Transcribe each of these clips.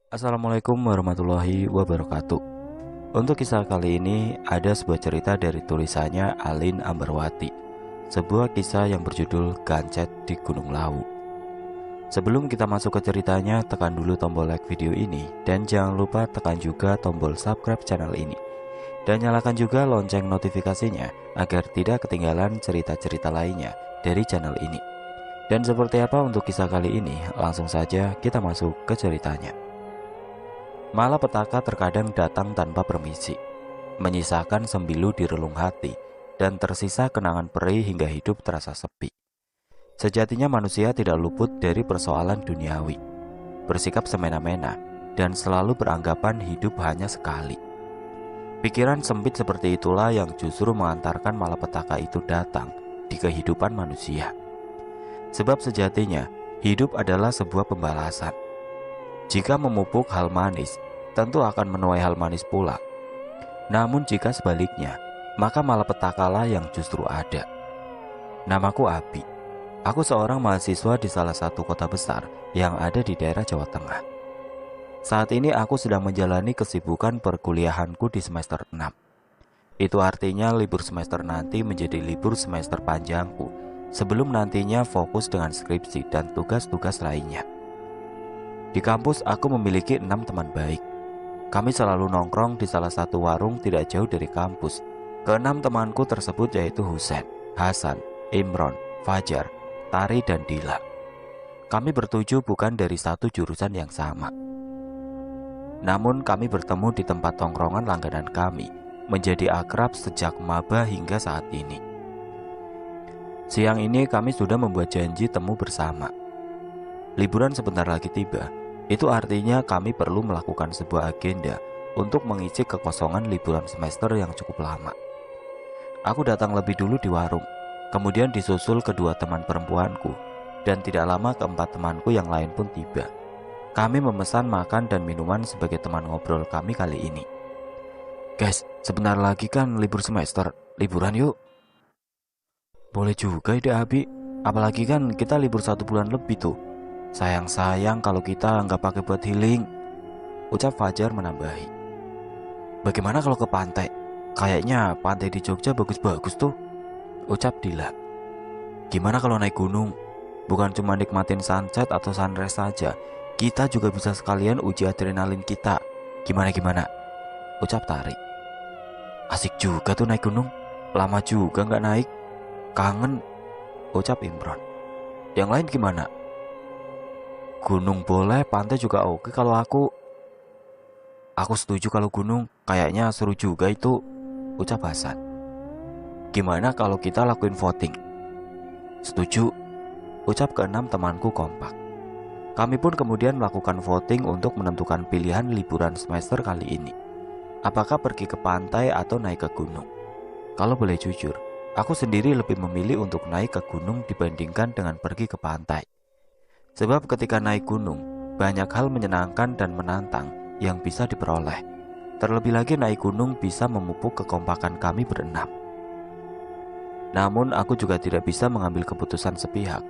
Assalamualaikum warahmatullahi wabarakatuh. Untuk kisah kali ini ada sebuah cerita dari tulisannya Alin Ambarwati. Sebuah kisah yang berjudul Gancet di Gunung Lawu. Sebelum kita masuk ke ceritanya, tekan dulu tombol like video ini dan jangan lupa tekan juga tombol subscribe channel ini. Dan nyalakan juga lonceng notifikasinya agar tidak ketinggalan cerita-cerita lainnya dari channel ini. Dan seperti apa untuk kisah kali ini? Langsung saja kita masuk ke ceritanya. Malapetaka terkadang datang tanpa permisi, menyisakan sembilu di relung hati, dan tersisa kenangan perih hingga hidup terasa sepi. Sejatinya manusia tidak luput dari persoalan duniawi, bersikap semena-mena, dan selalu beranggapan hidup hanya sekali. Pikiran sempit seperti itulah yang justru mengantarkan malapetaka itu datang di kehidupan manusia. Sebab sejatinya, hidup adalah sebuah pembalasan. Jika memupuk hal manis, tentu akan menuai hal manis pula. Namun jika sebaliknya, maka malapetakalah yang justru ada. Namaku Abi. Aku seorang mahasiswa di salah satu kota besar yang ada di daerah Jawa Tengah. Saat ini aku sedang menjalani kesibukan perkuliahanku di semester 6. Itu artinya libur semester nanti menjadi libur semester panjangku, sebelum nantinya fokus dengan skripsi dan tugas-tugas lainnya. Di kampus aku memiliki 6 teman baik. Kami selalu nongkrong di salah satu warung tidak jauh dari kampus. Keenam temanku tersebut yaitu Husen, Hasan, Imron, Fajar, Tari, dan Dila. Kami bertujuh bukan dari satu jurusan yang sama. Namun kami bertemu di tempat tongkrongan langganan kami, menjadi akrab sejak maba hingga saat ini. Siang ini kami sudah membuat janji temu bersama. Liburan sebentar lagi tiba. Itu artinya kami perlu melakukan sebuah agenda untuk mengisi kekosongan liburan semester yang cukup lama. Aku datang lebih dulu di warung, kemudian disusul kedua teman perempuanku, dan tidak lama keempat temanku yang lain pun tiba. Kami memesan makan dan minuman sebagai teman ngobrol kami kali ini. Guys, sebentar lagi kan libur semester, liburan yuk. Boleh juga ide Abi, apalagi kan kita libur 1 bulan lebih tuh. Sayang-sayang kalau kita nggak pakai buat healing, ucap Fajar menambahi. Bagaimana kalau ke pantai? Kayaknya pantai di Jogja bagus-bagus tuh, ucap Dila. Gimana kalau naik gunung? Bukan cuma nikmatin sunset atau sunrise saja, kita juga bisa sekalian uji adrenalin kita. Gimana? Ucap Tari. Asik juga tuh naik gunung, lama juga nggak naik. Kangen, ucap Imron. Yang lain gimana? Gunung boleh, pantai juga oke kalau aku. Aku setuju kalau gunung, kayaknya seru juga itu, ucap Hasan. Gimana kalau kita lakuin voting? Setuju, ucap keenam temanku kompak. Kami pun kemudian melakukan voting untuk menentukan pilihan liburan semester kali ini. Apakah pergi ke pantai atau naik ke gunung? Kalau boleh jujur, aku sendiri lebih memilih untuk naik ke gunung dibandingkan dengan pergi ke pantai. Sebab ketika naik gunung, banyak hal menyenangkan dan menantang yang bisa diperoleh. Terlebih lagi naik gunung bisa memupuk kekompakan kami berenam. Namun aku juga tidak bisa mengambil keputusan sepihak.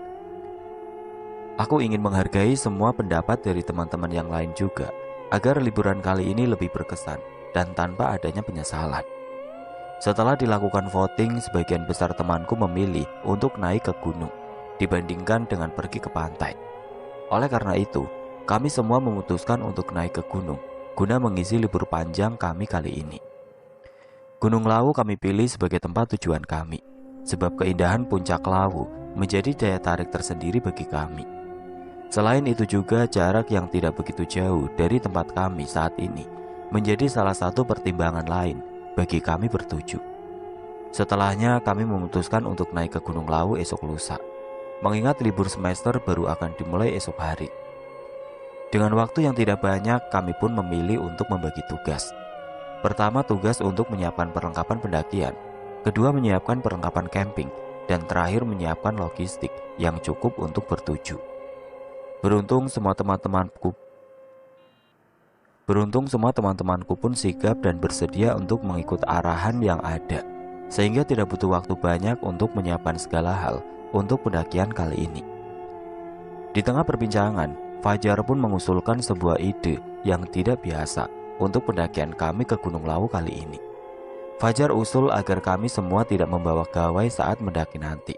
Aku ingin menghargai semua pendapat dari teman-teman yang lain juga, agar liburan kali ini lebih berkesan dan tanpa adanya penyesalan. Setelah dilakukan voting, sebagian besar temanku memilih untuk naik ke gunung dibandingkan dengan pergi ke pantai. Oleh karena itu, kami semua memutuskan untuk naik ke gunung guna mengisi libur panjang kami kali ini. Gunung Lawu kami pilih sebagai tempat tujuan kami, sebab keindahan puncak Lawu menjadi daya tarik tersendiri bagi kami. Selain itu juga jarak yang tidak begitu jauh dari tempat kami saat ini menjadi salah satu pertimbangan lain bagi kami bertujuh. Setelahnya kami memutuskan untuk naik ke Gunung Lawu esok lusa, mengingat libur semester baru akan dimulai esok hari. Dengan waktu yang tidak banyak, kami pun memilih untuk membagi tugas. Pertama, tugas untuk menyiapkan perlengkapan pendakian, kedua menyiapkan perlengkapan camping, dan terakhir menyiapkan logistik yang cukup untuk bertujuh. Beruntung semua teman-temanku pun sigap dan bersedia untuk mengikut arahan yang ada, sehingga tidak butuh waktu banyak untuk menyiapkan segala hal untuk pendakian kali ini. Di tengah perbincangan, Fajar pun mengusulkan sebuah ide yang tidak biasa untuk pendakian kami ke Gunung Lawu kali ini. Fajar usul agar kami semua tidak membawa gawai saat mendaki nanti.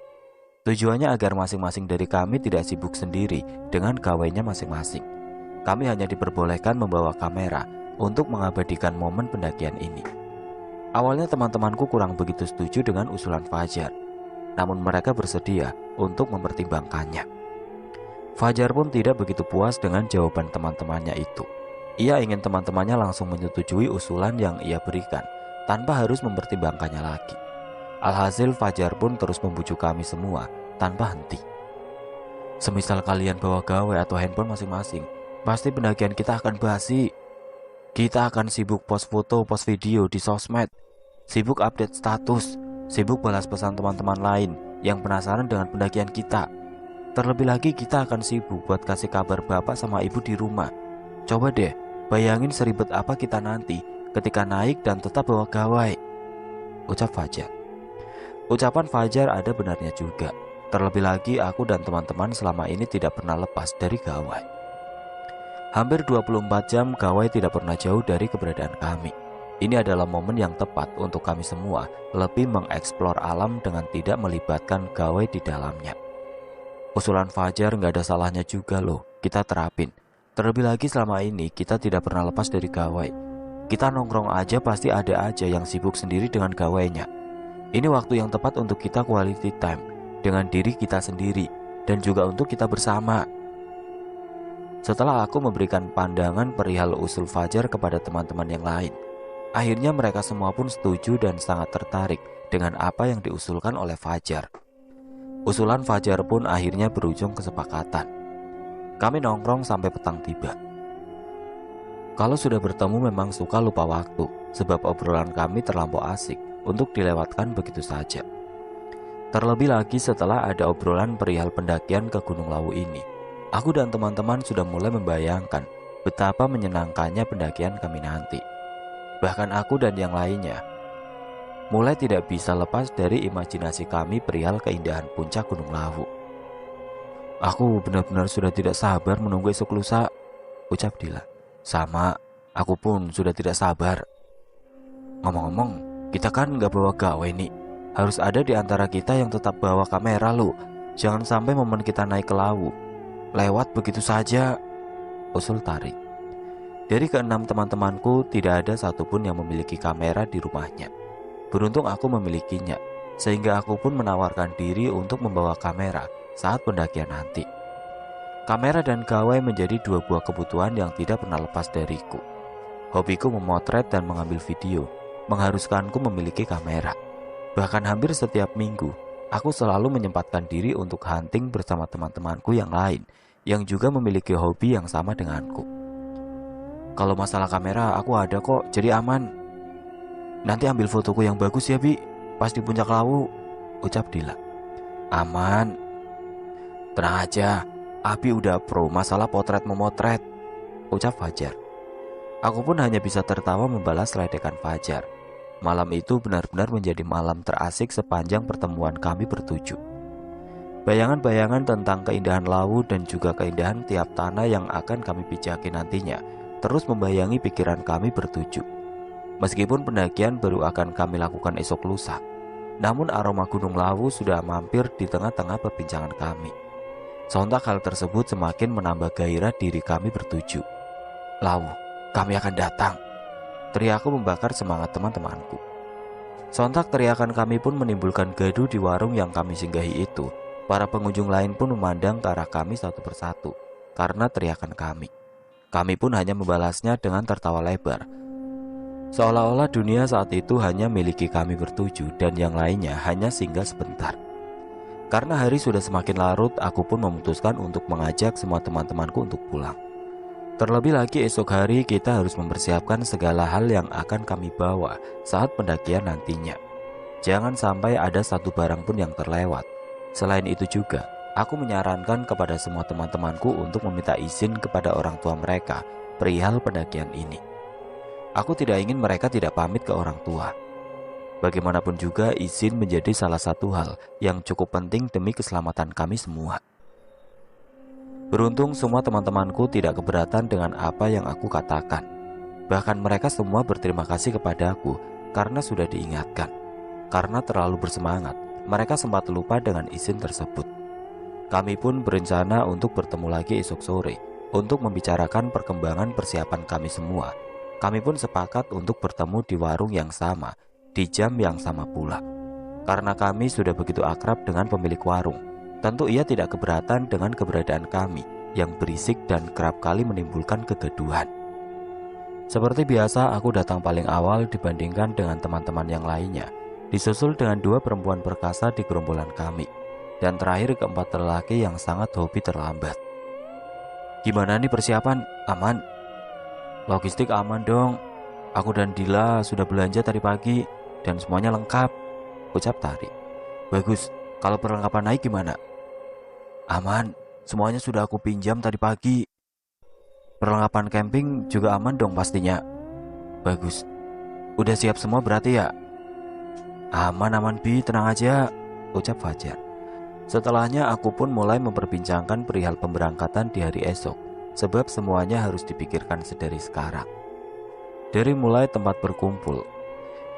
Tujuannya agar masing-masing dari kami tidak sibuk sendiri dengan gawainya masing-masing. Kami hanya diperbolehkan membawa kamera untuk mengabadikan momen pendakian ini. Awalnya teman-temanku kurang begitu setuju dengan usulan Fajar, namun mereka bersedia untuk mempertimbangkannya. Fajar pun tidak begitu puas dengan jawaban teman-temannya itu. Ia ingin teman-temannya langsung menyetujui usulan yang ia berikan, tanpa harus mempertimbangkannya lagi. Alhasil Fajar pun terus membujuk kami semua tanpa henti. Semisal kalian bawa gawai atau handphone masing-masing, pasti pendakian kita akan basi. Kita akan sibuk post foto, post video di sosmed, sibuk update status, sibuk balas pesan teman-teman lain yang penasaran dengan pendakian kita. Terlebih lagi kita akan sibuk buat kasih kabar bapak sama ibu di rumah. Coba deh, bayangin seribet apa kita nanti ketika naik dan tetap bawa gawai, ucap Fajar. Ucapan Fajar ada benarnya juga. Terlebih lagi aku dan teman-teman selama ini tidak pernah lepas dari gawai. Hampir 24 jam gawai tidak pernah jauh dari keberadaan kami. Ini adalah momen yang tepat untuk kami semua lebih mengeksplor alam dengan tidak melibatkan gawai di dalamnya. Usulan Fajar nggak ada salahnya juga loh, kita terapin. Terlebih lagi selama ini kita tidak pernah lepas dari gawai. Kita nongkrong aja pasti ada aja yang sibuk sendiri dengan gawainya. Ini waktu yang tepat untuk kita quality time dengan diri kita sendiri dan juga untuk kita bersama. Setelah aku memberikan pandangan perihal usul Fajar kepada teman-teman yang lain, akhirnya mereka semua pun setuju dan sangat tertarik dengan apa yang diusulkan oleh Fajar. Usulan Fajar pun akhirnya berujung kesepakatan. Kami nongkrong sampai petang tiba. Kalau sudah bertemu memang suka lupa waktu, sebab obrolan kami terlampau asik untuk dilewatkan begitu saja. Terlebih lagi setelah ada obrolan perihal pendakian ke Gunung Lawu ini, aku dan teman-teman sudah mulai membayangkan betapa menyenangkannya pendakian kami nanti. Bahkan aku dan yang lainnya mulai tidak bisa lepas dari imajinasi kami perihal keindahan puncak Gunung Lawu. Aku benar-benar sudah tidak sabar menunggu esok lusa, ucap Dila. Sama, aku pun sudah tidak sabar. Ngomong-ngomong, kita kan nggak bawa gawai nih. Harus ada di antara kita yang tetap bawa kamera loh. Jangan sampai momen kita naik ke Lawu lewat begitu saja, usul Tarik. Dari keenam teman-temanku tidak ada satupun yang memiliki kamera di rumahnya. Beruntung aku memilikinya, sehingga aku pun menawarkan diri untuk membawa kamera saat pendakian nanti. Kamera dan gawai menjadi dua buah kebutuhan yang tidak pernah lepas dariku. Hobiku memotret dan mengambil video mengharuskanku memiliki kamera. Bahkan hampir setiap minggu, aku selalu menyempatkan diri untuk hunting bersama teman-temanku yang lain yang juga memiliki hobi yang sama denganku. Kalau masalah kamera aku ada kok, jadi aman. Nanti ambil fotoku yang bagus ya Bi, pas di puncak Lawu, ucap Dila. Aman. Tenang aja, Abi udah pro masalah potret memotret, ucap Fajar. Aku pun hanya bisa tertawa membalas ledekan Fajar. Malam itu benar-benar menjadi malam terasik sepanjang pertemuan kami bertujuh. Bayangan-bayangan tentang keindahan Lawu dan juga keindahan tiap tanah yang akan kami pijaki nantinya terus membayangi pikiran kami bertujuh. Meskipun pendakian baru akan kami lakukan esok lusa, namun aroma Gunung Lawu sudah mampir di tengah-tengah perbincangan kami. Sontak hal tersebut semakin menambah gairah diri kami bertujuh. Lawu, kami akan datang, teriakku membakar semangat teman-temanku. Sontak teriakan kami pun menimbulkan gaduh di warung yang kami singgahi itu. Para pengunjung lain pun memandang ke arah kami satu persatu karena teriakan kami. Kami pun hanya membalasnya dengan tertawa lebar. Seolah-olah dunia saat itu hanya miliki kami bertujuh dan yang lainnya hanya singgah sebentar. Karena hari sudah semakin larut, aku pun memutuskan untuk mengajak semua teman-temanku untuk pulang. Terlebih lagi esok hari kita harus mempersiapkan segala hal yang akan kami bawa saat pendakian nantinya. Jangan sampai ada satu barang pun yang terlewat. Selain itu juga, aku menyarankan kepada semua teman-temanku untuk meminta izin kepada orang tua mereka perihal pendakian ini. Aku tidak ingin mereka tidak pamit ke orang tua. Bagaimanapun juga izin menjadi salah satu hal yang cukup penting demi keselamatan kami semua. Beruntung semua teman-temanku tidak keberatan dengan apa yang aku katakan. Bahkan mereka semua berterima kasih kepadaku karena sudah diingatkan. Karena terlalu bersemangat, mereka sempat lupa dengan izin tersebut. Kami pun berencana untuk bertemu lagi esok sore untuk membicarakan perkembangan persiapan kami semua. Kami pun sepakat untuk bertemu di warung yang sama, di jam yang sama pula. Karena kami sudah begitu akrab dengan pemilik warung, tentu ia tidak keberatan dengan keberadaan kami yang berisik dan kerap kali menimbulkan kegaduhan. Seperti biasa, aku datang paling awal dibandingkan dengan teman-teman yang lainnya, disusul dengan 2 perempuan perkasa di gerombolan kami, dan terakhir keempat lelaki yang sangat hobi terlambat. Gimana nih persiapan? Aman? Logistik aman dong. Aku dan Dila sudah belanja tadi pagi dan semuanya lengkap, ucap Tari. Bagus, kalau perlengkapan naik gimana? Aman, semuanya sudah aku pinjam tadi pagi. Perlengkapan camping juga aman dong pastinya. Bagus, udah siap semua berarti ya? Aman Bi, tenang aja, ucap Fajar. Setelahnya aku pun mulai memperbincangkan perihal pemberangkatan di hari esok, sebab semuanya harus dipikirkan sedari sekarang. Dari mulai tempat berkumpul,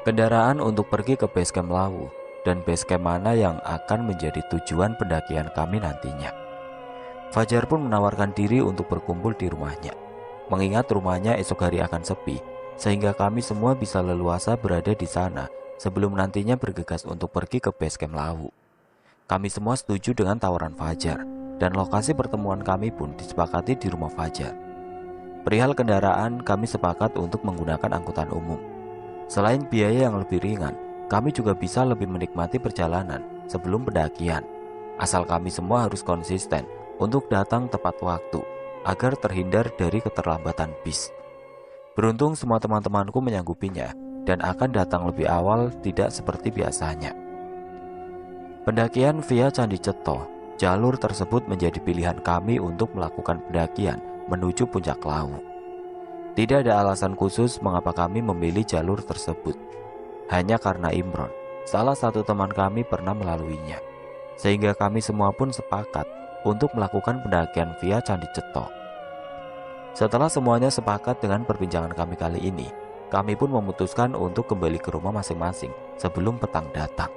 kendaraan untuk pergi ke base camp Lawu, dan base camp mana yang akan menjadi tujuan pendakian kami nantinya. Fajar pun menawarkan diri untuk berkumpul di rumahnya, mengingat rumahnya esok hari akan sepi, sehingga kami semua bisa leluasa berada di sana sebelum nantinya bergegas untuk pergi ke base camp Lawu. Kami semua setuju dengan tawaran Fajar, dan lokasi pertemuan kami pun disepakati di rumah Fajar. Perihal kendaraan, kami sepakat untuk menggunakan angkutan umum. Selain biaya yang lebih ringan, kami juga bisa lebih menikmati perjalanan sebelum pendakian. Asal kami semua harus konsisten untuk datang tepat waktu, agar terhindar dari keterlambatan bis. Beruntung semua teman-temanku menyanggupinya, dan akan datang lebih awal, tidak seperti biasanya. Pendakian via Candi Ceto, jalur tersebut menjadi pilihan kami untuk melakukan pendakian menuju puncak Lawu. Tidak ada alasan khusus mengapa kami memilih jalur tersebut. Hanya karena Imron, salah satu teman kami pernah melaluinya, sehingga kami semua pun sepakat untuk melakukan pendakian via Candi Ceto. Setelah semuanya sepakat dengan perbincangan kami kali ini, kami pun memutuskan untuk kembali ke rumah masing-masing sebelum petang datang.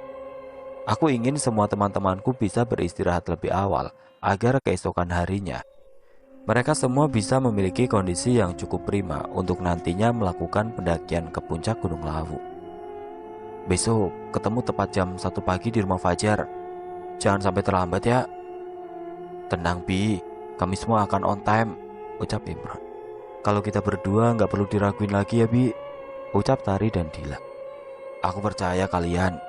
Aku ingin semua teman-temanku bisa beristirahat lebih awal agar keesokan harinya mereka semua bisa memiliki kondisi yang cukup prima untuk nantinya melakukan pendakian ke puncak Gunung Lawu. Besok ketemu tepat jam 1 pagi di rumah Fajar. Jangan sampai terlambat ya. Tenang Bi, kami semua akan on time, ucap Imron. Kalau kita berdua nggak perlu diraguin lagi ya Bi, ucap Tari dan Dila. Aku percaya kalian.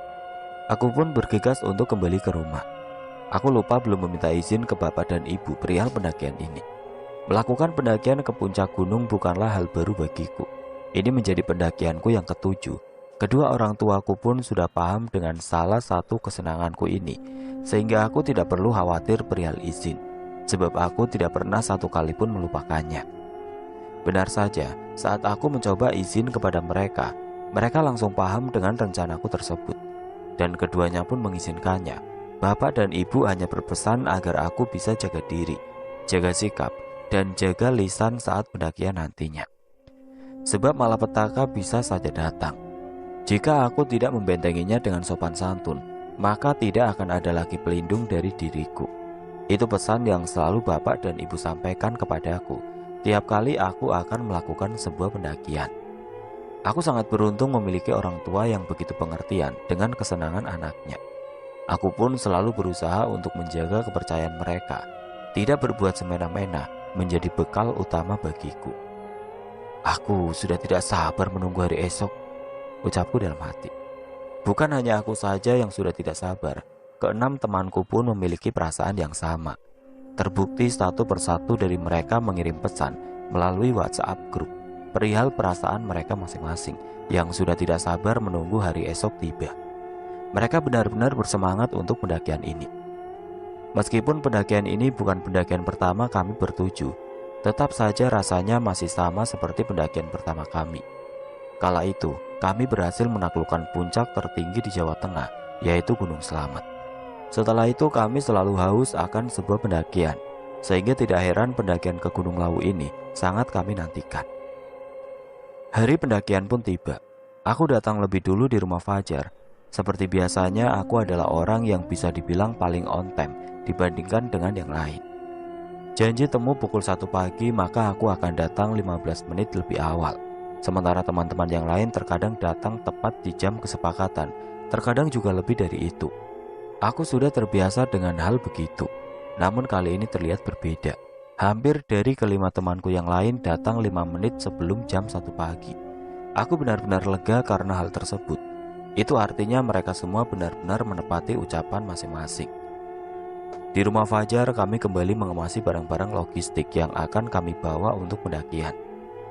Aku pun bergegas untuk kembali ke rumah. Aku lupa belum meminta izin ke bapak dan ibu perihal pendakian ini. Melakukan pendakian ke puncak gunung bukanlah hal baru bagiku. Ini menjadi pendakianku yang ke-7. Kedua orang tuaku pun sudah paham dengan salah satu kesenanganku ini, sehingga aku tidak perlu khawatir perihal izin, sebab aku tidak pernah satu kali pun melupakannya. Benar saja, saat aku mencoba izin kepada mereka, mereka langsung paham dengan rencanaku tersebut. Dan keduanya pun mengizinkannya. Bapak dan ibu hanya berpesan agar aku bisa jaga diri, jaga sikap, dan jaga lisan saat pendakian nantinya. Sebab malapetaka bisa saja datang. Jika aku tidak membentenginya dengan sopan santun, maka tidak akan ada lagi pelindung dari diriku. Itu pesan yang selalu bapak dan ibu sampaikan kepadaku tiap kali aku akan melakukan sebuah pendakian. Aku sangat beruntung memiliki orang tua yang begitu pengertian dengan kesenangan anaknya. Aku pun selalu berusaha untuk menjaga kepercayaan mereka, tidak berbuat semena-mena menjadi bekal utama bagiku. Aku sudah tidak sabar menunggu hari esok, ucapku dalam hati. Bukan hanya aku saja yang sudah tidak sabar, keenam temanku pun memiliki perasaan yang sama. Terbukti satu persatu dari mereka mengirim pesan melalui WhatsApp grup perihal perasaan mereka masing-masing yang sudah tidak sabar menunggu hari esok tiba. Mereka benar-benar bersemangat untuk pendakian ini. Meskipun pendakian ini bukan pendakian pertama kami bertuju, tetap saja rasanya masih sama seperti pendakian pertama kami. Kala itu, kami berhasil menaklukkan puncak tertinggi di Jawa Tengah, yaitu Gunung Slamet. Setelah itu kami selalu haus akan sebuah pendakian, sehingga tidak heran pendakian ke Gunung Lawu ini sangat kami nantikan. Hari pendakian pun tiba. Aku datang lebih dulu di rumah Fajar. Seperti biasanya, aku adalah orang yang bisa dibilang paling on time dibandingkan dengan yang lain. Janji temu pukul 1 pagi, maka aku akan datang 15 menit lebih awal. Sementara teman-teman yang lain terkadang datang tepat di jam kesepakatan, terkadang juga lebih dari itu. Aku sudah terbiasa dengan hal begitu. Namun kali ini terlihat berbeda. Hampir dari kelima temanku yang lain datang 5 menit sebelum jam 1 pagi. Aku benar-benar lega karena hal tersebut. Itu artinya mereka semua benar-benar menepati ucapan masing-masing. Di rumah Fajar kami kembali mengemasi barang-barang logistik yang akan kami bawa untuk pendakian.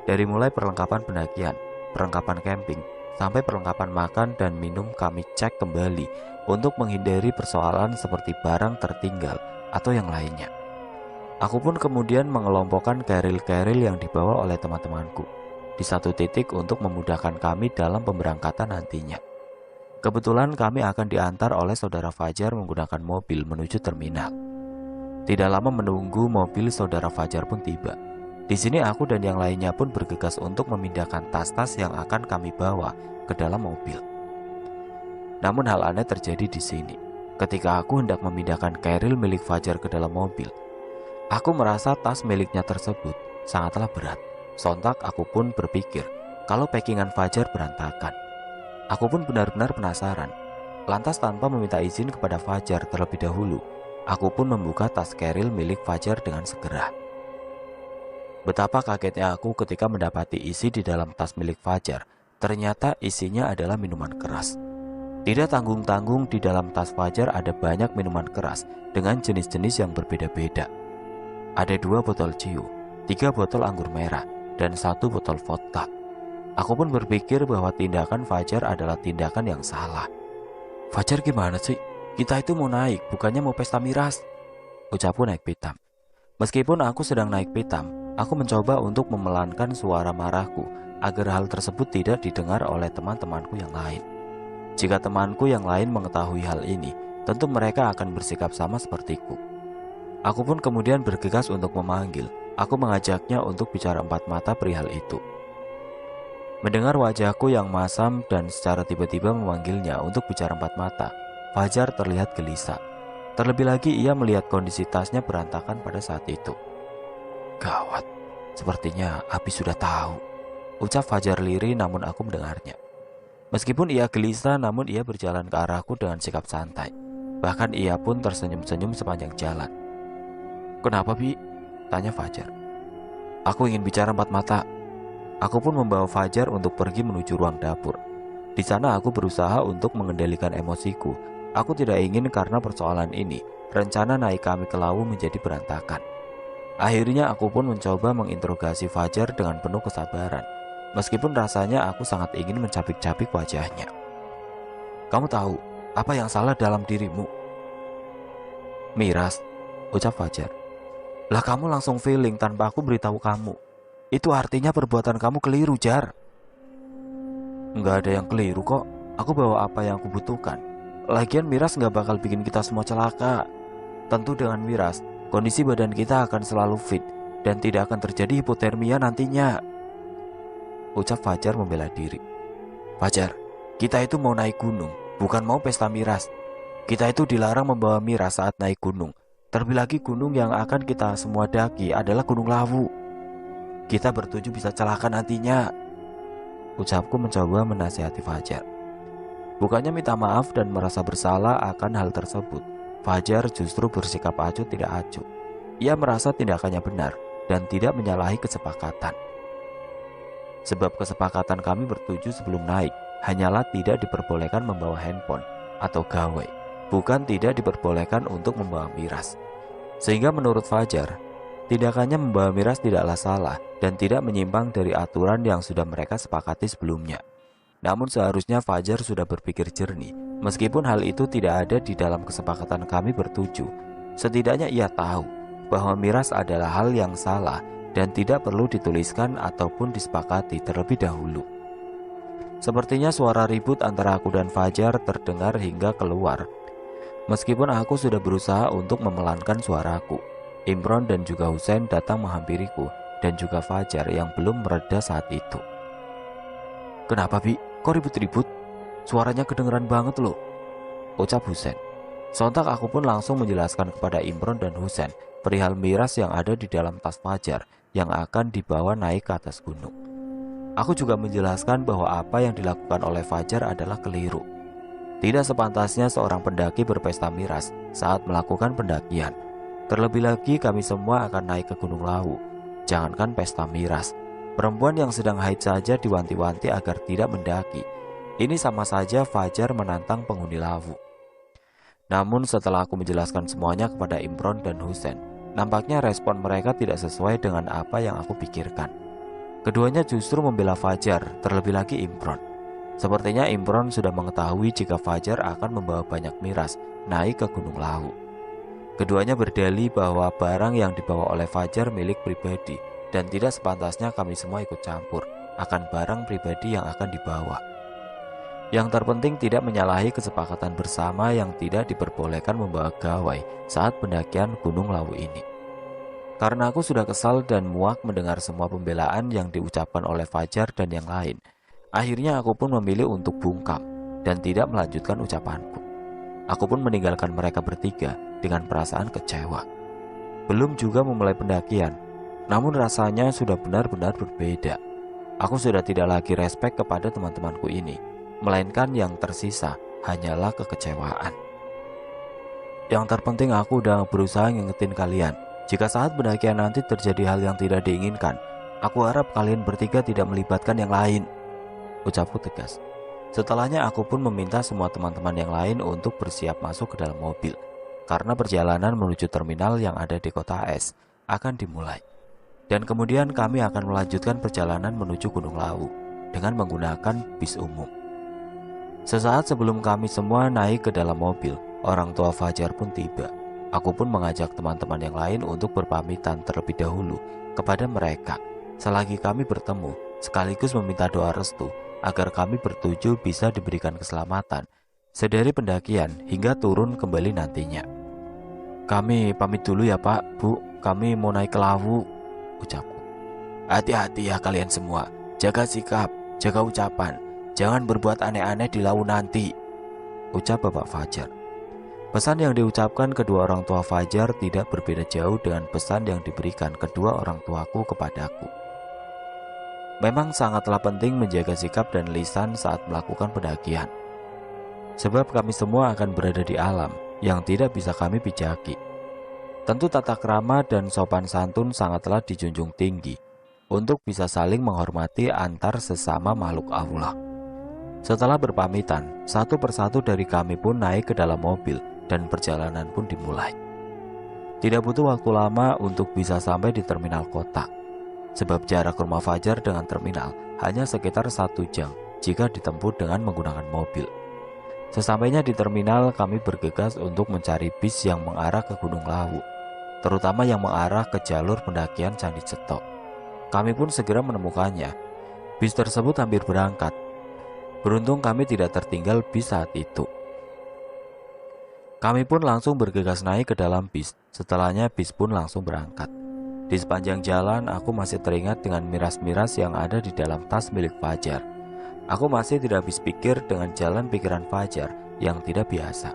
Dari mulai perlengkapan pendakian, perlengkapan camping, sampai perlengkapan makan dan minum kami cek kembali untuk menghindari persoalan seperti barang tertinggal atau yang lainnya. Aku pun kemudian mengelompokkan keril-keril yang dibawa oleh teman-temanku di satu titik untuk memudahkan kami dalam pemberangkatan nantinya. Kebetulan kami akan diantar oleh saudara Fajar menggunakan mobil menuju terminal. Tidak lama menunggu, mobil saudara Fajar pun tiba. Di sini aku dan yang lainnya pun bergegas untuk memindahkan tas-tas yang akan kami bawa ke dalam mobil. Namun hal aneh terjadi di sini. Ketika aku hendak memindahkan keril milik Fajar ke dalam mobil, aku merasa tas miliknya tersebut sangatlah berat. Sontak aku pun berpikir kalau packingan Fajar berantakan. Aku pun benar-benar penasaran. Lantas tanpa meminta izin kepada Fajar terlebih dahulu, aku pun membuka tas keril milik Fajar dengan segera. Betapa kagetnya aku ketika mendapati isi di dalam tas milik Fajar. Ternyata isinya adalah minuman keras. Tidak tanggung-tanggung, di dalam tas Fajar ada banyak minuman keras dengan jenis-jenis yang berbeda-beda. Ada 2 botol ciu, 3 botol anggur merah, dan 1 botol vodka. Aku pun berpikir bahwa tindakan Fajar adalah tindakan yang salah. Fajar, gimana sih? Kita itu mau naik, bukannya mau pesta miras, ucapku naik pitam. Meskipun aku sedang naik pitam, aku mencoba untuk memelankan suara marahku agar hal tersebut tidak didengar oleh teman-temanku yang lain. Jika temanku yang lain mengetahui hal ini, tentu mereka akan bersikap sama sepertiku. Aku pun kemudian bergegas untuk memanggil. Aku mengajaknya untuk bicara 4 mata perihal itu. Mendengar wajahku yang masam dan secara tiba-tiba memanggilnya untuk bicara 4 mata, Fajar terlihat gelisah. Terlebih lagi ia melihat kondisi tasnya berantakan pada saat itu. Gawat, sepertinya Abi sudah tahu, ucap Fajar lirih, namun aku mendengarnya. Meskipun ia gelisah, namun ia berjalan ke arahku dengan sikap santai. Bahkan ia pun tersenyum-senyum sepanjang jalan. Kenapa, Bi? Tanya Fajar. Aku ingin bicara 4 mata. Aku pun membawa Fajar untuk pergi menuju ruang dapur. Di sana aku berusaha untuk mengendalikan emosiku. Aku tidak ingin karena persoalan ini, rencana naik kami ke Lawu menjadi berantakan. Akhirnya aku pun mencoba menginterogasi Fajar dengan penuh kesabaran. Meskipun rasanya aku sangat ingin mencapik-capik wajahnya. Kamu tahu apa yang salah dalam dirimu? Miras, ucap Fajar. Lah kamu langsung feeling tanpa aku beritahu kamu. Itu artinya perbuatan kamu keliru, Jar. Enggak ada yang keliru kok. Aku bawa apa yang aku butuhkan. Lagian miras gak bakal bikin kita semua celaka. Tentu dengan miras, kondisi badan kita akan selalu fit dan tidak akan terjadi hipotermia nantinya, ucap Fajar membela diri. Fajar, kita itu mau naik gunung, bukan mau pesta miras. Kita itu dilarang membawa miras saat naik gunung. Terlebih lagi gunung yang akan kita semua daki adalah Gunung Lawu. Kita bertujuh bisa celaka nantinya, ucapku mencoba menasihati Fajar. Bukannya minta maaf dan merasa bersalah akan hal tersebut, Fajar justru bersikap acuh tidak acuh. Ia merasa tindakannya benar dan tidak menyalahi kesepakatan. Sebab kesepakatan kami bertujuh sebelum naik hanyalah tidak diperbolehkan membawa handphone atau gawai, bukan tidak diperbolehkan untuk membawa miras. Sehingga menurut Fajar, tindakannya membawa miras tidaklah salah dan tidak menyimpang dari aturan yang sudah mereka sepakati sebelumnya. Namun seharusnya Fajar sudah berpikir jernih. Meskipun hal itu tidak ada di dalam kesepakatan kami bertujuh, setidaknya ia tahu bahwa miras adalah hal yang salah dan tidak perlu dituliskan ataupun disepakati terlebih dahulu. Sepertinya suara ribut antara aku dan Fajar terdengar hingga keluar. Meskipun aku sudah berusaha untuk memelankan suaraku, Imron dan juga Husain datang menghampiriku dan juga Fajar yang belum mereda saat itu. "Kenapa, Bi? Kok ribut-ribut? Suaranya kedengeran banget loh," ucap Husain. Sontak aku pun langsung menjelaskan kepada Imron dan Husain perihal miras yang ada di dalam tas Fajar yang akan dibawa naik ke atas gunung. Aku juga menjelaskan bahwa apa yang dilakukan oleh Fajar adalah keliru. Tidak sepantasnya seorang pendaki berpesta miras saat melakukan pendakian. Terlebih lagi kami semua akan naik ke Gunung Lawu. Jangankan pesta miras, perempuan yang sedang haid saja diwanti-wanti agar tidak mendaki. Ini sama saja Fajar menantang penghuni Lawu. Namun setelah aku menjelaskan semuanya kepada Imron dan Husain, nampaknya respon mereka tidak sesuai dengan apa yang aku pikirkan. Keduanya justru membela Fajar, terlebih lagi Imron. Sepertinya Imron sudah mengetahui jika Fajar akan membawa banyak miras naik ke Gunung Lawu. Keduanya berdalih bahwa barang yang dibawa oleh Fajar milik pribadi dan tidak sepantasnya kami semua ikut campur akan barang pribadi yang akan dibawa. Yang terpenting tidak menyalahi kesepakatan bersama yang tidak diperbolehkan membawa gawai saat pendakian Gunung Lawu ini. Karena aku sudah kesal dan muak mendengar semua pembelaan yang diucapkan oleh Fajar dan yang lain, akhirnya aku pun memilih untuk bungkam dan tidak melanjutkan ucapanku. Aku pun meninggalkan mereka bertiga dengan perasaan kecewa. Belum juga memulai pendakian, namun rasanya sudah benar-benar berbeda. Aku sudah tidak lagi respek kepada teman-temanku ini, melainkan yang tersisa hanyalah kekecewaan. Yang terpenting aku udah berusaha ngingetin kalian. Jika saat pendakian nanti terjadi hal yang tidak diinginkan, aku harap kalian bertiga tidak melibatkan yang lain, ucapku tegas. Setelahnya aku pun meminta semua teman-teman yang lain untuk bersiap masuk ke dalam mobil, karena perjalanan menuju terminal yang ada di kota es akan dimulai. Dan kemudian kami akan melanjutkan perjalanan menuju Gunung Lawu dengan menggunakan bis umum. Sesaat sebelum kami semua naik ke dalam mobil, orang tua Fajar pun tiba. Aku pun mengajak teman-teman yang lain untuk berpamitan terlebih dahulu kepada mereka selagi kami bertemu, sekaligus meminta doa restu agar kami bertujuh bisa diberikan keselamatan sedari pendakian hingga turun kembali nantinya. "Kami pamit dulu ya Pak, Bu, kami mau naik ke Lawu," ucapku. "Hati-hati ya kalian semua, jaga sikap, jaga ucapan, jangan berbuat aneh-aneh di Lawu nanti," ucap Bapak Fajar. Pesan yang diucapkan kedua orang tua Fajar tidak berbeda jauh dengan pesan yang diberikan kedua orang tuaku kepadaku. Memang sangatlah penting menjaga sikap dan lisan saat melakukan pendakian. Sebab kami semua akan berada di alam yang tidak bisa kami pijaki. Tentu tata krama dan sopan santun sangatlah dijunjung tinggi untuk bisa saling menghormati antar sesama makhluk Allah. Setelah berpamitan, satu persatu dari kami pun naik ke dalam mobil dan perjalanan pun dimulai. Tidak butuh waktu lama untuk bisa sampai di terminal kota. Sebab jarak rumah Fajar dengan terminal hanya sekitar 1 jam jika ditempuh dengan menggunakan mobil. Sesampainya di terminal, kami bergegas untuk mencari bis yang mengarah ke Gunung Lawu, terutama yang mengarah ke jalur pendakian Candi Cetok. Kami pun segera menemukannya. Bis tersebut hampir berangkat. Beruntung kami tidak tertinggal bis saat itu. Kami pun langsung bergegas naik ke dalam bis. Setelahnya bis pun langsung berangkat. Di sepanjang jalan aku masih teringat dengan miras-miras yang ada di dalam tas milik Fajar. Aku masih tidak habis pikir dengan jalan pikiran Fajar yang tidak biasa.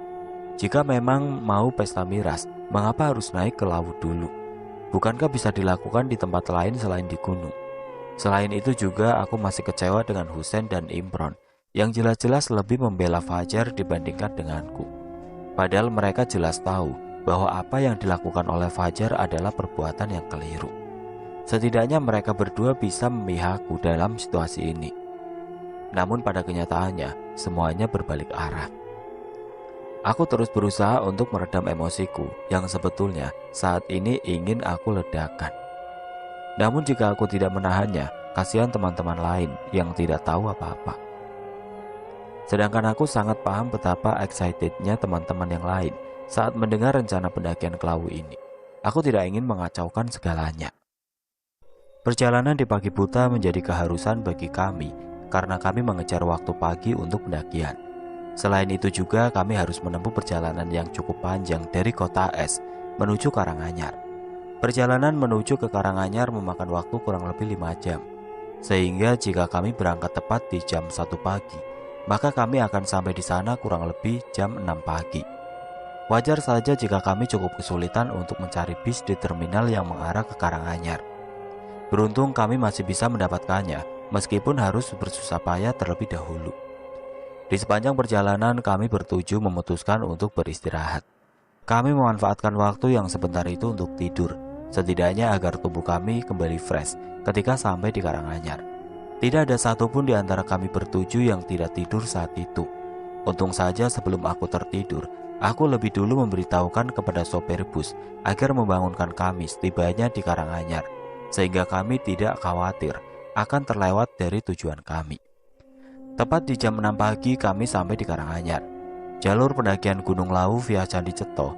Jika memang mau pesta miras, mengapa harus naik ke Lawu dulu? Bukankah bisa dilakukan di tempat lain selain di gunung? Selain itu juga aku masih kecewa dengan Husain dan Imron yang jelas-jelas lebih membela Fajar dibandingkan denganku. Padahal mereka jelas tahu bahwa apa yang dilakukan oleh Fajar adalah perbuatan yang keliru. Setidaknya mereka berdua bisa memihakku dalam situasi ini. Namun pada kenyataannya, semuanya berbalik arah. Aku terus berusaha untuk meredam emosiku yang sebetulnya saat ini ingin aku ledakan. Namun jika aku tidak menahannya, kasihan teman-teman lain yang tidak tahu apa-apa. Sedangkan aku sangat paham betapa excitednya teman-teman yang lain saat mendengar rencana pendakian ke Lawu ini. Aku tidak ingin mengacaukan segalanya. Perjalanan di pagi buta menjadi keharusan bagi kami karena kami mengejar waktu pagi untuk pendakian. Selain itu juga kami harus menempuh perjalanan yang cukup panjang dari kota es menuju Karanganyar. Perjalanan menuju ke Karanganyar memakan waktu kurang lebih 5 jam. Sehingga jika kami berangkat tepat di jam 1 pagi, maka kami akan sampai di sana kurang lebih jam 6 pagi. Wajar saja jika kami cukup kesulitan untuk mencari bis di terminal yang mengarah ke Karanganyar. Beruntung kami masih bisa mendapatkannya, meskipun harus bersusah payah terlebih dahulu. Di sepanjang perjalanan kami bertuju memutuskan untuk beristirahat. Kami memanfaatkan waktu yang sebentar itu untuk tidur, setidaknya agar tubuh kami kembali fresh ketika sampai di Karanganyar. Tidak ada satupun di antara kami bertuju yang tidak tidur saat itu. Untung saja sebelum aku tertidur, aku lebih dulu memberitahukan kepada sopir bus agar membangunkan kami setibanya di Karanganyar, sehingga kami tidak khawatir akan terlewat dari tujuan kami. Tepat di jam 6 pagi kami sampai di Karanganyar. Jalur pendakian Gunung Lawu via Candi Ceto.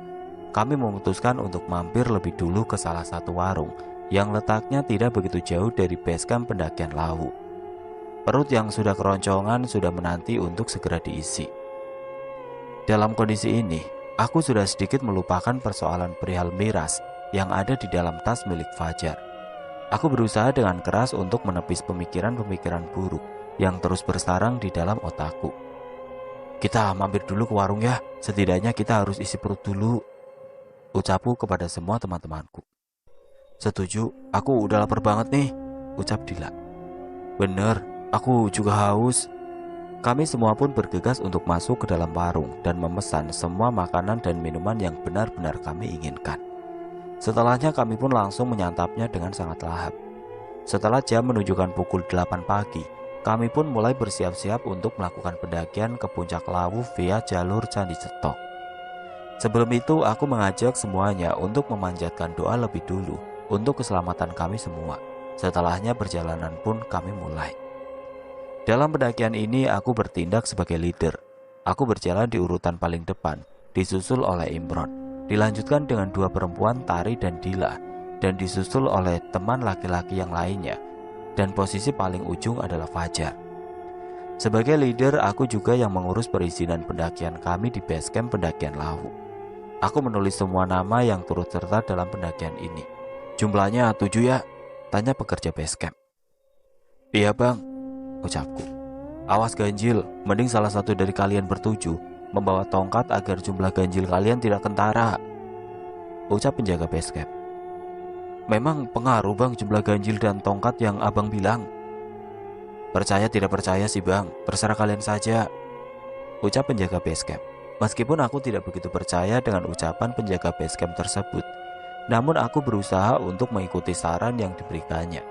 Kami memutuskan untuk mampir lebih dulu ke salah satu warung yang letaknya tidak begitu jauh dari base camp pendakian Lawu. Perut yang sudah keroncongan sudah menanti untuk segera diisi. Dalam kondisi ini, aku sudah sedikit melupakan persoalan perihal miras yang ada di dalam tas milik Fajar. Aku berusaha dengan keras untuk menepis pemikiran-pemikiran buruk yang terus bersarang di dalam otakku. Kita mampir dulu ke warung ya, setidaknya kita harus isi perut dulu, ucapku kepada semua teman-temanku. Setuju, aku udah lapar banget nih, ucap Dila. Bener, aku juga haus. Kami semua pun bergegas untuk masuk ke dalam warung dan memesan semua makanan dan minuman yang benar-benar kami inginkan. Setelahnya kami pun langsung menyantapnya dengan sangat lahap. Setelah jam menunjukkan pukul 8 pagi, kami pun mulai bersiap-siap untuk melakukan pendakian ke puncak Lawu via jalur Candi Ceto. Sebelum itu, aku mengajak semuanya untuk memanjatkan doa lebih dulu untuk keselamatan kami semua. Setelahnya perjalanan pun kami mulai. Dalam pendakian ini, aku bertindak sebagai leader. Aku berjalan di urutan paling depan, disusul oleh Imron. Dilanjutkan dengan 2 perempuan, Tari dan Dila, dan disusul oleh teman laki-laki yang lainnya. Dan posisi paling ujung adalah Fajar. Sebagai leader, aku juga yang mengurus perizinan pendakian kami di base camp pendakian Lawu. Aku menulis semua nama yang turut serta dalam pendakian ini. Jumlahnya 7 ya? Tanya pekerja base camp. Iya bang, ucapku. Awas ganjil, mending salah satu dari kalian bertuju membawa tongkat agar jumlah ganjil kalian tidak kentara, ucap penjaga base camp. Memang pengaruh bang jumlah ganjil dan tongkat yang abang bilang. Percaya tidak percaya sih bang, terserah kalian saja, ucap penjaga base camp. Meskipun aku tidak begitu percaya dengan ucapan penjaga base camp tersebut, namun aku berusaha untuk mengikuti saran yang diberikannya.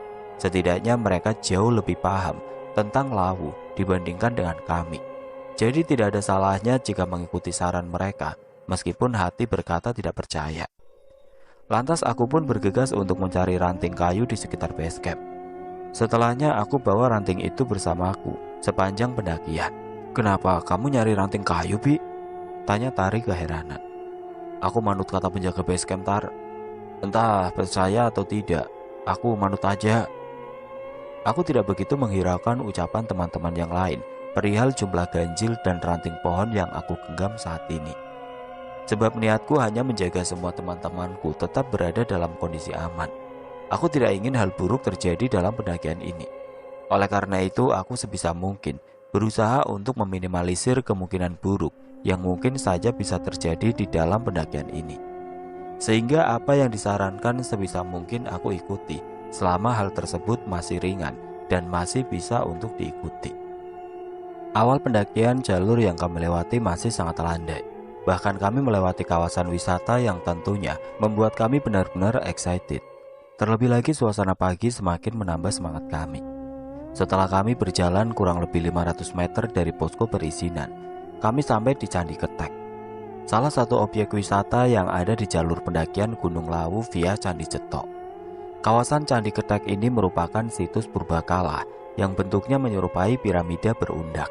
Setidaknya mereka jauh lebih paham tentang Lawu dibandingkan dengan kami. Jadi tidak ada salahnya jika mengikuti saran mereka, meskipun hati berkata tidak percaya. Lantas aku pun bergegas untuk mencari ranting kayu di sekitar base camp. Setelahnya aku bawa ranting itu bersamaku sepanjang pendakian. Kenapa kamu nyari ranting kayu, Bi? Tanya Tari keheranan. Aku manut kata penjaga base camp, Tar. Entah percaya atau tidak, aku manut aja. Aku tidak begitu menghiraukan ucapan teman-teman yang lain perihal jumlah ganjil dan ranting pohon yang aku genggam saat ini. Sebab niatku hanya menjaga semua teman-temanku tetap berada dalam kondisi aman. Aku tidak ingin hal buruk terjadi dalam pendakian ini. Oleh karena itu, aku sebisa mungkin berusaha untuk meminimalisir kemungkinan buruk yang mungkin saja bisa terjadi di dalam pendakian ini. Sehingga apa yang disarankan sebisa mungkin aku ikuti selama hal tersebut masih ringan dan masih bisa untuk diikuti. Awal pendakian, jalur yang kami lewati masih sangat landai. Bahkan kami melewati kawasan wisata yang tentunya membuat kami benar-benar excited. Terlebih lagi suasana pagi semakin menambah semangat kami. Setelah kami berjalan kurang lebih 500 meter dari posko perizinan, kami sampai di Candi Ketek, salah satu objek wisata yang ada di jalur pendakian Gunung Lawu via Candi Ceto. Kawasan Candi Ketek ini merupakan situs purbakala yang bentuknya menyerupai piramida berundak.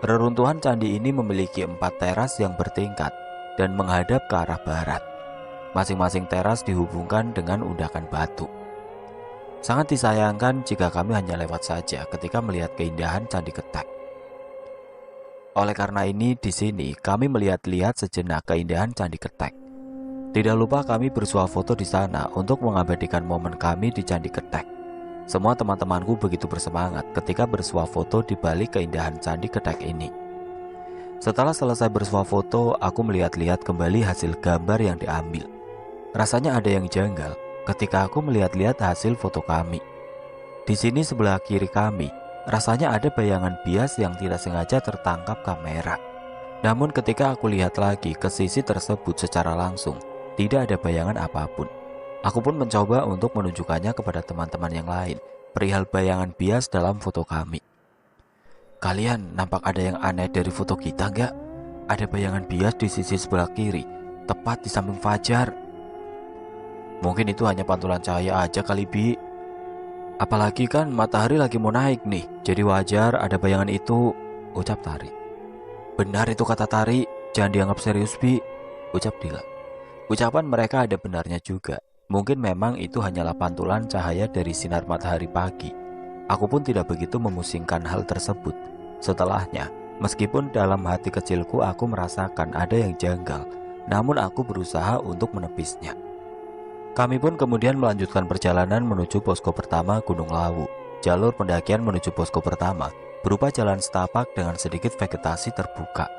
Reruntuhan candi ini memiliki 4 teras yang bertingkat dan menghadap ke arah barat. Masing-masing teras dihubungkan dengan undakan batu. Sangat disayangkan jika kami hanya lewat saja ketika melihat keindahan Candi Ketek. Oleh karena ini, di sini kami melihat-lihat sejenak keindahan Candi Ketek. Tidak lupa kami bersuah foto di sana untuk mengabadikan momen kami di Candi Ketek. Semua teman-temanku begitu bersemangat ketika bersuah foto di balik keindahan Candi Ketek ini. Setelah selesai bersuah foto, aku melihat-lihat kembali hasil gambar yang diambil. Rasanya ada yang janggal ketika aku melihat-lihat hasil foto kami. Di sini sebelah kiri kami, rasanya ada bayangan bias yang tidak sengaja tertangkap kamera. Namun ketika aku lihat lagi ke sisi tersebut secara langsung, tidak ada bayangan apapun. Aku pun mencoba untuk menunjukkannya kepada teman-teman yang lain perihal bayangan bias dalam foto kami. Kalian nampak ada yang aneh dari foto kita nggak? Ada bayangan bias di sisi sebelah kiri, tepat di samping Fajar. Mungkin itu hanya pantulan cahaya aja kali, Bi. Apalagi kan matahari lagi mau naik nih, jadi wajar ada bayangan itu, ucap Tari. Benar itu kata Tari, jangan dianggap serius, Bi, ucap Dila. Ucapan mereka ada benarnya juga. Mungkin memang itu hanyalah pantulan cahaya dari sinar matahari pagi. Aku pun tidak begitu memusingkan hal tersebut. Setelahnya, meskipun dalam hati kecilku aku merasakan ada yang janggal, namun aku berusaha untuk menepisnya. Kami pun kemudian melanjutkan perjalanan menuju posko pertama Gunung Lawu. Jalur pendakian menuju posko pertama berupa jalan setapak dengan sedikit vegetasi terbuka.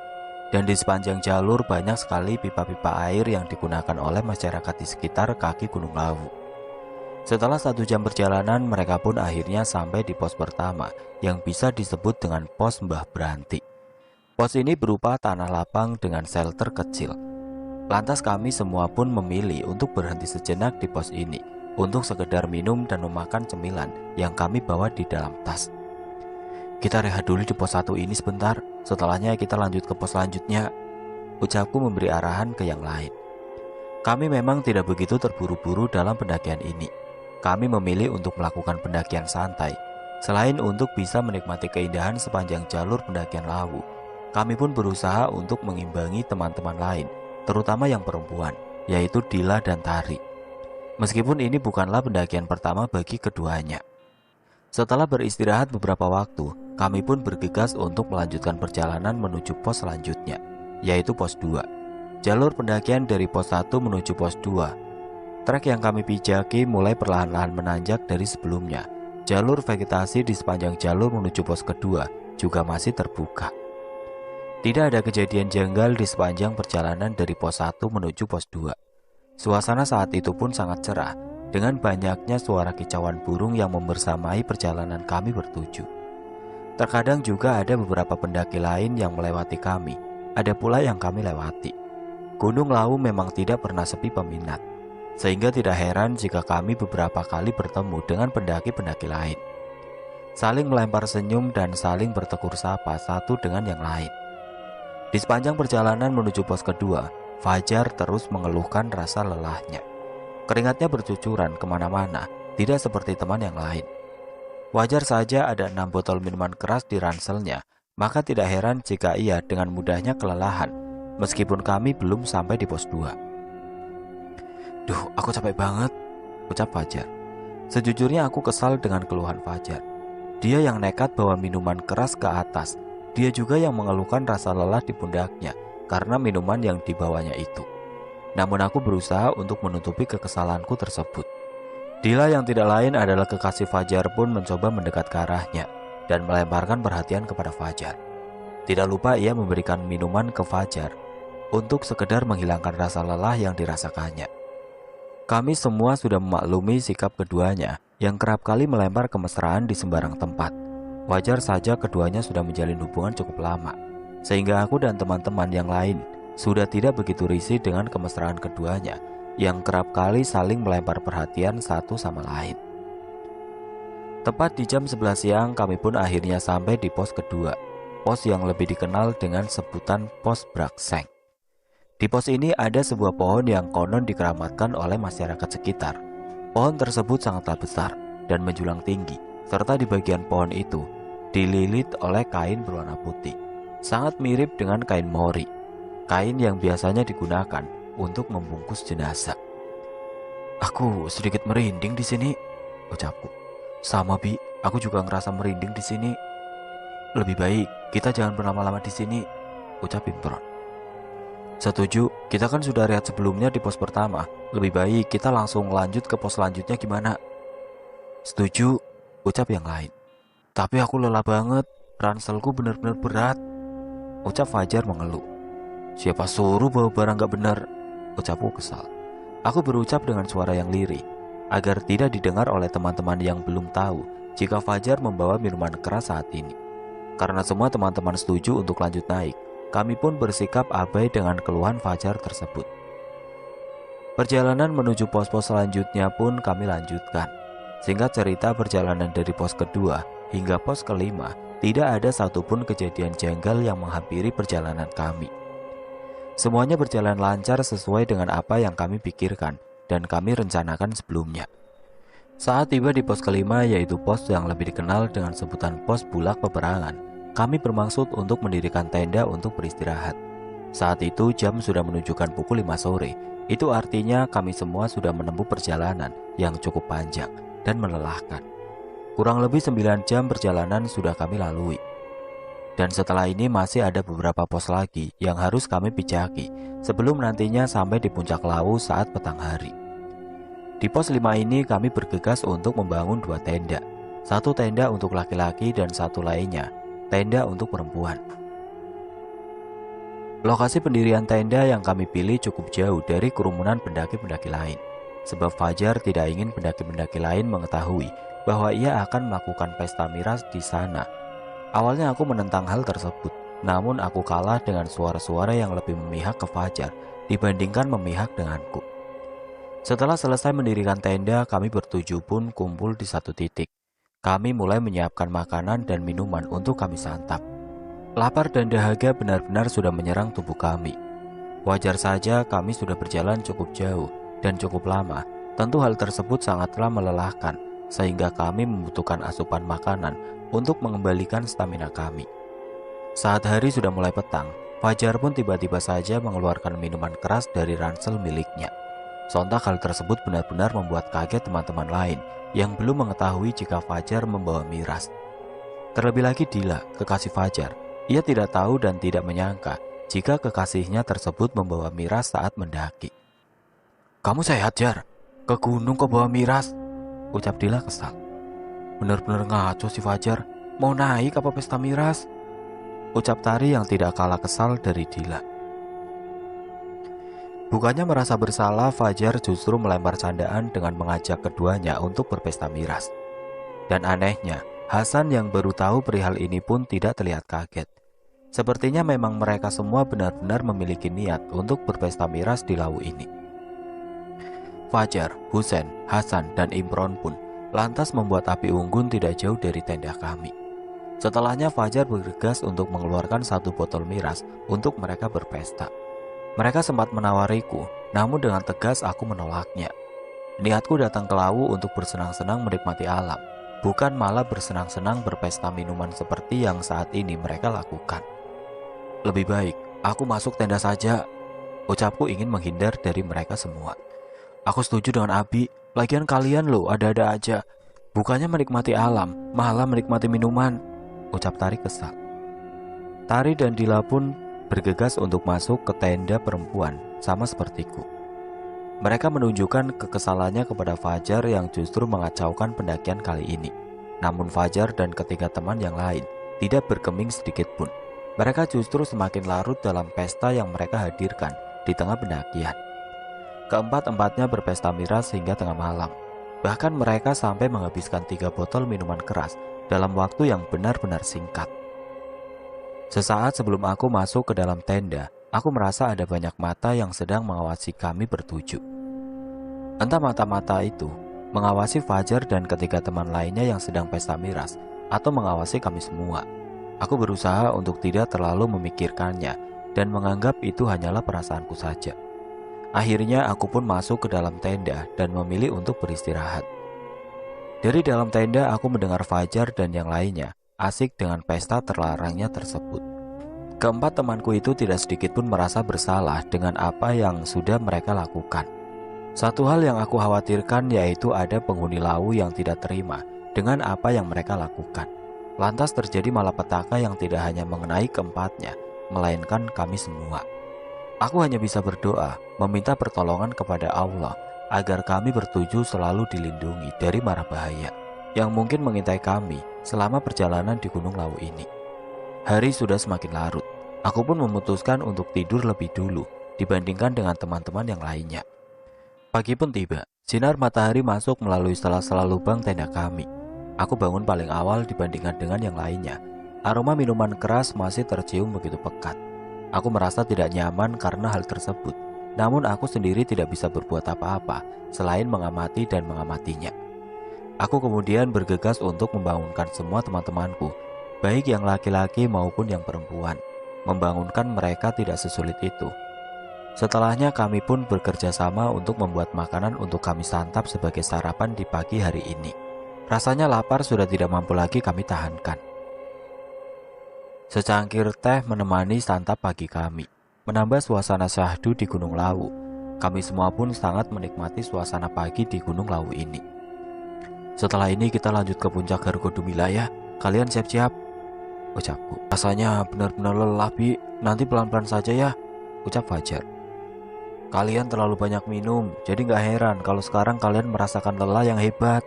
Dan di sepanjang jalur banyak sekali pipa-pipa air yang digunakan oleh masyarakat di sekitar kaki Gunung Lawu. Setelah 1 jam perjalanan, mereka pun akhirnya sampai di pos pertama yang bisa disebut dengan pos Mbah Branti. Pos ini berupa tanah lapang dengan shelter kecil. Lantas kami semua pun memilih untuk berhenti sejenak di pos ini untuk sekedar minum dan memakan cemilan yang kami bawa di dalam tas. Kita rehat dulu di pos 1 ini sebentar, setelahnya kita lanjut ke pos selanjutnya, ucapku memberi arahan ke yang lain. Kami memang tidak begitu terburu-buru dalam pendakian ini. Kami memilih untuk melakukan pendakian santai. Selain untuk bisa menikmati keindahan sepanjang jalur pendakian Lawu, kami pun berusaha untuk mengimbangi teman-teman lain, terutama yang perempuan, yaitu Dila dan Tari. Meskipun ini bukanlah pendakian pertama bagi keduanya. Setelah beristirahat beberapa waktu, kami pun bergegas untuk melanjutkan perjalanan menuju pos selanjutnya, yaitu pos 2. Jalur pendakian dari pos 1 menuju pos 2. Trek yang kami pijaki mulai perlahan-lahan menanjak dari sebelumnya. Jalur vegetasi di sepanjang jalur menuju pos kedua juga masih terbuka. Tidak ada kejadian janggal di sepanjang perjalanan dari pos 1 menuju pos 2. Suasana saat itu pun sangat cerah, dengan banyaknya suara kicauan burung yang membersamai perjalanan kami bertuju. Terkadang juga ada beberapa pendaki lain yang melewati kami, ada pula yang kami lewati. Gunung Lawu memang tidak pernah sepi peminat, sehingga tidak heran jika kami beberapa kali bertemu dengan pendaki-pendaki lain. Saling melempar senyum dan saling bertegur sapa satu dengan yang lain. Di sepanjang perjalanan menuju pos kedua, Fajar terus mengeluhkan rasa lelahnya. Keringatnya bercucuran kemana-mana, tidak seperti teman yang lain. Wajar saja ada 6 botol minuman keras di ranselnya, maka tidak heran jika ia dengan mudahnya kelelahan, meskipun kami belum sampai di pos 2. Duh, aku capek banget, ucap Fajar. Sejujurnya aku kesal dengan keluhan Fajar. Dia yang nekat bawa minuman keras ke atas, dia juga yang mengeluhkan rasa lelah di pundaknya karena minuman yang dibawanya itu. Namun aku berusaha untuk menutupi kekesalanku tersebut. Dila yang tidak lain adalah kekasih Fajar pun mencoba mendekat ke arahnya dan melemparkan perhatian kepada Fajar. Tidak lupa ia memberikan minuman ke Fajar untuk sekedar menghilangkan rasa lelah yang dirasakannya. Kami semua sudah memaklumi sikap keduanya yang kerap kali melempar kemesraan di sembarang tempat. Wajar saja keduanya sudah menjalin hubungan cukup lama, sehingga aku dan teman-teman yang lain sudah tidak begitu risih dengan kemesraan keduanya yang kerap kali saling melempar perhatian satu sama lain. Tepat di jam 11 siang kami pun akhirnya sampai di pos kedua, pos yang lebih dikenal dengan sebutan pos Brakseng. Di pos ini ada sebuah pohon yang konon dikeramatkan oleh masyarakat sekitar. Pohon tersebut sangatlah besar dan menjulang tinggi, serta di bagian pohon itu dililit oleh kain berwarna putih, sangat mirip dengan kain mori, kain yang biasanya digunakan untuk membungkus jenazah. Aku sedikit merinding di sini, ucapku. Sama Bi, aku juga ngerasa merinding di sini. Lebih baik kita jangan berlama-lama di sini, ucap Imron. Setuju, kita kan sudah lihat sebelumnya di pos pertama. Lebih baik kita langsung lanjut ke pos selanjutnya gimana? Setuju, ucap yang lain. Tapi aku lelah banget, ranselku benar-benar berat, ucap Fajar mengeluh. Siapa suruh bawa barang gak benar? Ucapku kesal. Aku berucap dengan suara yang lirih, agar tidak didengar oleh teman-teman yang belum tahu jika Fajar membawa minuman keras saat ini. Karena semua teman-teman setuju untuk lanjut naik, kami pun bersikap abai dengan keluhan Fajar tersebut. Perjalanan menuju pos-pos selanjutnya pun kami lanjutkan. Singkat cerita, perjalanan dari pos kedua hingga pos kelima, tidak ada satupun kejadian janggal yang menghampiri perjalanan kami. Semuanya berjalan lancar sesuai dengan apa yang kami pikirkan dan kami rencanakan sebelumnya. Saat tiba di pos kelima, yaitu pos yang lebih dikenal dengan sebutan pos Bulak Peperangan, kami bermaksud untuk mendirikan tenda untuk beristirahat. Saat itu jam sudah menunjukkan pukul 5 sore. Itu artinya kami semua sudah menempuh perjalanan yang cukup panjang dan melelahkan. Kurang lebih 9 jam perjalanan sudah kami lalui. Dan setelah ini masih ada beberapa pos lagi yang harus kami pijaki sebelum nantinya sampai di puncak Lawu saat petang hari. Di pos 5 ini kami bergegas untuk membangun 2 tenda. Satu tenda untuk laki-laki dan satu lainnya tenda untuk perempuan. Lokasi pendirian tenda yang kami pilih cukup jauh dari kerumunan pendaki-pendaki lain, sebab Fajar tidak ingin pendaki-pendaki lain mengetahui bahwa ia akan melakukan pesta miras di sana. Awalnya aku menentang hal tersebut, namun aku kalah dengan suara-suara yang lebih memihak ke Fajar dibandingkan memihak denganku. Setelah selesai mendirikan tenda, kami bertujuh pun kumpul di satu titik. Kami mulai menyiapkan makanan dan minuman untuk kami santap. Lapar dan dahaga benar-benar sudah menyerang tubuh kami. Wajar saja kami sudah berjalan cukup jauh dan cukup lama. Tentu hal tersebut sangatlah melelahkan, sehingga kami membutuhkan asupan makanan untuk mengembalikan stamina kami. Saat hari sudah mulai petang, Fajar pun tiba-tiba saja mengeluarkan minuman keras dari ransel miliknya. Sontak hal tersebut benar-benar membuat kaget teman-teman lain yang belum mengetahui jika Fajar membawa miras. Terlebih lagi Dila, kekasih Fajar. Ia tidak tahu dan tidak menyangka jika kekasihnya tersebut membawa miras saat mendaki. Kamu sehat, Jar? Ke gunung kok bawa miras? Ucap Dila kesal. Benar-benar ngaco si Fajar. Mau naik apa pesta miras? Ucap Tari yang tidak kalah kesal dari Dila. Bukannya merasa bersalah, Fajar justru melempar candaan dengan mengajak keduanya untuk berpesta miras. Dan anehnya, Hasan yang baru tahu perihal ini pun tidak terlihat kaget. Sepertinya memang mereka semua benar-benar memiliki niat untuk berpesta miras di Lawu ini. Fajar, Husen, Hasan, dan Imron pun lantas membuat api unggun tidak jauh dari tenda kami. Setelahnya Fajar bergegas untuk mengeluarkan 1 botol miras untuk mereka berpesta. Mereka sempat menawariku, namun dengan tegas aku menolaknya. Niatku datang ke Lawu untuk bersenang-senang menikmati alam, bukan malah bersenang-senang berpesta minuman seperti yang saat ini mereka lakukan. Lebih baik, aku masuk tenda saja. Ucapku ingin menghindar dari mereka semua. Aku setuju dengan Abi, lagian kalian loh ada-ada aja. Bukannya menikmati alam, malah menikmati minuman. Ucap Tari kesal. Tari dan Dila pun bergegas untuk masuk ke tenda perempuan, sama sepertiku. Mereka menunjukkan kekesalannya kepada Fajar yang justru mengacaukan pendakian kali ini. Namun Fajar dan ketiga teman yang lain tidak bergeming sedikit pun. Mereka justru semakin larut dalam pesta yang mereka hadirkan di tengah pendakian. Keempat-empatnya berpesta miras hingga tengah malam. Bahkan mereka sampai menghabiskan 3 botol minuman keras dalam waktu yang benar-benar singkat. Sesaat sebelum aku masuk ke dalam tenda, aku merasa ada banyak mata yang sedang mengawasi kami bertujuh. Entah mata-mata itu mengawasi Fajar dan ketiga teman lainnya yang sedang pesta miras, atau mengawasi kami semua. Aku berusaha untuk tidak terlalu memikirkannya dan menganggap itu hanyalah perasaanku saja. Akhirnya aku pun masuk ke dalam tenda dan memilih untuk beristirahat. Dari dalam tenda aku mendengar Fajar dan yang lainnya asik dengan pesta terlarangnya tersebut. Keempat temanku itu tidak sedikit pun merasa bersalah dengan apa yang sudah mereka lakukan. Satu hal yang aku khawatirkan yaitu ada penghuni Lawu yang tidak terima dengan apa yang mereka lakukan. Lantas terjadi malapetaka yang tidak hanya mengenai keempatnya, melainkan kami semua. Aku hanya bisa berdoa, meminta pertolongan kepada Allah agar kami bertujuh selalu dilindungi dari mara bahaya yang mungkin mengintai kami selama perjalanan di Gunung Lawu ini. Hari sudah semakin larut. Aku pun memutuskan untuk tidur lebih dulu dibandingkan dengan teman-teman yang lainnya. Pagi pun tiba. Sinar matahari masuk melalui sela-sela lubang tenda kami. Aku bangun paling awal dibandingkan dengan yang lainnya. Aroma minuman keras masih tercium begitu pekat. Aku merasa tidak nyaman karena hal tersebut. Namun aku sendiri tidak bisa berbuat apa-apa selain mengamati dan mengamatinya. Aku kemudian bergegas untuk membangunkan semua teman-temanku, baik yang laki-laki maupun yang perempuan. Membangunkan mereka tidak sesulit itu. Setelahnya kami pun bekerja sama untuk membuat makanan untuk kami santap sebagai sarapan di pagi hari ini. Rasanya lapar sudah tidak mampu lagi kami tahankan. Secangkir teh menemani santap pagi kami, menambah suasana syahdu di Gunung Lawu. Kami semua pun sangat menikmati suasana pagi di Gunung Lawu ini. Setelah ini kita lanjut ke puncak Gargodumila ya. Kalian siap-siap, ucapku. Rasanya benar-benar lelah, Bi. Nanti pelan-pelan saja ya, ucap Fajar. Kalian terlalu banyak minum, jadi gak heran kalau sekarang kalian merasakan lelah yang hebat.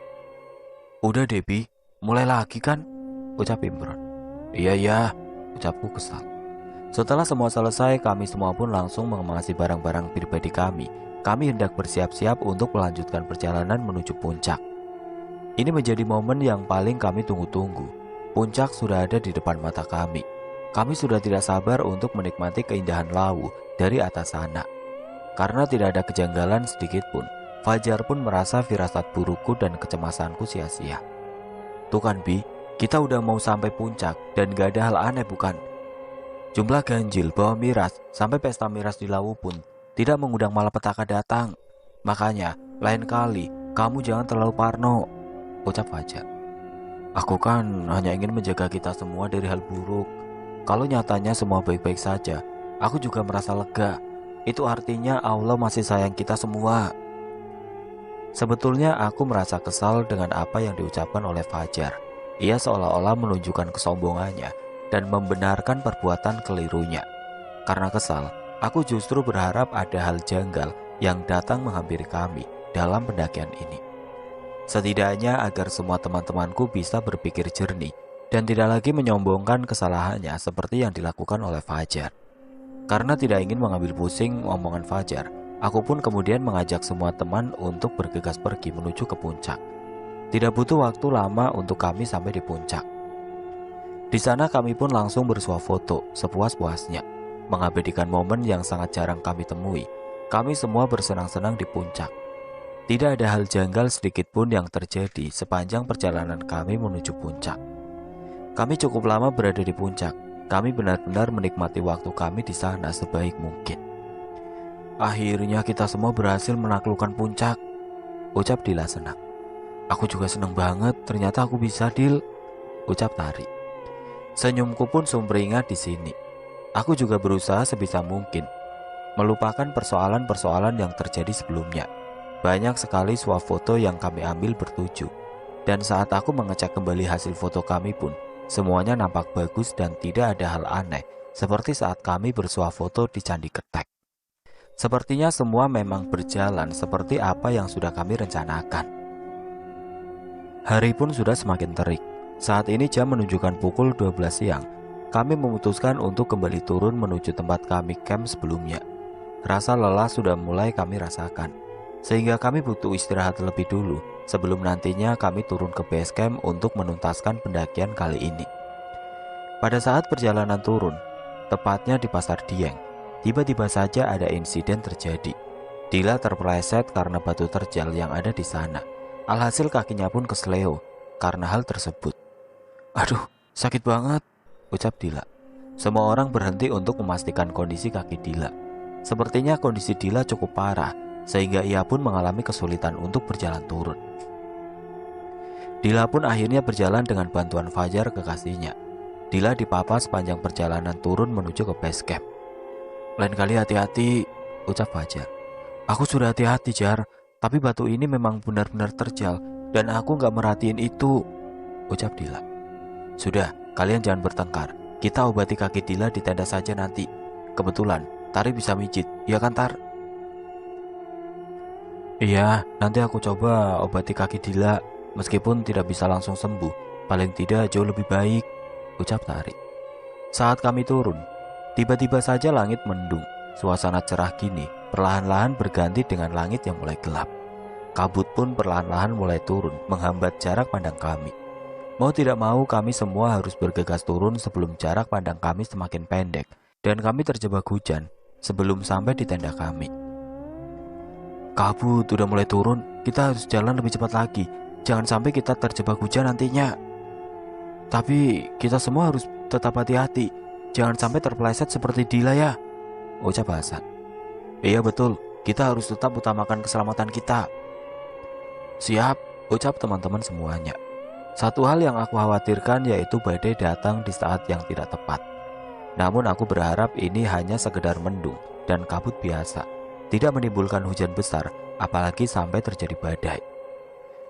Udah Debi, mulai lagi kan? Ucap Imron. Iya, ucapku kesal. Setelah semua selesai, kami semua pun langsung mengemasi barang-barang pribadi kami. Kami hendak bersiap-siap untuk melanjutkan perjalanan menuju puncak. Ini menjadi momen yang paling kami tunggu-tunggu. Puncak sudah ada di depan mata kami. Kami sudah tidak sabar untuk menikmati keindahan Lawu dari atas sana. Karena tidak ada kejanggalan sedikit pun, Fajar pun merasa firasat burukku dan kecemasanku sia-sia. Tuh kan Bi, kita udah mau sampai puncak dan gak ada hal aneh bukan? Jumlah ganjil bawa miras sampai pesta miras di Lawu pun tidak mengundang malapetaka datang. Makanya lain kali kamu jangan terlalu parno, ucap Fajar. Aku kan hanya ingin menjaga kita semua dari hal buruk. Kalau nyatanya semua baik-baik saja, aku juga merasa lega. Itu artinya Allah masih sayang kita semua. Sebetulnya aku merasa kesal dengan apa yang diucapkan oleh Fajar. Ia seolah-olah menunjukkan kesombongannya dan membenarkan perbuatan kelirunya. Karena kesal, aku justru berharap ada hal janggal yang datang menghampiri kami dalam pendakian ini. Setidaknya agar semua teman-temanku bisa berpikir jernih dan tidak lagi menyombongkan kesalahannya seperti yang dilakukan oleh Fajar. Karena tidak ingin mengambil pusing omongan Fajar, aku pun kemudian mengajak semua teman untuk bergegas pergi menuju ke puncak. Tidak butuh waktu lama untuk kami sampai di puncak. Di sana kami pun langsung bersuah foto sepuas-puasnya, mengabadikan momen yang sangat jarang kami temui. Kami semua bersenang-senang di puncak. Tidak ada hal janggal sedikit pun yang terjadi sepanjang perjalanan kami menuju puncak. Kami cukup lama berada di puncak. Kami benar-benar menikmati waktu kami di sana sebaik mungkin. Akhirnya kita semua berhasil menaklukkan puncak, ucap Dila senang. Aku juga senang banget, ternyata aku bisa, Dil, ucap Tari. Senyumku pun sumringah di sini. Aku juga berusaha sebisa mungkin melupakan persoalan-persoalan yang terjadi sebelumnya. Banyak sekali swafoto yang kami ambil bertujuh. Dan saat aku mengecek kembali hasil foto kami pun, semuanya nampak bagus dan tidak ada hal aneh, seperti saat kami bersuah foto di Candi Ketek. Sepertinya semua memang berjalan seperti apa yang sudah kami rencanakan. Hari pun sudah semakin terik. Saat ini jam menunjukkan pukul 12 siang. Kami memutuskan untuk kembali turun menuju tempat kami camp sebelumnya. Rasa lelah sudah mulai kami rasakan, sehingga kami butuh istirahat lebih dulu sebelum nantinya kami turun ke base camp untuk menuntaskan pendakian kali ini. Pada saat perjalanan turun, tepatnya di Pasar Dieng, tiba-tiba saja ada insiden terjadi. Dila terpeleset karena batu terjal yang ada di sana. Alhasil kakinya pun kesleo karena hal tersebut. Aduh, sakit banget, ucap Dila. Semua orang berhenti untuk memastikan kondisi kaki Dila. Sepertinya kondisi Dila cukup parah, sehingga ia pun mengalami kesulitan untuk berjalan turun. Dila pun akhirnya berjalan dengan bantuan Fajar kekasihnya. Dila dipapa sepanjang perjalanan turun menuju ke base camp. Lain kali hati-hati, ucap Fajar. Aku sudah hati-hati Jar, tapi batu ini memang benar-benar terjal dan aku gak merhatiin itu, ucap Dila. Sudah, kalian jangan bertengkar. Kita obati kaki Dila di tenda saja nanti. Kebetulan Tari bisa mijit, ya kan Tar? Iya, nanti aku coba obati kaki Dila. Meskipun tidak bisa langsung sembuh, paling tidak jauh lebih baik, ucap Tari. Saat kami turun, tiba-tiba saja langit mendung. Suasana cerah kini perlahan-lahan berganti dengan langit yang mulai gelap. Kabut pun perlahan-lahan mulai turun, menghambat jarak pandang kami. Mau tidak mau, kami semua harus bergegas turun sebelum jarak pandang kami semakin pendek dan kami terjebak hujan sebelum sampai di tenda kami. Kabut udah mulai turun, kita harus jalan lebih cepat lagi. Jangan sampai kita terjebak hujan nantinya. Tapi kita semua harus tetap hati-hati. Jangan sampai terpeleset seperti Dila ya, ucap Hasan. Iya betul, kita harus tetap utamakan keselamatan kita. Siap, ucap teman-teman semuanya. Satu hal yang aku khawatirkan yaitu badai datang di saat yang tidak tepat. Namun aku berharap ini hanya sekedar mendung dan kabut biasa, tidak menimbulkan hujan besar, apalagi sampai terjadi badai.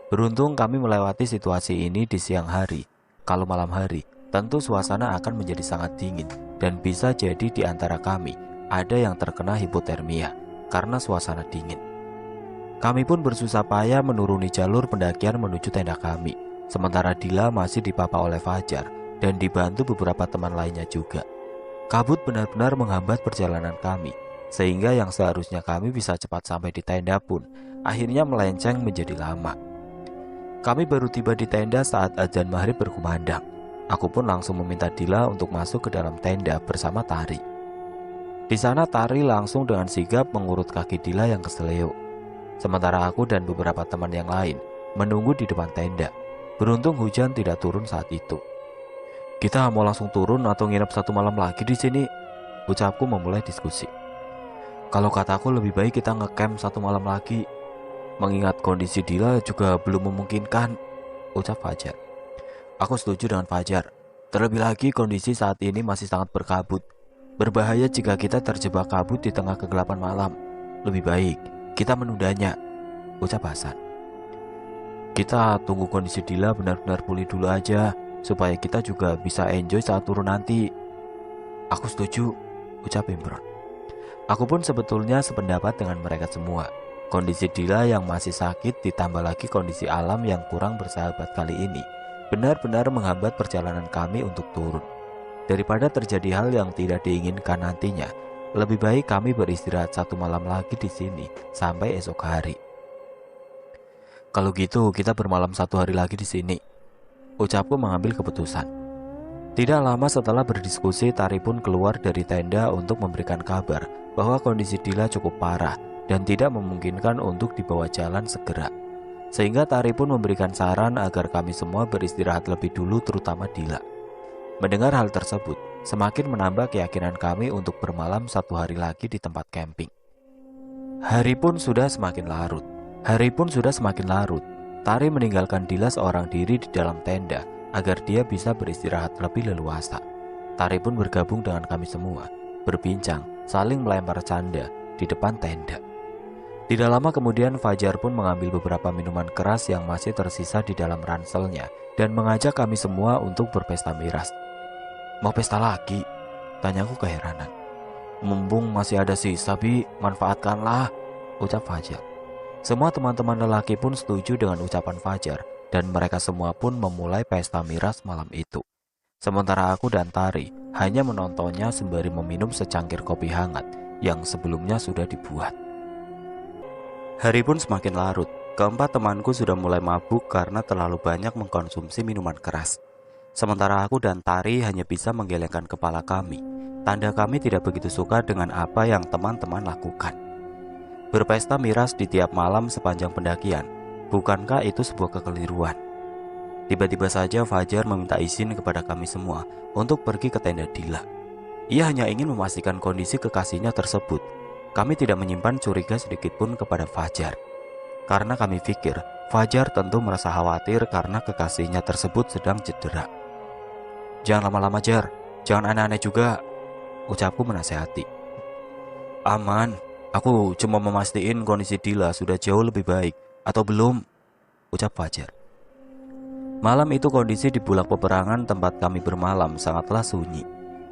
Beruntung kami melewati situasi ini di siang hari. Kalau malam hari, tentu suasana akan menjadi sangat dingin dan bisa jadi di antara kami ada yang terkena hipotermia karena suasana dingin. Kami pun bersusah payah menuruni jalur pendakian menuju tenda kami, sementara Dila masih dipapa oleh Fajar dan dibantu beberapa teman lainnya juga. Kabut benar-benar menghambat perjalanan kami, sehingga yang seharusnya kami bisa cepat sampai di tenda pun akhirnya melenceng menjadi lama. Kami baru tiba di tenda saat azan maghrib berkumandang. Aku pun langsung meminta Dila untuk masuk ke dalam tenda bersama Tari. Di sana Tari langsung dengan sigap mengurut kaki Dila yang keseleo. Sementara aku dan beberapa teman yang lain menunggu di depan tenda. Beruntung hujan tidak turun saat itu. Kita mau langsung turun atau nginep satu malam lagi di sini? Ucapku memulai diskusi. Kalau kataku lebih baik kita ngecamp satu malam lagi. Mengingat kondisi Dila juga belum memungkinkan, ucap Fajar. Aku setuju dengan Fajar. Terlebih lagi kondisi saat ini masih sangat berkabut. Berbahaya jika kita terjebak kabut di tengah kegelapan malam. Lebih baik kita menundanya, ucap Hasan. Kita tunggu kondisi Dila benar-benar pulih dulu aja, supaya kita juga bisa enjoy saat turun nanti. Aku setuju, ucap Imron. Aku pun sebetulnya sependapat dengan mereka semua. Kondisi Dila yang masih sakit ditambah lagi kondisi alam yang kurang bersahabat kali ini benar-benar menghambat perjalanan kami untuk turun. Daripada terjadi hal yang tidak diinginkan nantinya, lebih baik kami beristirahat satu malam lagi di sini sampai esok hari. Kalau gitu kita bermalam satu hari lagi di sini, ucapku mengambil keputusan. Tidak lama setelah berdiskusi, Tari pun keluar dari tenda untuk memberikan kabar bahwa kondisi Dila cukup parah dan tidak memungkinkan untuk dibawa jalan segera. Sehingga Tari pun memberikan saran agar kami semua beristirahat lebih dulu, terutama Dila. Mendengar hal tersebut, semakin menambah keyakinan kami untuk bermalam satu hari lagi di tempat camping. Hari pun sudah semakin larut. Tari meninggalkan Dila seorang diri di dalam tenda agar dia bisa beristirahat lebih leluasa. Tari pun bergabung dengan kami semua, berbincang, saling melempar canda di depan tenda. Tidak lama kemudian Fajar pun mengambil beberapa minuman keras yang masih tersisa di dalam ranselnya dan mengajak kami semua untuk berpesta miras. Mau pesta lagi? Tanyaku keheranan. Mumpung masih ada sisa, Bi, manfaatkanlah, ucap Fajar. Semua teman-teman lelaki pun setuju dengan ucapan Fajar dan mereka semua pun memulai pesta miras malam itu. Sementara aku dan Tari hanya menontonnya sembari meminum secangkir kopi hangat yang sebelumnya sudah dibuat. Hari pun semakin larut. Keempat temanku sudah mulai mabuk karena terlalu banyak mengkonsumsi minuman keras. Sementara aku dan Tari hanya bisa menggelengkan kepala kami. Tanda kami tidak begitu suka dengan apa yang teman-teman lakukan. Berpesta miras di tiap malam sepanjang pendakian, bukankah itu sebuah kekeliruan? Tiba-tiba saja Fajar meminta izin kepada kami semua untuk pergi ke tenda Dila. Ia hanya ingin memastikan kondisi kekasihnya tersebut. Kami tidak menyimpan curiga sedikitpun kepada Fajar, karena kami pikir Fajar tentu merasa khawatir karena kekasihnya tersebut sedang cedera. Jangan lama-lama, Jar. Jangan aneh-aneh juga, ucapku menasehati. Aman, aku cuma memastikan kondisi Dila sudah jauh lebih baik atau belum, ucap Fajar. Malam itu kondisi di bulak peperangan tempat kami bermalam sangatlah sunyi.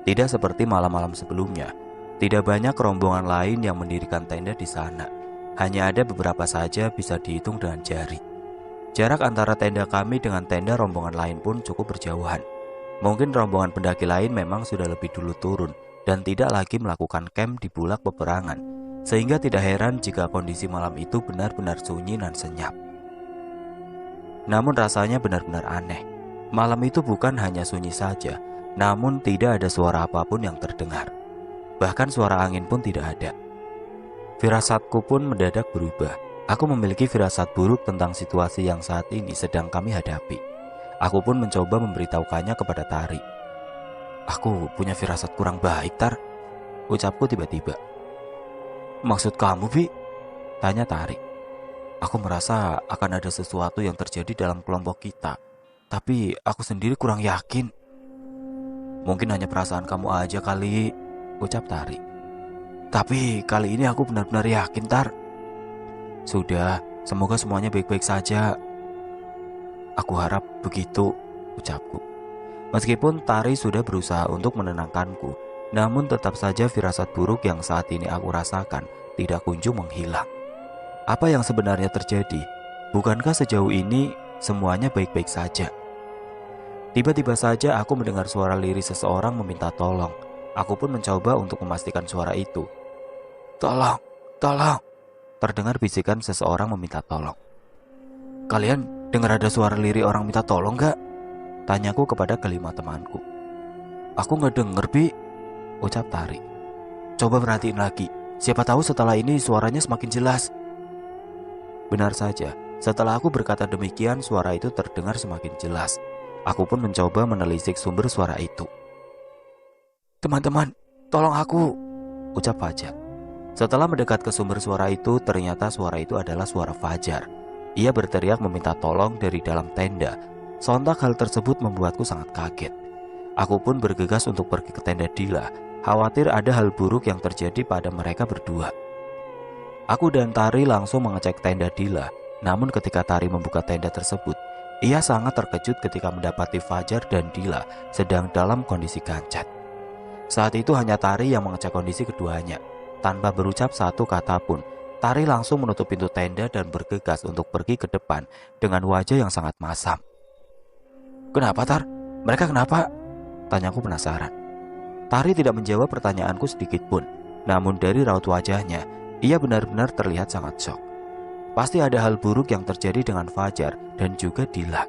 Tidak seperti malam-malam sebelumnya. Tidak banyak rombongan lain yang mendirikan tenda di sana. Hanya ada beberapa saja bisa dihitung dengan jari. Jarak antara tenda kami dengan tenda rombongan lain pun cukup berjauhan. Mungkin rombongan pendaki lain memang sudah lebih dulu turun dan tidak lagi melakukan camp di bulak peperangan, sehingga tidak heran jika kondisi malam itu benar-benar sunyi dan senyap. Namun rasanya benar-benar aneh. Malam itu bukan hanya sunyi saja, namun tidak ada suara apapun yang terdengar. Bahkan suara angin pun tidak ada. Firasatku pun mendadak berubah. Aku memiliki firasat buruk tentang situasi yang saat ini sedang kami hadapi. Aku pun mencoba memberitahukannya kepada Tari. "Aku punya firasat kurang baik, Tar," ucapku tiba-tiba. "Maksud kamu, Bi?" tanya Tari. "Aku merasa akan ada sesuatu yang terjadi dalam kelompok kita, tapi aku sendiri kurang yakin." "Mungkin hanya perasaan kamu aja kali," ucap Tari. "Tapi kali ini aku benar-benar yakin, Tar." "Sudah, semoga semuanya baik-baik saja." "Aku harap begitu," ucapku. Meskipun Tari sudah berusaha untuk menenangkanku, namun tetap saja firasat buruk yang saat ini aku rasakan tidak kunjung menghilang. Apa yang sebenarnya terjadi? Bukankah sejauh ini semuanya baik-baik saja? Tiba-tiba saja aku mendengar suara lirih seseorang meminta tolong. Aku pun mencoba untuk memastikan suara itu. "Tolong, tolong!" Terdengar bisikan seseorang meminta tolong. "Kalian dengar ada suara lirih orang minta tolong gak?" tanyaku kepada kelima temanku. "Aku gak denger, Bi," ucap Tari. "Coba perhatiin lagi, siapa tahu setelah ini suaranya semakin jelas." Benar saja, setelah aku berkata demikian, suara itu terdengar semakin jelas. Aku pun mencoba menelisik sumber suara itu. "Teman-teman, tolong aku," ucap Fajar. Setelah mendekat ke sumber suara itu, ternyata suara itu adalah suara Fajar. Ia berteriak meminta tolong dari dalam tenda. Sontak hal tersebut membuatku sangat kaget. Aku pun bergegas untuk pergi ke tenda Dila, khawatir ada hal buruk yang terjadi pada mereka berdua. Aku dan Tari langsung mengecek tenda Dila. Namun ketika Tari membuka tenda tersebut, ia sangat terkejut ketika mendapati Fajar dan Dila sedang dalam kondisi gancet. Saat itu hanya Tari yang mengecek kondisi keduanya. Tanpa berucap satu kata pun, Tari langsung menutup pintu tenda dan bergegas untuk pergi ke depan dengan wajah yang sangat masam. "Kenapa, Tar? Mereka kenapa?" tanyaku penasaran. Tari tidak menjawab pertanyaanku sedikit pun. Namun dari raut wajahnya, ia benar-benar terlihat sangat syok. Pasti ada hal buruk yang terjadi dengan Fajar dan juga Dila.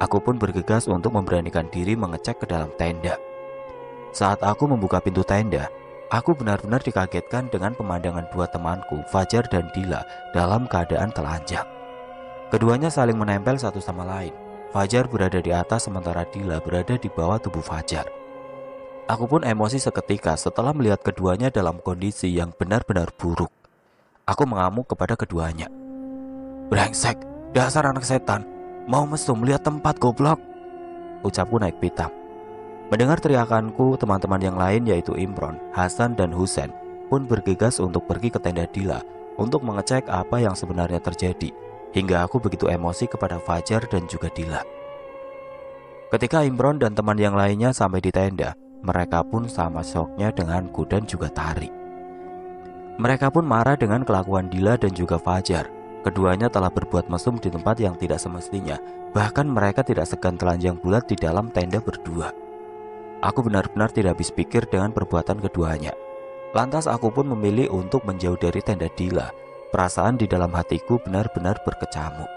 Aku pun bergegas untuk memberanikan diri mengecek ke dalam tenda. Saat aku membuka pintu tenda, aku benar-benar dikagetkan dengan pemandangan dua temanku, Fajar dan Dila, dalam keadaan telanjang. Keduanya saling menempel satu sama lain. Fajar berada di atas sementara Dila berada di bawah tubuh Fajar. Aku pun emosi seketika setelah melihat keduanya dalam kondisi yang benar-benar buruk. Aku mengamuk kepada keduanya. "Brengsek, dasar anak setan, mau mesum lihat tempat goblok," ucapku naik pitam. Mendengar teriakanku, teman-teman yang lain yaitu Imron, Hasan, dan Husen pun bergegas untuk pergi ke tenda Dila untuk mengecek apa yang sebenarnya terjadi, hingga aku begitu emosi kepada Fajar dan juga Dila. Ketika Imron dan teman yang lainnya sampai di tenda, mereka pun sama syoknya denganku dan juga Tari. Mereka pun marah dengan kelakuan Dila dan juga Fajar. Keduanya telah berbuat mesum di tempat yang tidak semestinya. Bahkan mereka tidak segan telanjang bulat di dalam tenda berdua. Aku benar-benar tidak habis pikir dengan perbuatan keduanya. Lantas aku pun memilih untuk menjauh dari tenda Dila. Perasaan di dalam hatiku benar-benar berkecamuk.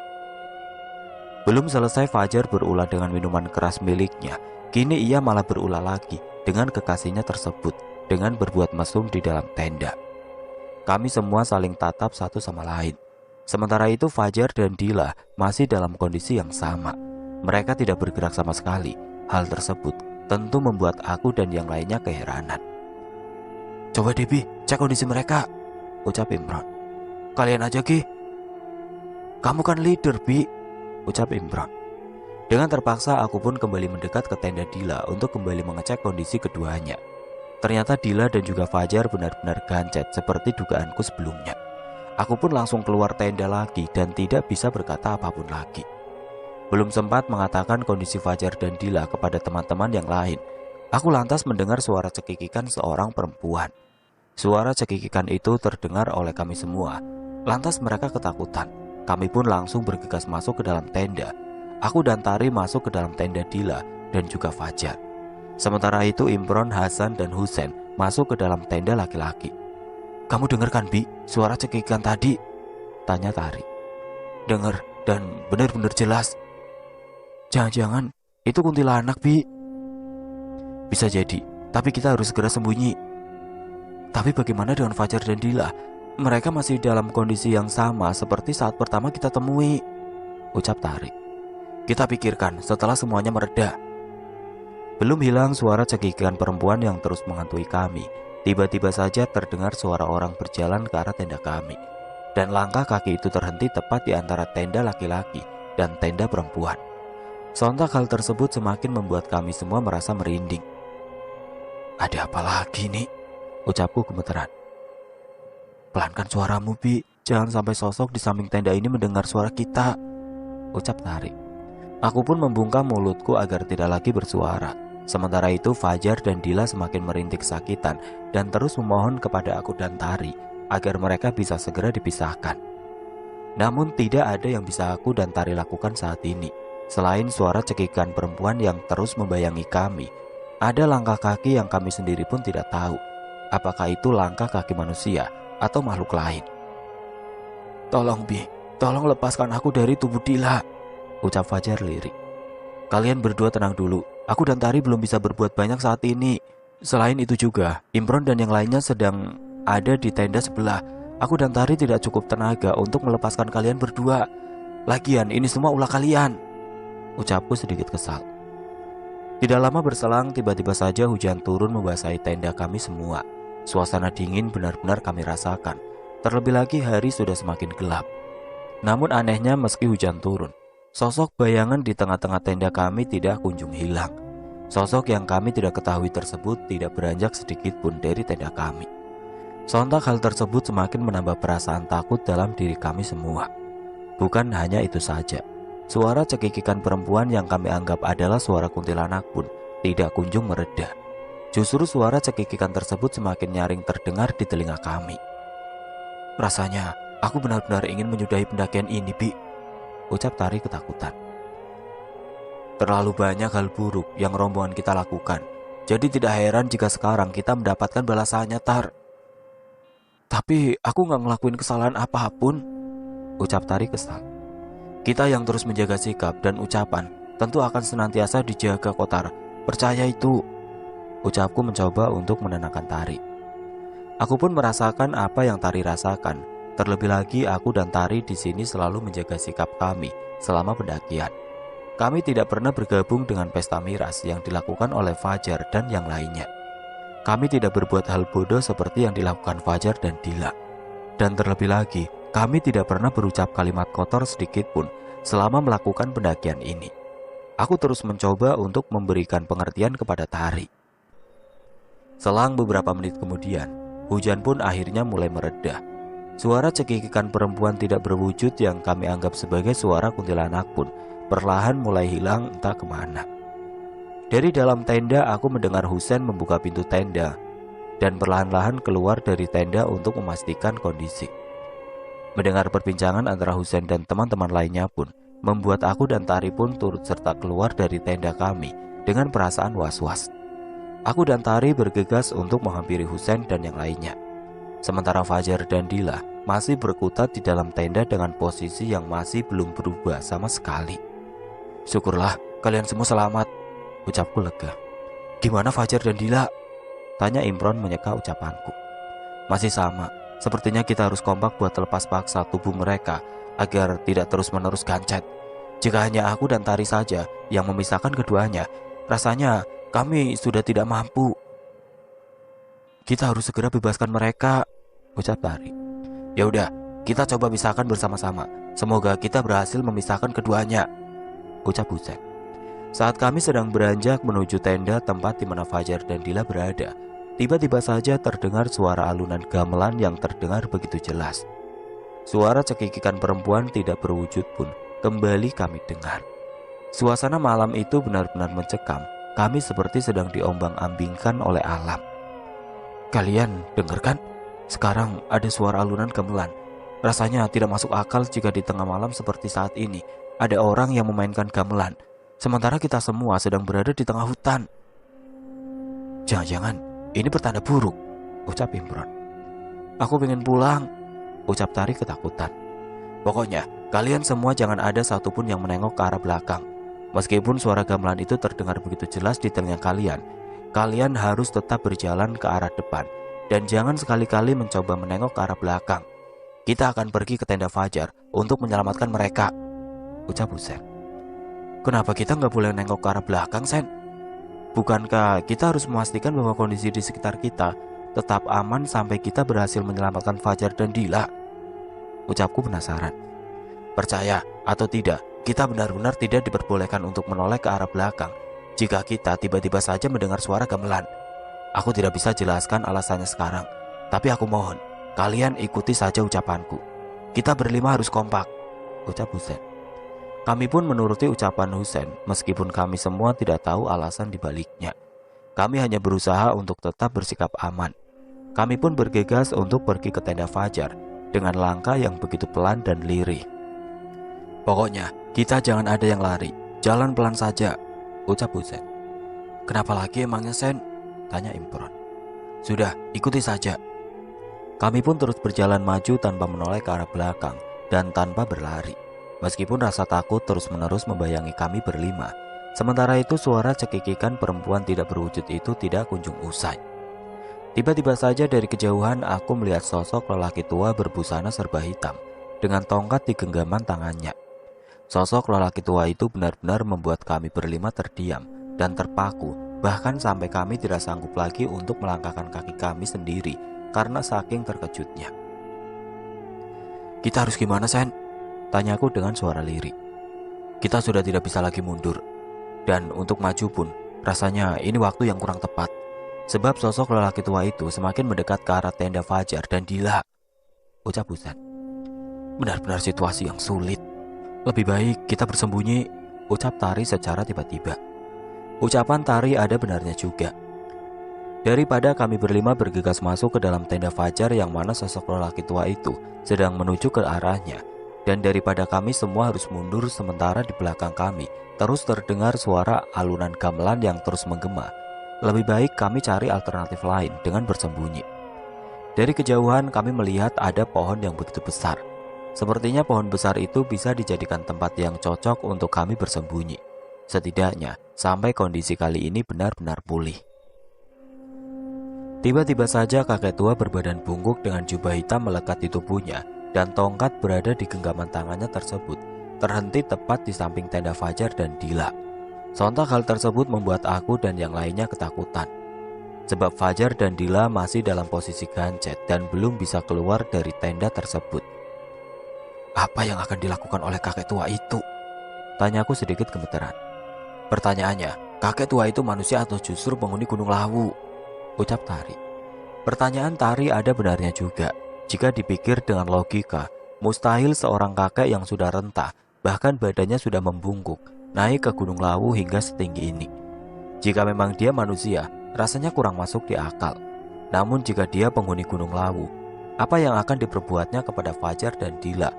Belum selesai Fajar berulah dengan minuman keras miliknya, kini ia malah berulah lagi dengan kekasihnya tersebut dengan berbuat mesum di dalam tenda. Kami semua saling tatap satu sama lain. Sementara itu Fajar dan Dila masih dalam kondisi yang sama. Mereka tidak bergerak sama sekali. Hal tersebut tentu membuat aku dan yang lainnya keheranan. "Coba Debi, cek kondisi mereka," ucap Imron. "Kalian aja Ki." "Kamu kan leader Bi," ucap Imron. Dengan terpaksa aku pun kembali mendekat ke tenda Dila untuk kembali mengecek kondisi keduanya. Ternyata Dila dan juga Fajar benar-benar gancet seperti dugaanku sebelumnya. Aku pun langsung keluar tenda lagi dan tidak bisa berkata apapun lagi. Belum sempat mengatakan kondisi Fajar dan Dila kepada teman-teman yang lain, aku lantas mendengar suara cekikikan seorang perempuan. Suara cekikikan itu terdengar oleh kami semua. Lantas mereka ketakutan. Kami pun langsung bergegas masuk ke dalam tenda. Aku dan Tari masuk ke dalam tenda Dila dan juga Fajar. Sementara itu Imron, Hasan, dan Husen masuk ke dalam tenda laki-laki. "Kamu dengar kan, Bi, suara cekikikan tadi?" tanya Tari. "Dengar, dan benar-benar jelas." "Jangan-jangan itu kuntilanak, Bi." "Bisa jadi, tapi kita harus segera sembunyi." "Tapi bagaimana dengan Fajar dan Dila? Mereka masih dalam kondisi yang sama seperti saat pertama kita temui," ucap Tari. "Kita pikirkan setelah semuanya mereda." Belum hilang suara cekikikan perempuan yang terus menghantui kami. Tiba-tiba saja terdengar suara orang berjalan ke arah tenda kami. Dan langkah kaki itu terhenti tepat di antara tenda laki-laki dan tenda perempuan. Sontak hal tersebut semakin membuat kami semua merasa merinding. "Ada apa lagi nih?" ucapku gemeteran. "Pelankan suaramu, Bi. Jangan sampai sosok di samping tenda ini mendengar suara kita," ucap Tari. Aku pun membungkam mulutku agar tidak lagi bersuara. Sementara itu Fajar dan Dila semakin merintih kesakitan dan terus memohon kepada aku dan Tari agar mereka bisa segera dipisahkan. Namun tidak ada yang bisa aku dan Tari lakukan saat ini. Selain suara cekikan perempuan yang terus membayangi kami, ada langkah kaki yang kami sendiri pun tidak tahu apakah itu langkah kaki manusia atau makhluk lain. "Tolong, Bi, tolong lepaskan aku dari tubuh Dila," ucap Fajar lirik. "Kalian berdua tenang dulu. Aku dan Tari belum bisa berbuat banyak saat ini. Selain itu juga, Imron dan yang lainnya sedang ada di tenda sebelah. Aku dan Tari tidak cukup tenaga untuk melepaskan kalian berdua. Lagian ini semua ulah kalian," ucapku sedikit kesal. Tidak lama berselang, tiba-tiba saja hujan turun membasahi tenda kami semua. Suasana dingin benar-benar kami rasakan. Terlebih lagi hari sudah semakin gelap. Namun anehnya meski hujan turun, sosok bayangan di tengah-tengah tenda kami tidak kunjung hilang. Sosok yang kami tidak ketahui tersebut tidak beranjak sedikit pun dari tenda kami. Sontak hal tersebut semakin menambah perasaan takut dalam diri kami semua. Bukan hanya itu saja, suara cekikikan perempuan yang kami anggap adalah suara kuntilanak pun tidak kunjung mereda. Justru suara cekikikan tersebut semakin nyaring terdengar di telinga kami. "Rasanya aku benar-benar ingin menyudahi pendakian ini, Bi," ucap Tari ketakutan. "Terlalu banyak hal buruk yang rombongan kita lakukan. Jadi tidak heran jika sekarang kita mendapatkan balasannya, Tar." "Tapi aku gak ngelakuin kesalahan apapun," ucap Tari kesal. "Kita yang terus menjaga sikap dan ucapan tentu akan senantiasa dijaga, Kotar. Percaya itu," ucapku mencoba untuk menenangkan Tari. Aku pun merasakan apa yang Tari rasakan. Terlebih lagi aku dan Tari di sini selalu menjaga sikap kami selama pendakian. Kami tidak pernah bergabung dengan pesta miras yang dilakukan oleh Fajar dan yang lainnya. Kami tidak berbuat hal bodoh seperti yang dilakukan Fajar dan Dila. Dan terlebih lagi, kami tidak pernah berucap kalimat kotor sedikit pun selama melakukan pendakian ini. Aku terus mencoba untuk memberikan pengertian kepada Tari. Selang beberapa menit kemudian, hujan pun akhirnya mulai mereda. Suara cekikikan perempuan tidak berwujud yang kami anggap sebagai suara kuntilanak pun perlahan mulai hilang entah kemana. Dari dalam tenda aku mendengar Husen membuka pintu tenda dan perlahan-lahan keluar dari tenda untuk memastikan kondisi. Mendengar perbincangan antara Husen dan teman-teman lainnya pun membuat aku dan Tari pun turut serta keluar dari tenda kami dengan perasaan was-was. Aku dan Tari bergegas untuk menghampiri Husen dan yang lainnya. Sementara Fajar dan Dila masih berkutat di dalam tenda dengan posisi yang masih belum berubah sama sekali. "Syukurlah kalian semua selamat," ucapku lega. "Gimana Fajar dan Dila?" tanya Imron menyeka ucapanku. "Masih sama, sepertinya kita harus kompak buat lepas paksa tubuh mereka agar tidak terus-menerus gancet. Jika hanya aku dan Tari saja yang memisahkan keduanya, rasanya kami sudah tidak mampu." "Kita harus segera bebaskan mereka," ucap Tari. "Ya udah, kita coba pisahkan bersama-sama. Semoga kita berhasil memisahkan keduanya," ucap Husen. Saat kami sedang beranjak menuju tenda tempat di mana Fajar dan Dila berada, tiba-tiba saja terdengar suara alunan gamelan yang terdengar begitu jelas. Suara cekikikan perempuan tidak berwujud pun kembali kami dengar. Suasana malam itu benar-benar mencekam. Kami seperti sedang diombang-ambingkan oleh alam. Kalian dengar kan? Sekarang ada suara alunan gamelan. Rasanya tidak masuk akal jika di tengah malam seperti saat ini ada orang yang memainkan gamelan, sementara kita semua sedang berada di tengah hutan. Jangan-jangan ini pertanda buruk, ucap Imron. Aku pengen pulang, ucap Tari ketakutan. Pokoknya kalian semua jangan ada satupun yang menengok ke arah belakang. Meskipun suara gamelan itu terdengar begitu jelas di telinga kalian, kalian harus tetap berjalan ke arah depan dan jangan sekali-kali mencoba menengok ke arah belakang. Kita akan pergi ke tenda Fajar untuk menyelamatkan mereka, ucap Husen. Kenapa kita nggak boleh nengok ke arah belakang, Sen? Bukankah kita harus memastikan bahwa kondisi di sekitar kita tetap aman sampai kita berhasil menyelamatkan Fajar dan Dila? Ucapku penasaran. Percaya atau tidak, kita benar-benar tidak diperbolehkan untuk menoleh ke arah belakang jika kita tiba-tiba saja mendengar suara gamelan. Aku tidak bisa jelaskan alasannya sekarang, tapi aku mohon, kalian ikuti saja ucapanku. Kita berlima harus kompak, ucap Husen. Kami pun menuruti ucapan Husen, meskipun kami semua tidak tahu alasan dibaliknya. Kami hanya berusaha untuk tetap bersikap aman. Kami pun bergegas untuk pergi ke tenda Fajar dengan langkah yang begitu pelan dan lirih. Pokoknya, kita jangan ada yang lari, jalan pelan saja, ucap Husen. Kenapa lagi emangnya, Sen? Tanya Imron. Sudah, ikuti saja. Kami pun terus berjalan maju tanpa menoleh ke arah belakang dan tanpa berlari. Meskipun rasa takut terus-menerus membayangi kami berlima, sementara itu suara cekikikan perempuan tidak berwujud itu tidak kunjung usai. Tiba-tiba saja dari kejauhan aku melihat sosok lelaki tua berbusana serba hitam dengan tongkat di genggaman tangannya. Sosok lelaki tua itu benar-benar membuat kami berlima terdiam dan terpaku, bahkan sampai kami tidak sanggup lagi untuk melangkahkan kaki kami sendiri karena saking terkejutnya. Kita harus gimana, Sen? Tanyaku dengan suara lirih. Kita sudah tidak bisa lagi mundur. Dan untuk maju pun, rasanya ini waktu yang kurang tepat. Sebab sosok lelaki tua itu semakin mendekat ke arah tenda Fajar dan Dila, ucap Husen. Benar-benar situasi yang sulit. Lebih baik kita bersembunyi, ucap Tari secara tiba-tiba. Ucapan Tari ada benarnya juga. Daripada kami berlima bergegas masuk ke dalam tenda Fajar yang mana sosok lelaki tua itu sedang menuju ke arahnya, dan daripada kami semua harus mundur sementara di belakang kami terus terdengar suara alunan gamelan yang terus menggema, lebih baik kami cari alternatif lain dengan bersembunyi. Dari kejauhan kami melihat ada pohon yang begitu besar. Sepertinya pohon besar itu bisa dijadikan tempat yang cocok untuk kami bersembunyi, setidaknya sampai kondisi kali ini benar-benar pulih. Tiba-tiba saja kakek tua berbadan bungkuk dengan jubah hitam melekat di tubuhnya dan tongkat berada di genggaman tangannya tersebut terhenti tepat di samping tenda Fajar dan Dila. Sontak hal tersebut membuat aku dan yang lainnya ketakutan, sebab Fajar dan Dila masih dalam posisi gancet dan belum bisa keluar dari tenda tersebut. Apa yang akan dilakukan oleh kakek tua itu? Tanyaku sedikit gemeteran. Pertanyaannya, kakek tua itu manusia atau justru penghuni Gunung Lawu? Ucap Tari. Pertanyaan Tari ada benarnya juga. Jika dipikir dengan logika, mustahil seorang kakek yang sudah rentah, bahkan badannya sudah membungkuk, naik ke Gunung Lawu hingga setinggi ini. Jika memang dia manusia, rasanya kurang masuk di akal. Namun jika dia penghuni Gunung Lawu, apa yang akan diperbuatnya kepada Fajar dan Dila?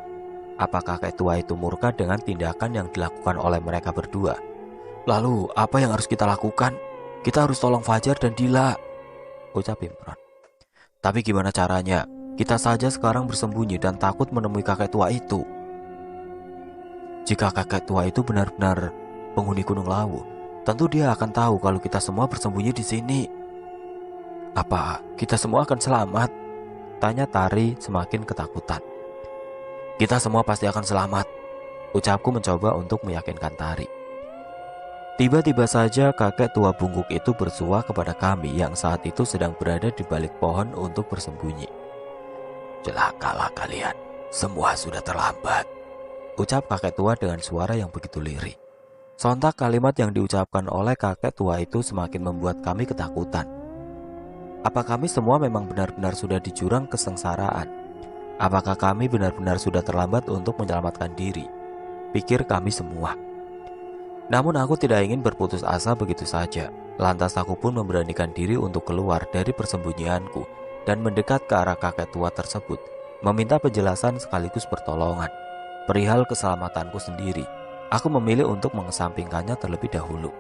Apakah kakek tua itu murka dengan tindakan yang dilakukan oleh mereka berdua? Lalu apa yang harus kita lakukan? Kita harus tolong Fajar dan Dila, ucap Imron. Tapi gimana caranya? Kita saja sekarang bersembunyi dan takut menemui kakek tua itu. Jika kakek tua itu benar-benar penghuni Gunung Lawu, tentu dia akan tahu kalau kita semua bersembunyi di sini. Apa kita semua akan selamat? Tanya Tari semakin ketakutan. Kita semua pasti akan selamat, ucapku mencoba untuk meyakinkan Tari. Tiba-tiba saja kakek tua bungkuk itu bersua kepada kami yang saat itu sedang berada di balik pohon untuk bersembunyi. Celakalah kalian, semua sudah terlambat, ucap kakek tua dengan suara yang begitu lirih. Sontak kalimat yang diucapkan oleh kakek tua itu semakin membuat kami ketakutan. Apa kami semua memang benar-benar sudah di jurang kesengsaraan? Apakah kami benar-benar sudah terlambat untuk menyelamatkan diri? Pikir kami semua. Namun aku tidak ingin berputus asa begitu saja. Lantas aku pun memberanikan diri untuk keluar dari persembunyianku dan mendekat ke arah kakek tua tersebut, meminta penjelasan sekaligus pertolongan. Perihal keselamatanku sendiri, aku memilih untuk mengesampingkannya terlebih dahulu.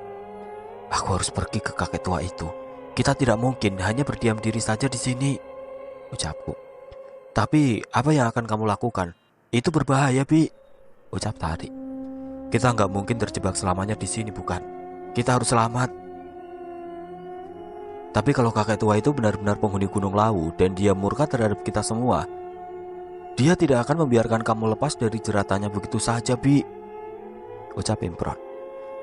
Aku harus pergi ke kakek tua itu. Kita tidak mungkin hanya berdiam diri saja di sini, ucapku. Tapi apa yang akan kamu lakukan? Itu berbahaya, Bi, ucap Tari. Kita nggak mungkin terjebak selamanya di sini, bukan? Kita harus selamat. Tapi kalau kakek tua itu benar-benar penghuni Gunung Lawu dan dia murka terhadap kita semua, dia tidak akan membiarkan kamu lepas dari jeratannya begitu saja, Bi, ucap Imron.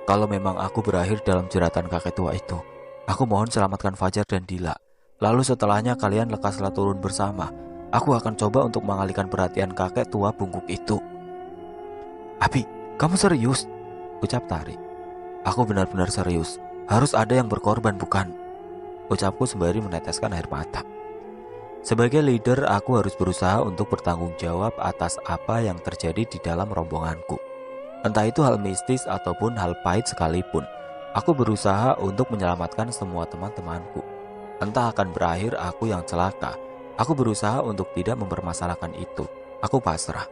Kalau memang aku berakhir dalam jeratan kakek tua itu, aku mohon selamatkan Fajar dan Dila. Lalu setelahnya kalian lekaslah turun bersama. Aku akan coba untuk mengalihkan perhatian kakek tua bungkuk itu. Abi, kamu serius? Ucap Tari. Aku benar-benar serius. Harus ada yang berkorban, bukan? Ucapku sembari meneteskan air mata. Sebagai leader, aku harus berusaha untuk bertanggung jawab atas apa yang terjadi di dalam rombonganku. Entah itu hal mistis ataupun hal pahit sekalipun, aku berusaha untuk menyelamatkan semua teman-temanku. Entah akan berakhir aku yang celaka, aku berusaha untuk tidak mempermasalahkan itu. Aku pasrah.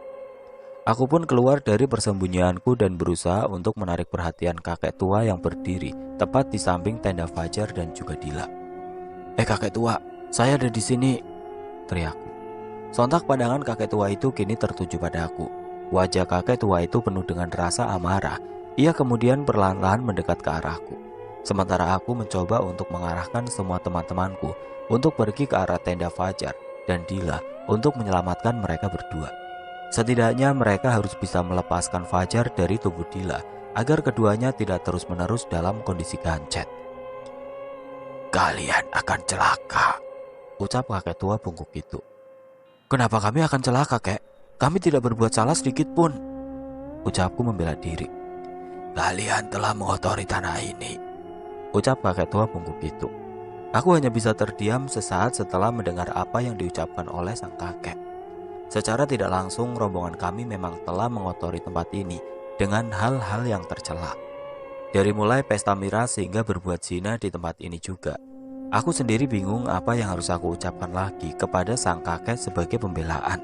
Aku pun keluar dari persembunyianku dan berusaha untuk menarik perhatian kakek tua yang berdiri tepat di samping tenda Fajar dan juga Dila. Kakek tua, saya ada di sini, teriakku. Sontak pandangan kakek tua itu kini tertuju padaku. Wajah kakek tua itu penuh dengan rasa amarah. Ia kemudian perlahan-lahan mendekat ke arahku. Sementara aku mencoba untuk mengarahkan semua teman-temanku untuk pergi ke arah tenda Fajar dan Dila untuk menyelamatkan mereka berdua. Setidaknya mereka harus bisa melepaskan Fajar dari tubuh Dila agar keduanya tidak terus-menerus dalam kondisi gancet. Kalian akan celaka, ucap kakek tua bungkuk itu. Kenapa kami akan celaka, kek? Kami tidak berbuat salah sedikit pun, ucapku membela diri. Kalian telah mengotori tanah ini, ucap kakek tua bungkuk itu. Aku hanya bisa terdiam sesaat setelah mendengar apa yang diucapkan oleh sang kakek. Secara tidak langsung rombongan kami memang telah mengotori tempat ini dengan hal-hal yang tercela. Dari mulai pesta miras hingga berbuat zina di tempat ini juga. Aku sendiri bingung apa yang harus aku ucapkan lagi kepada sang kakek sebagai pembelaan.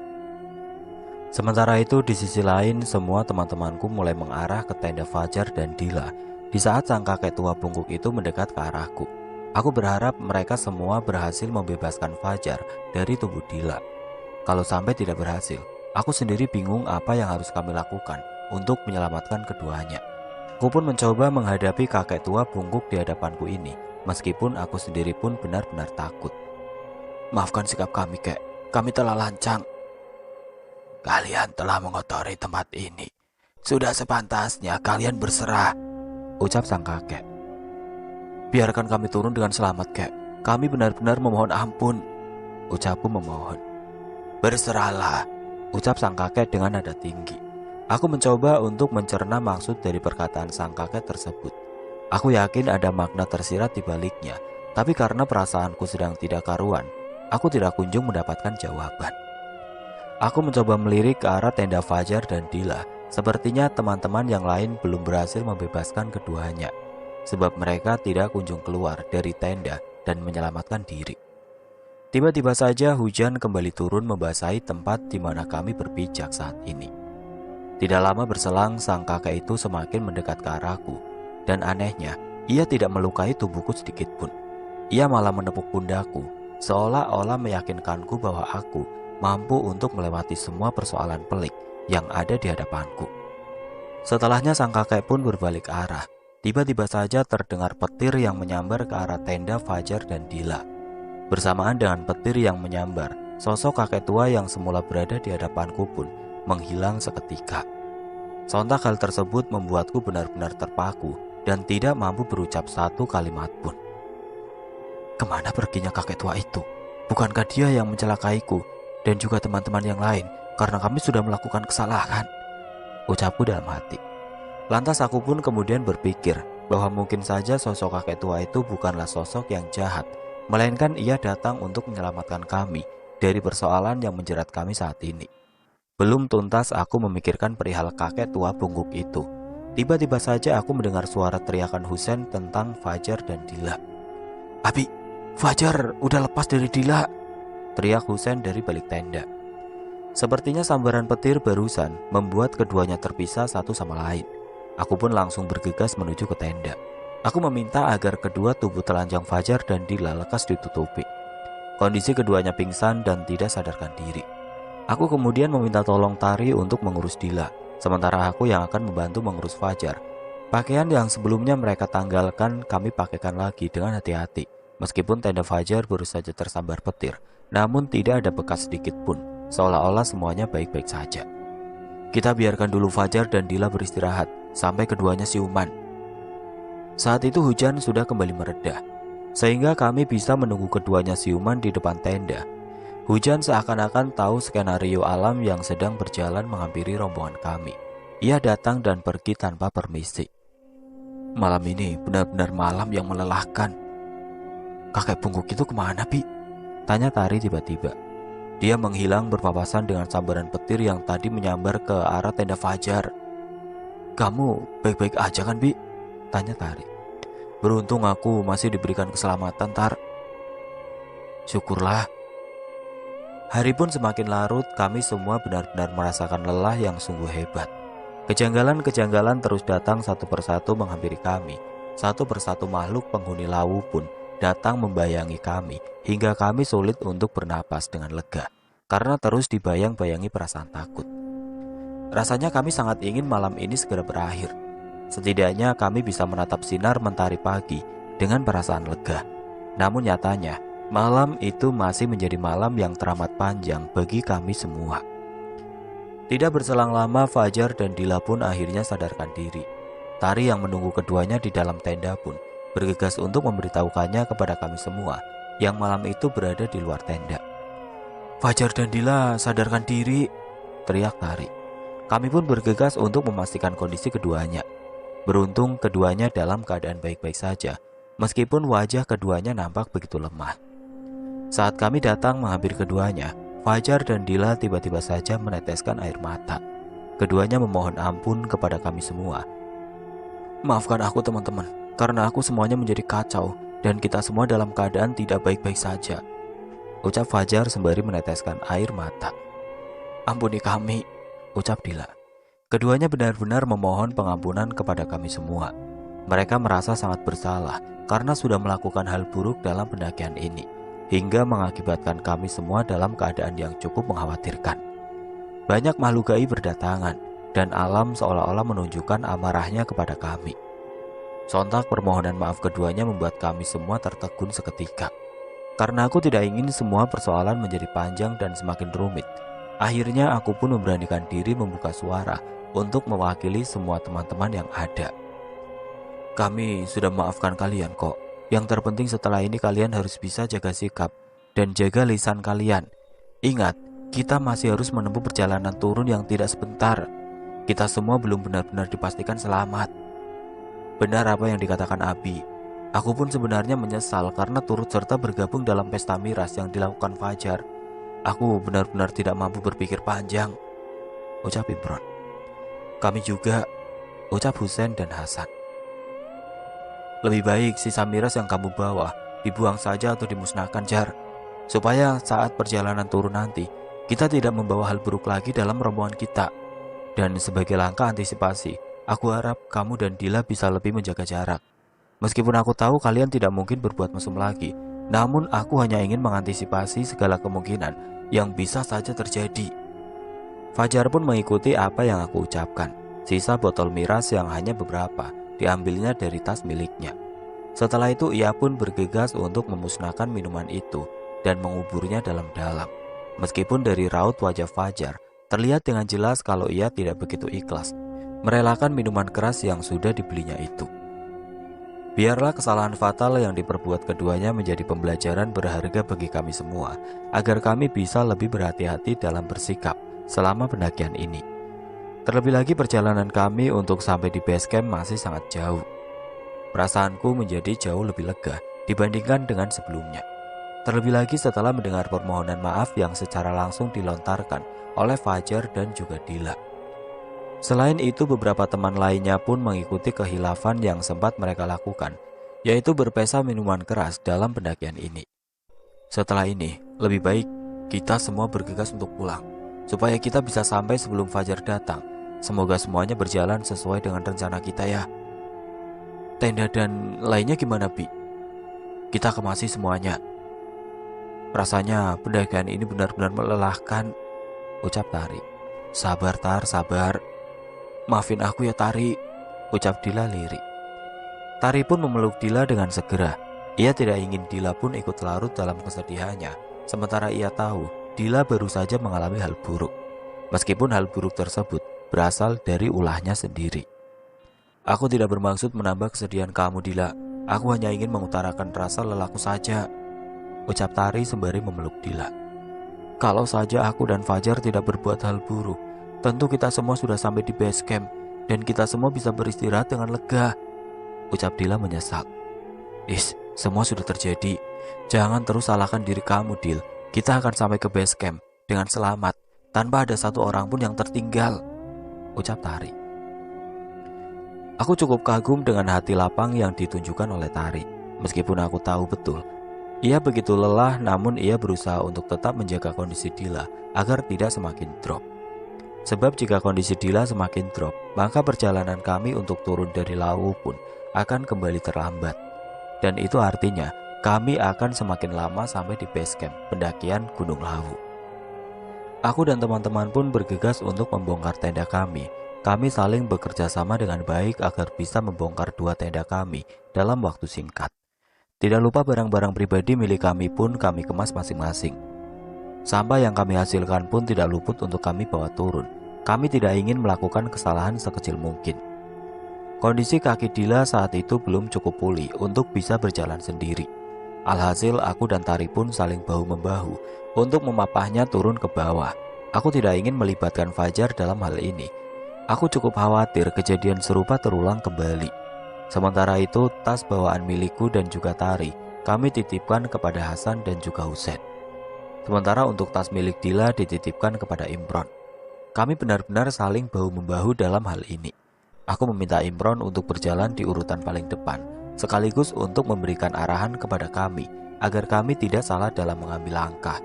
Sementara itu di sisi lain semua teman-temanku mulai mengarah ke tenda Fajar dan Dila di saat sang kakek tua bungkuk itu mendekat ke arahku. Aku berharap mereka semua berhasil membebaskan Fajar dari tubuh Dila. Kalau sampai tidak berhasil, aku sendiri bingung apa yang harus kami lakukan untuk menyelamatkan keduanya. Aku pun mencoba menghadapi kakek tua bungkuk di hadapanku ini, meskipun aku sendiri pun benar-benar takut. Maafkan sikap kami, kek. Kami telah lancang. Kalian telah mengotori tempat ini. Sudah sepantasnya kalian berserah, ucap sang kakek. Biarkan kami turun dengan selamat, kek. Kami benar-benar memohon ampun, ucapku memohon. Berserahlah, ucap sang kakek dengan nada tinggi. Aku mencoba untuk mencerna maksud dari perkataan sang kakek tersebut. Aku yakin ada makna tersirat di baliknya, tapi karena perasaanku sedang tidak karuan, aku tidak kunjung mendapatkan jawaban. Aku mencoba melirik ke arah tenda Fajar dan Dila. Sepertinya teman-teman yang lain belum berhasil membebaskan keduanya, sebab mereka tidak kunjung keluar dari tenda dan menyelamatkan diri. Tiba-tiba saja hujan kembali turun membasahi tempat di mana kami berpijak saat ini. Tidak lama berselang sang kakek itu semakin mendekat ke arahku. Dan anehnya, ia tidak melukai tubuhku sedikit pun. Ia malah menepuk pundakku, seolah-olah meyakinkanku bahwa aku mampu untuk melewati semua persoalan pelik yang ada di hadapanku. Setelahnya sang kakek pun berbalik arah. Tiba-tiba saja terdengar petir yang menyambar ke arah tenda Fajar dan Dila. Bersamaan dengan petir yang menyambar, sosok kakek tua yang semula berada di hadapanku pun menghilang seketika. Sontak hal tersebut membuatku benar-benar terpaku dan tidak mampu berucap satu kalimat pun. Kemana perginya kakek tua itu? Bukankah dia yang mencelakaiku dan juga teman-teman yang lain karena kami sudah melakukan kesalahan? Ucapku dalam hati. Lantas aku pun kemudian berpikir bahwa mungkin saja sosok kakek tua itu bukanlah sosok yang jahat, melainkan ia datang untuk menyelamatkan kami dari persoalan yang menjerat kami saat ini. Belum tuntas aku memikirkan perihal kakek tua bungkuk itu. Tiba-tiba saja aku mendengar suara teriakan Husen tentang Fajar dan Dila. "Abi, Fajar udah lepas dari Dila!" teriak Husen dari balik tenda. Sepertinya sambaran petir barusan membuat keduanya terpisah satu sama lain. Aku pun langsung bergegas menuju ke tenda. Aku meminta agar kedua tubuh telanjang Fajar dan Dila lekas ditutupi. Kondisi keduanya pingsan dan tidak sadarkan diri. Aku kemudian meminta tolong Tari untuk mengurus Dila, sementara aku yang akan membantu mengurus Fajar. Pakaian yang sebelumnya mereka tanggalkan kami pakaikan lagi dengan hati-hati. Meskipun tenda Fajar baru saja tersambar petir, namun tidak ada bekas sedikit pun, seolah-olah semuanya baik-baik saja. Kita biarkan dulu Fajar dan Dila beristirahat sampai keduanya siuman. Saat itu hujan sudah kembali mereda, sehingga kami bisa menunggu keduanya siuman di depan tenda. Hujan seakan-akan tahu skenario alam yang sedang berjalan menghampiri rombongan kami. Ia datang dan pergi tanpa permisi. Malam ini benar-benar malam yang melelahkan. "Kakek bungkuk itu kemana, Pi?" tanya Tari tiba-tiba. Dia menghilang berpapasan dengan sambaran petir yang tadi menyambar ke arah tenda Fajar. "Kamu baik-baik aja kan, Bi?" tanya Tari. "Beruntung aku masih diberikan keselamatan, Tar." "Syukurlah." Hari pun semakin larut, kami semua benar-benar merasakan lelah yang sungguh hebat. Kejanggalan-kejanggalan terus datang satu persatu menghampiri kami. Satu persatu makhluk penghuni lawu pun datang membayangi kami, hingga kami sulit untuk bernapas dengan lega, karena terus dibayang-bayangi perasaan takut. Rasanya kami sangat ingin malam ini segera berakhir. Setidaknya kami bisa menatap sinar mentari pagi dengan perasaan lega. Namun nyatanya, malam itu masih menjadi malam yang teramat panjang bagi kami semua. Tidak berselang lama, Fajar dan Dila pun akhirnya sadarkan diri. Tari yang menunggu keduanya di dalam tenda pun bergegas untuk memberitahukannya kepada kami semua yang malam itu berada di luar tenda. "Fajar dan Dila sadarkan diri!" teriak Tari. Kami pun bergegas untuk memastikan kondisi keduanya. Beruntung keduanya dalam keadaan baik-baik saja, meskipun wajah keduanya nampak begitu lemah. Saat kami datang menghampiri keduanya, Fajar dan Dila tiba-tiba saja meneteskan air mata. Keduanya memohon ampun kepada kami semua. "Maafkan aku teman-teman, karena aku semuanya menjadi kacau dan kita semua dalam keadaan tidak baik-baik saja," ucap Fajar sembari meneteskan air mata. "Ampuni kami," ucap Dila. Keduanya benar-benar memohon pengampunan kepada kami semua. Mereka merasa sangat bersalah karena sudah melakukan hal buruk dalam pendakian ini, hingga mengakibatkan kami semua dalam keadaan yang cukup mengkhawatirkan. Banyak makhluk gaib berdatangan, dan alam seolah-olah menunjukkan amarahnya kepada kami. Sontak permohonan maaf keduanya membuat kami semua tertegun seketika. Karena aku tidak ingin semua persoalan menjadi panjang dan semakin rumit, akhirnya aku pun memberanikan diri membuka suara untuk mewakili semua teman-teman yang ada. "Kami sudah memaafkan kalian kok. Yang terpenting setelah ini kalian harus bisa jaga sikap dan jaga lisan kalian. Ingat, kita masih harus menempuh perjalanan turun yang tidak sebentar. Kita semua belum benar-benar dipastikan selamat." Benar apa yang dikatakan Abi. Aku pun sebenarnya menyesal karena turut serta bergabung dalam pesta miras yang dilakukan Fajar. Aku benar-benar tidak mampu berpikir panjang, ucap Imron. "Kami juga," ucap Husen dan Hasan. "Lebih baik sisa miras yang kamu bawa dibuang saja atau dimusnahkan, Jar, supaya saat perjalanan turun nanti kita tidak membawa hal buruk lagi dalam rombongan kita. Dan sebagai langkah antisipasi, aku harap kamu dan Dila bisa lebih menjaga jarak. Meskipun aku tahu kalian tidak mungkin berbuat mesum lagi, namun aku hanya ingin mengantisipasi segala kemungkinan yang bisa saja terjadi." Fajar pun mengikuti apa yang aku ucapkan. Sisa botol miras yang hanya beberapa diambilnya dari tas miliknya. Setelah itu ia pun bergegas untuk memusnahkan minuman itu dan menguburnya dalam-dalam. Meskipun dari raut wajah Fajar terlihat dengan jelas kalau ia tidak begitu ikhlas merelakan minuman keras yang sudah dibelinya itu. Biarlah kesalahan fatal yang diperbuat keduanya menjadi pembelajaran berharga bagi kami semua, agar kami bisa lebih berhati-hati dalam bersikap selama pendakian ini. Terlebih lagi perjalanan kami untuk sampai di base camp masih sangat jauh. Perasaanku menjadi jauh lebih lega dibandingkan dengan sebelumnya. Terlebih lagi setelah mendengar permohonan maaf yang secara langsung dilontarkan oleh Fajar dan juga Dila. Selain itu, beberapa teman lainnya pun mengikuti kehilafan yang sempat mereka lakukan, yaitu berpesta minuman keras dalam pendakian ini. Setelah ini, lebih baik kita semua bergegas untuk pulang, supaya kita bisa sampai sebelum fajar datang. Semoga semuanya berjalan sesuai dengan rencana kita ya. Tenda dan lainnya gimana, Bi? Kita kemasi semuanya. Rasanya pendakian ini benar-benar melelahkan, ucap Tari. Sabar Tar, sabar. Maafin aku ya Tari, ucap Dila lirik. Tari pun memeluk Dila dengan segera. Ia tidak ingin Dila pun ikut larut dalam kesedihannya, sementara ia tahu Dila baru saja mengalami hal buruk. Meskipun hal buruk tersebut berasal dari ulahnya sendiri. Aku tidak bermaksud menambah kesedihan kamu, Dila. Aku hanya ingin mengutarakan rasa lelahku saja, ucap Tari sembari memeluk Dila. Kalau saja aku dan Fajar tidak berbuat hal buruk, tentu kita semua sudah sampai di base camp dan kita semua bisa beristirahat dengan lega, ucap Dila menyesal. Semua sudah terjadi. Jangan terus salahkan diri kamu, Dil. Kita akan sampai ke base camp dengan selamat tanpa ada satu orang pun yang tertinggal, ucap Tari. Aku cukup kagum dengan hati lapang yang ditunjukkan oleh Tari. Meskipun aku tahu betul ia begitu lelah, namun ia berusaha untuk tetap menjaga kondisi Dila agar tidak semakin drop. Sebab jika kondisi Dila semakin drop, maka perjalanan kami untuk turun dari Lawu pun akan kembali terlambat. Dan itu artinya kami akan semakin lama sampai di base camp pendakian Gunung Lawu. Aku dan teman-teman pun bergegas untuk membongkar tenda kami. Kami saling bekerja sama dengan baik agar bisa membongkar 2 tenda kami dalam waktu singkat. Tidak lupa barang-barang pribadi milik kami pun kami kemas masing-masing. Sampah yang kami hasilkan pun tidak luput untuk kami bawa turun. Kami tidak ingin melakukan kesalahan sekecil mungkin. Kondisi kaki Dila saat itu belum cukup pulih untuk bisa berjalan sendiri. Alhasil aku dan Tari pun saling bahu-membahu untuk memapahnya turun ke bawah. Aku tidak ingin melibatkan Fajar dalam hal ini. Aku cukup khawatir kejadian serupa terulang kembali. Sementara itu, tas bawaan milikku dan juga Tari kami titipkan kepada Hasan dan juga Husein. Sementara untuk tas milik Dila dititipkan kepada Imron. Kami benar-benar saling bahu-membahu dalam hal ini. Aku meminta Imron untuk berjalan di urutan paling depan, sekaligus untuk memberikan arahan kepada kami agar kami tidak salah dalam mengambil langkah.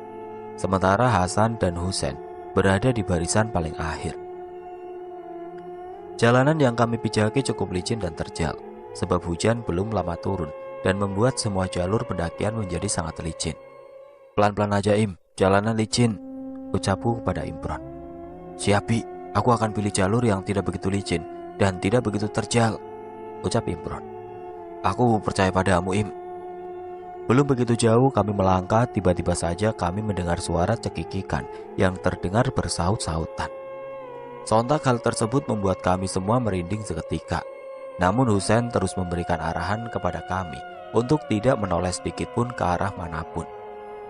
Sementara Hasan dan Husein berada di barisan paling akhir. Jalanan yang kami pijaki cukup licin dan terjal, sebab hujan belum lama turun dan membuat semua jalur pendakian menjadi sangat licin. Pelan-pelan aja Im, jalanan licin, ucapku kepada Imron. Siap Bi, aku akan pilih jalur yang tidak begitu licin dan tidak begitu terjal, ucap Imron. Aku percaya padamu Im. Belum begitu jauh kami melangkah, tiba-tiba saja kami mendengar suara cekikikan yang terdengar bersaut-sautan. Sontak hal tersebut membuat kami semua merinding seketika. Namun Husein terus memberikan arahan kepada kami untuk tidak menoleh sedikit pun ke arah manapun.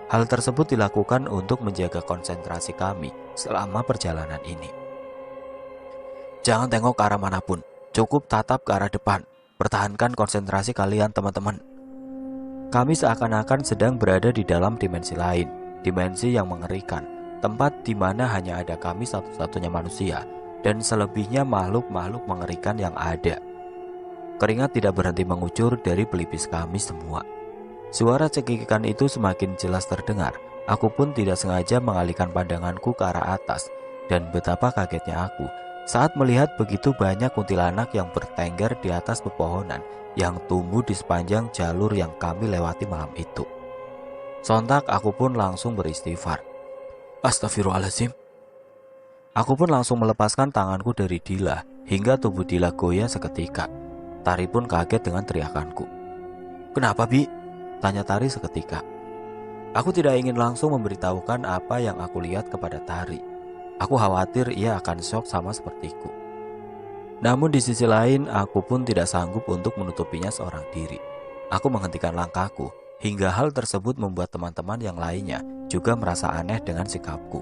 Hal tersebut dilakukan untuk menjaga konsentrasi kami selama perjalanan ini. Jangan tengok ke arah manapun, cukup tatap ke arah depan. Pertahankan konsentrasi kalian teman-teman. Kami seakan-akan sedang berada di dalam dimensi lain, dimensi yang mengerikan, tempat di mana hanya ada kami satu-satunya manusia dan selebihnya makhluk-makhluk mengerikan yang ada. Keringat tidak berhenti mengucur dari pelipis kami semua. Suara cekikikan itu semakin jelas terdengar. Aku pun tidak sengaja mengalihkan pandanganku ke arah atas, dan betapa kagetnya aku saat melihat begitu banyak kuntilanak yang bertengger di atas pepohonan yang tumbuh di sepanjang jalur yang kami lewati malam itu. Sontak aku pun langsung beristighfar. Astagfirullahaladzim. Aku pun langsung melepaskan tanganku dari Dila hingga tubuh Dila goyah seketika. Tari pun kaget dengan teriakanku. Kenapa Bi? Tanya Tari seketika. Aku tidak ingin langsung memberitahukan apa yang aku lihat kepada Tari. Aku khawatir ia akan shock sama sepertiku. Namun di sisi lain aku pun tidak sanggup untuk menutupinya seorang diri. Aku menghentikan langkahku hingga hal tersebut membuat teman-teman yang lainnya juga merasa aneh dengan sikapku.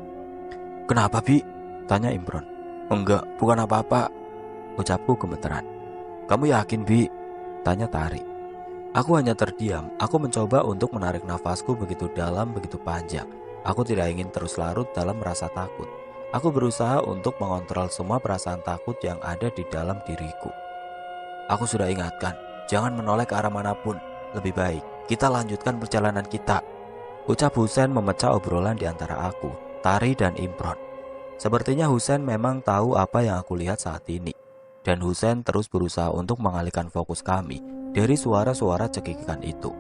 Kenapa Bi? Tanya Imron. Enggak, bukan apa-apa, ucapku gemeteran. Kamu yakin Bi? Tanya Tari. Aku hanya terdiam. Aku mencoba untuk menarik nafasku begitu dalam, begitu panjang. Aku tidak ingin terus larut dalam rasa takut. Aku berusaha untuk mengontrol semua perasaan takut yang ada di dalam diriku. Aku sudah ingatkan, jangan menoleh ke arah manapun. Lebih baik kita lanjutkan perjalanan kita, ucap Husen memecah obrolan di antara aku, Tari, dan Imron. Sepertinya Husen memang tahu apa yang aku lihat saat ini. Dan Husen terus berusaha untuk mengalihkan fokus kami dari suara-suara cekikikan itu.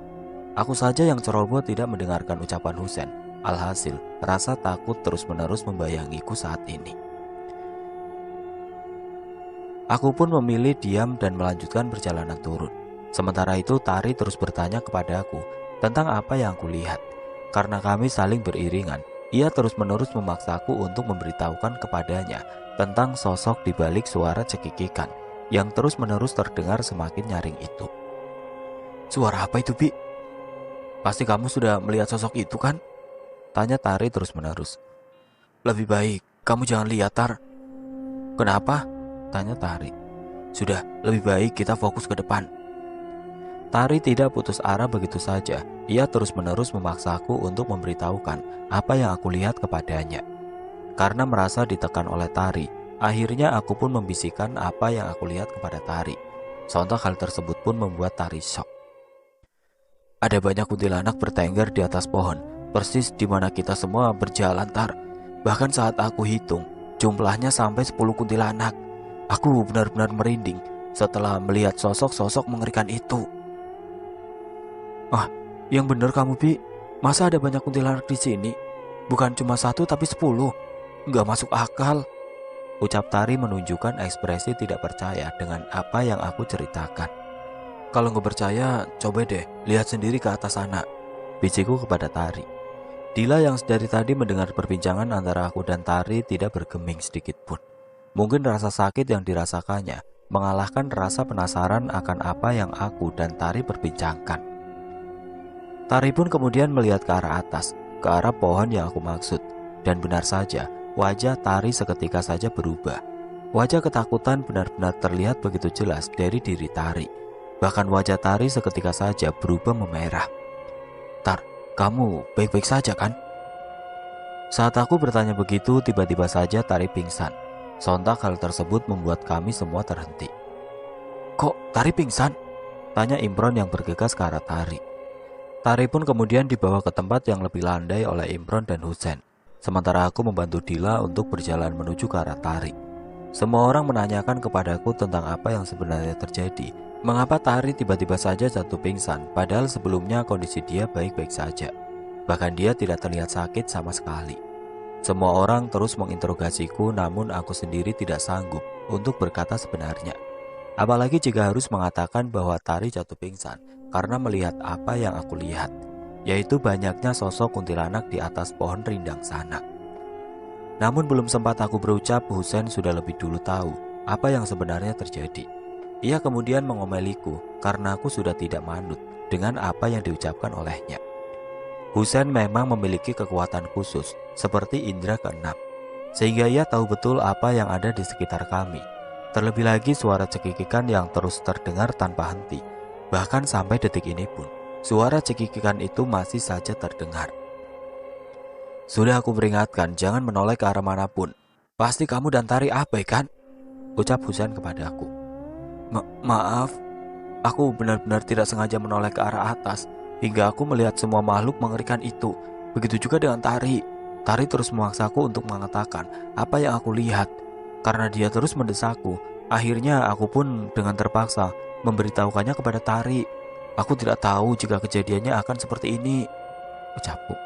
Aku saja yang ceroboh tidak mendengarkan ucapan Husen. Alhasil, rasa takut terus-menerus membayangiku saat ini. Aku pun memilih diam dan melanjutkan perjalanan turun. Sementara itu Tari terus bertanya kepada aku tentang apa yang aku lihat. Karena kami saling beriringan, ia terus-menerus memaksaku untuk memberitahukan kepadanya tentang sosok di balik suara cekikikan yang terus-menerus terdengar semakin nyaring itu. Suara apa itu, Bi? Pasti kamu sudah melihat sosok itu kan? Tanya Tari terus-menerus. Lebih baik kamu jangan lihat, Tar. Kenapa? Tanya Tari. Sudah, lebih baik kita fokus ke depan. Tari tidak putus arah begitu saja. Ia terus-menerus memaksaku untuk memberitahukan apa yang aku lihat kepadanya. Karena merasa ditekan oleh Tari, akhirnya aku pun membisikkan apa yang aku lihat kepada Tari. Sontak hal tersebut pun membuat Tari shock. Ada banyak kuntilanak bertengger di atas pohon, persis di mana kita semua berjalan, Tar. Bahkan saat aku hitung, jumlahnya sampai 10 kuntilanak. Aku benar-benar merinding setelah melihat sosok-sosok mengerikan itu. Ah, yang benar kamu, Bi. Masa ada banyak kuntilanak di sini? Bukan cuma 1 tapi 10. Nggak masuk akal. Ucap Tari menunjukkan ekspresi tidak percaya dengan apa yang aku ceritakan. Kalau nggak percaya, coba deh lihat sendiri ke atas sana, bisiku kepada Tari. Dila yang dari tadi mendengar perbincangan antara aku dan Tari tidak bergeming sedikit pun. Mungkin rasa sakit yang dirasakannya mengalahkan rasa penasaran akan apa yang aku dan Tari perbincangkan. Tari pun kemudian melihat ke arah atas, ke arah pohon yang aku maksud. Dan benar saja, wajah Tari seketika saja berubah. Wajah ketakutan benar-benar terlihat begitu jelas dari diri Tari. Bahkan wajah Tari seketika saja berubah memerah. Tar, kamu baik-baik saja kan? Saat aku bertanya begitu, tiba-tiba saja Tari pingsan. Sontak hal tersebut membuat kami semua terhenti. Kok Tari pingsan? Tanya Imron yang bergegas ke arah Tari. Tari pun kemudian dibawa ke tempat yang lebih landai oleh Imron dan Husen. Sementara aku membantu Dila untuk berjalan menuju ke arah Tari. Semua orang menanyakan kepadaku tentang apa yang sebenarnya terjadi. Mengapa Tari tiba-tiba saja jatuh pingsan, padahal sebelumnya kondisi dia baik-baik saja. Bahkan dia tidak terlihat sakit sama sekali. Semua orang terus menginterogasiku, namun aku sendiri tidak sanggup untuk berkata sebenarnya. Apalagi jika harus mengatakan bahwa Tari jatuh pingsan karena melihat apa yang aku lihat, yaitu banyaknya sosok kuntilanak di atas pohon rindang sana. Namun belum sempat aku berucap, Husen sudah lebih dulu tahu apa yang sebenarnya terjadi. Ia kemudian mengomeliku karena aku sudah tidak manut dengan apa yang diucapkan olehnya. Husen memang memiliki kekuatan khusus seperti indera keenam, sehingga ia tahu betul apa yang ada di sekitar kami. Terlebih lagi suara cekikikan yang terus terdengar tanpa henti. Bahkan sampai detik ini pun, suara cekikikan itu masih saja terdengar. Sudah aku peringatkan jangan menoleh ke arah manapun. Pasti kamu dan Tari abai kan? Ucap Husen kepadaku. Maaf, aku benar-benar tidak sengaja menoleh ke arah atas hingga aku melihat semua makhluk mengerikan itu. Begitu juga dengan Tari. Tari terus memaksaku untuk mengatakan apa yang aku lihat. Karena dia terus mendesakku, akhirnya aku pun dengan terpaksa memberitahukannya kepada Tari. Aku tidak tahu jika kejadiannya akan seperti ini, ucapku.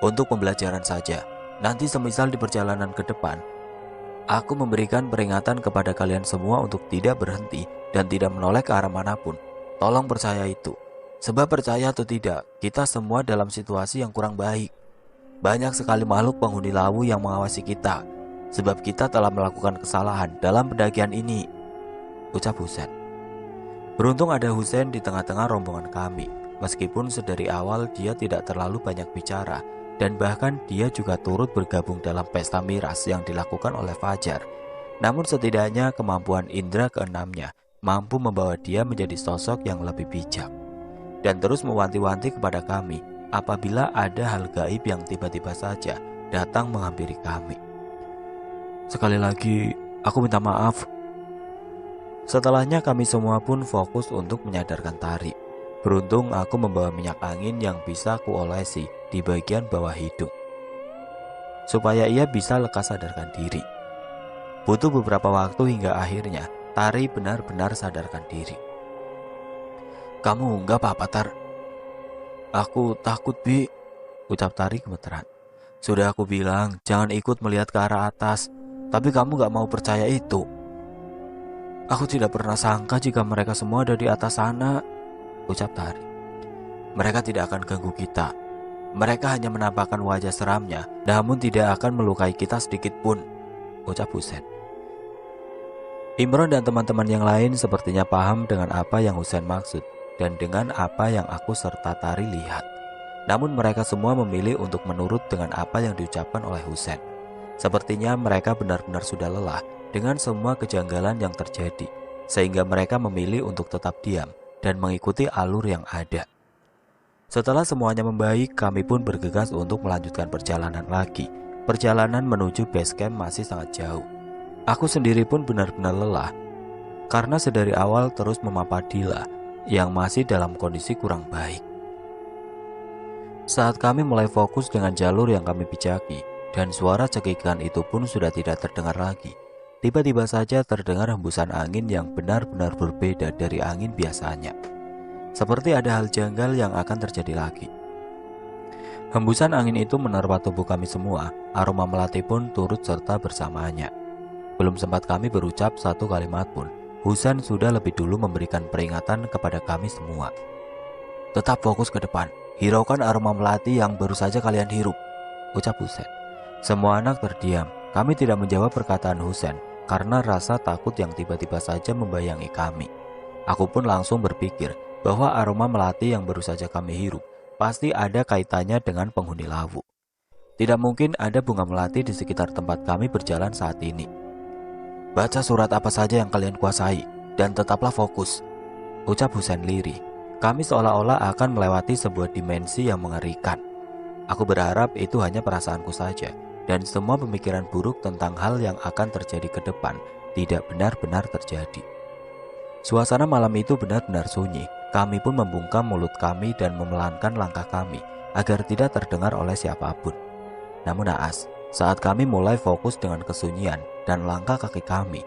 Untuk pembelajaran saja, nanti semisal di perjalanan ke depan, aku memberikan peringatan kepada kalian semua untuk tidak berhenti dan tidak menoleh ke arah manapun. Tolong percaya itu. Sebab percaya atau tidak, kita semua dalam situasi yang kurang baik. Banyak sekali makhluk penghuni lawu yang mengawasi kita, sebab kita telah melakukan kesalahan dalam pendakian ini, ucap Husen. Beruntung ada Husen di tengah-tengah rombongan kami. Meskipun sedari awal dia tidak terlalu banyak bicara, dan bahkan dia juga turut bergabung dalam pesta miras yang dilakukan oleh Fajar. Namun setidaknya kemampuan indera keenamnya mampu membawa dia menjadi sosok yang lebih bijak, dan terus mewanti-wanti kepada kami apabila ada hal gaib yang tiba-tiba saja datang menghampiri kami. Sekali lagi, aku minta maaf. Setelahnya kami semua pun fokus untuk menyadarkan Tari. Beruntung aku membawa minyak angin yang bisa kuolesi di bagian bawah hidung, supaya ia bisa lekas sadarkan diri. Butuh beberapa waktu hingga akhirnya Tari benar-benar sadarkan diri. Kamu nggak apa-apa, Tar? Aku takut, Bi, ucap Tari gemeteran. Sudah aku bilang jangan ikut melihat ke arah atas, tapi kamu gak mau percaya itu. Aku tidak pernah sangka jika mereka semua ada di atas sana, ucap Tari. Mereka tidak akan ganggu kita. Mereka hanya menampakkan wajah seramnya, namun tidak akan melukai kita sedikit pun, ucap Husen. Imron dan teman-teman yang lain sepertinya paham dengan apa yang Husen maksud dan dengan apa yang aku serta Tari lihat. Namun mereka semua memilih untuk menurut dengan apa yang diucapkan oleh Husen. Sepertinya mereka benar-benar sudah lelah dengan semua kejanggalan yang terjadi, sehingga mereka memilih untuk tetap diam dan mengikuti alur yang ada. Setelah semuanya membaik, kami pun bergegas untuk melanjutkan perjalanan lagi. Perjalanan menuju base camp masih sangat jauh. Aku sendiri pun benar-benar lelah, karena sedari awal terus memapa Dila yang masih dalam kondisi kurang baik. Saat kami mulai fokus dengan jalur yang kami pijaki, dan suara cekikan itu pun sudah tidak terdengar lagi, tiba-tiba saja terdengar hembusan angin yang benar-benar berbeda dari angin biasanya. Seperti ada hal janggal yang akan terjadi lagi. Hembusan angin itu menerpa tubuh kami semua, aroma melati pun turut serta bersamanya. Belum sempat kami berucap satu kalimat pun, Husen sudah lebih dulu memberikan peringatan kepada kami semua. Tetap fokus ke depan, hiraukan aroma melati yang baru saja kalian hirup, ucap Husen. Semua anak terdiam. Kami tidak menjawab perkataan Husen karena rasa takut yang tiba-tiba saja membayangi kami. Aku pun langsung berpikir bahwa aroma melati yang baru saja kami hirup pasti ada kaitannya dengan penghuni Lawu. Tidak mungkin ada bunga melati di sekitar tempat kami berjalan saat ini. Baca surat apa saja yang kalian kuasai dan tetaplah fokus, ucap Husen lirih. Kami seolah-olah akan melewati sebuah dimensi yang mengerikan. Aku berharap itu hanya perasaanku saja, dan semua pemikiran buruk tentang hal yang akan terjadi ke depan tidak benar-benar terjadi. Suasana malam itu benar-benar sunyi. Kami pun membungkam mulut kami dan memelankan langkah kami agar tidak terdengar oleh siapapun. Namun naas, saat kami mulai fokus dengan kesunyian dan langkah kaki kami,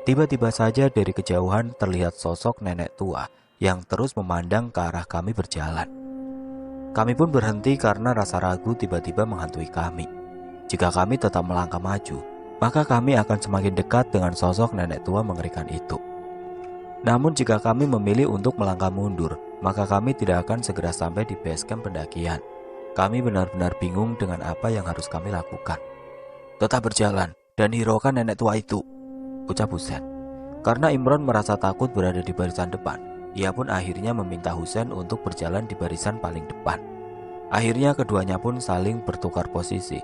tiba-tiba saja dari kejauhan terlihat sosok nenek tua yang terus memandang ke arah kami berjalan. Kami pun berhenti karena rasa ragu tiba-tiba menghantui kami. Jika kami tetap melangkah maju, maka kami akan semakin dekat dengan sosok nenek tua mengerikan itu. Namun jika kami memilih untuk melangkah mundur, maka kami tidak akan segera sampai di base camp pendakian. Kami benar-benar bingung dengan apa yang harus kami lakukan. Tetap berjalan dan hiraukan nenek tua itu, ucap Husen. Karena Imron merasa takut berada di barisan depan, ia pun akhirnya meminta Husen untuk berjalan di barisan paling depan. Akhirnya keduanya pun saling bertukar posisi.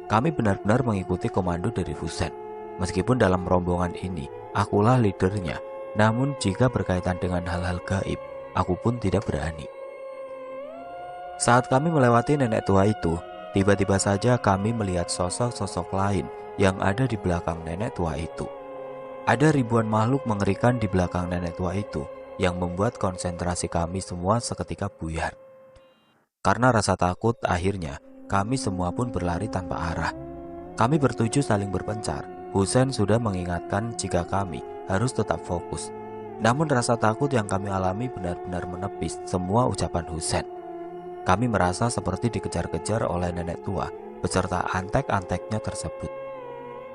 Kami benar-benar mengikuti komando dari Husen. Meskipun dalam rombongan ini, akulah leadernya, namun jika berkaitan dengan hal-hal gaib, aku pun tidak berani. Saat kami melewati nenek tua itu, tiba-tiba saja kami melihat sosok-sosok lain yang ada di belakang nenek tua itu. Ada ribuan makhluk mengerikan di belakang nenek tua itu, yang membuat konsentrasi kami semua seketika buyar. Karena rasa takut, akhirnya kami semua pun berlari tanpa arah. Kami bertujuh saling berpencar. Husen sudah mengingatkan jika kami harus tetap fokus. Namun rasa takut yang kami alami benar-benar menepis semua ucapan Husen. Kami merasa seperti dikejar-kejar oleh nenek tua beserta antek-anteknya tersebut.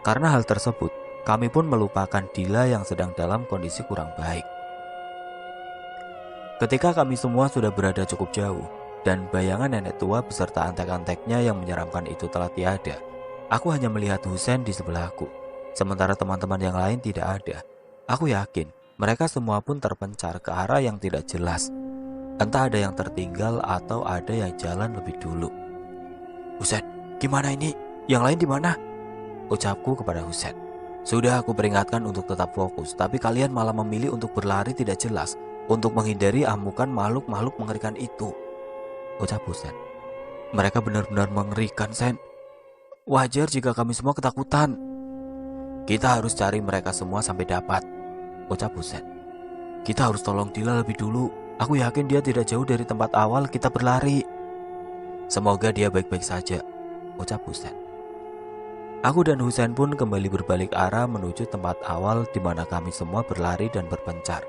Karena hal tersebut, kami pun melupakan Dila yang sedang dalam kondisi kurang baik. Ketika kami semua sudah berada cukup jauh, dan bayangan nenek tua beserta antek-anteknya yang menyeramkan itu telah tiada, aku hanya melihat Husen di sebelahku. Sementara teman-teman yang lain tidak ada. Aku yakin mereka semua pun terpencar ke arah yang tidak jelas. Entah ada yang tertinggal atau ada yang jalan lebih dulu. Husen, gimana ini? Yang lain di mana? Ucapku kepada Husen. Sudah aku peringatkan untuk tetap fokus, tapi kalian malah memilih untuk berlari tidak jelas untuk menghindari amukan makhluk-makhluk mengerikan itu, ucap Husen. Mereka benar-benar mengerikan, Sen. Wajar jika kami semua ketakutan. Kita harus cari mereka semua sampai dapat, ucap Husen. Kita harus tolong Dila lebih dulu. Aku yakin dia tidak jauh dari tempat awal kita berlari. Semoga dia baik-baik saja, ucap Husen. Aku dan Husen pun kembali berbalik arah menuju tempat awal di mana kami semua berlari dan berpencar.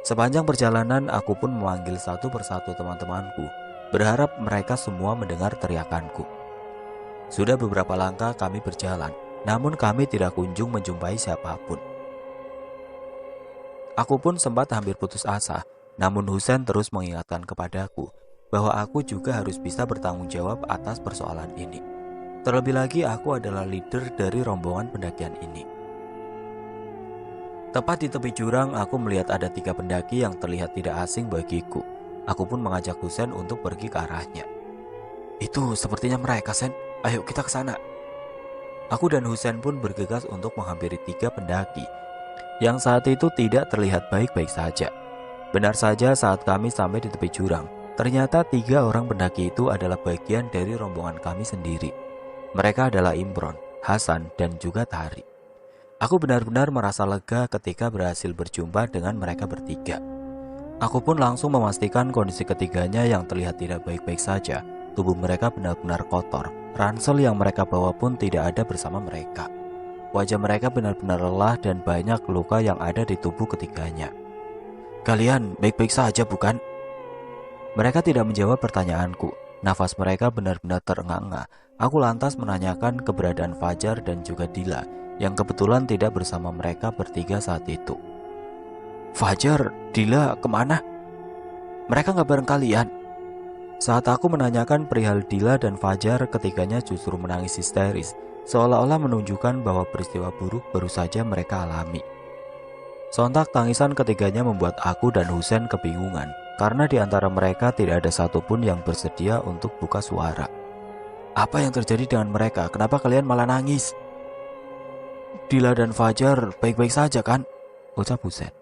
Sepanjang perjalanan aku pun memanggil satu persatu teman-temanku, berharap mereka semua mendengar teriakanku. Sudah beberapa langkah kami berjalan, namun kami tidak kunjung menjumpai siapapun. Aku pun sempat hampir putus asa, namun Husen terus mengingatkan kepadaku bahwa aku juga harus bisa bertanggung jawab atas persoalan ini. Terlebih lagi aku adalah leader dari rombongan pendakian ini. Tepat di tepi jurang aku melihat ada 3 pendaki yang terlihat tidak asing bagiku. Aku pun mengajak Husen untuk pergi ke arahnya. Itu sepertinya mereka, Sen. Ayo kita ke sana. Aku dan Husen pun bergegas untuk menghampiri 3 pendaki yang saat itu tidak terlihat baik-baik saja. Benar saja saat kami sampai di tepi jurang, ternyata 3 orang pendaki itu adalah bagian dari rombongan kami sendiri. Mereka adalah Imron, Hasan, dan juga Tari. Aku benar-benar merasa lega ketika berhasil berjumpa dengan mereka bertiga. Aku pun langsung memastikan kondisi ketiganya yang terlihat tidak baik-baik saja. Tubuh mereka benar-benar kotor. Ransel yang mereka bawa pun tidak ada bersama mereka. Wajah mereka benar-benar lelah dan banyak luka yang ada di tubuh ketiganya. Kalian baik-baik saja bukan? Mereka tidak menjawab pertanyaanku. Nafas mereka benar-benar terengah-engah. Aku lantas menanyakan keberadaan Fajar dan juga Dila yang kebetulan tidak bersama mereka bertiga saat itu. Fajar, Dila kemana? Mereka gak bareng kalian? Saat aku menanyakan perihal Dila dan Fajar, ketiganya justru menangis histeris, seolah-olah menunjukkan bahwa peristiwa buruk baru saja mereka alami. Sontak tangisan ketiganya membuat aku dan Husen kebingungan, karena di antara mereka tidak ada satupun yang bersedia untuk buka suara. Apa yang terjadi dengan mereka? Kenapa kalian malah nangis? Dila dan Fajar baik-baik saja kan? Ucap Husen.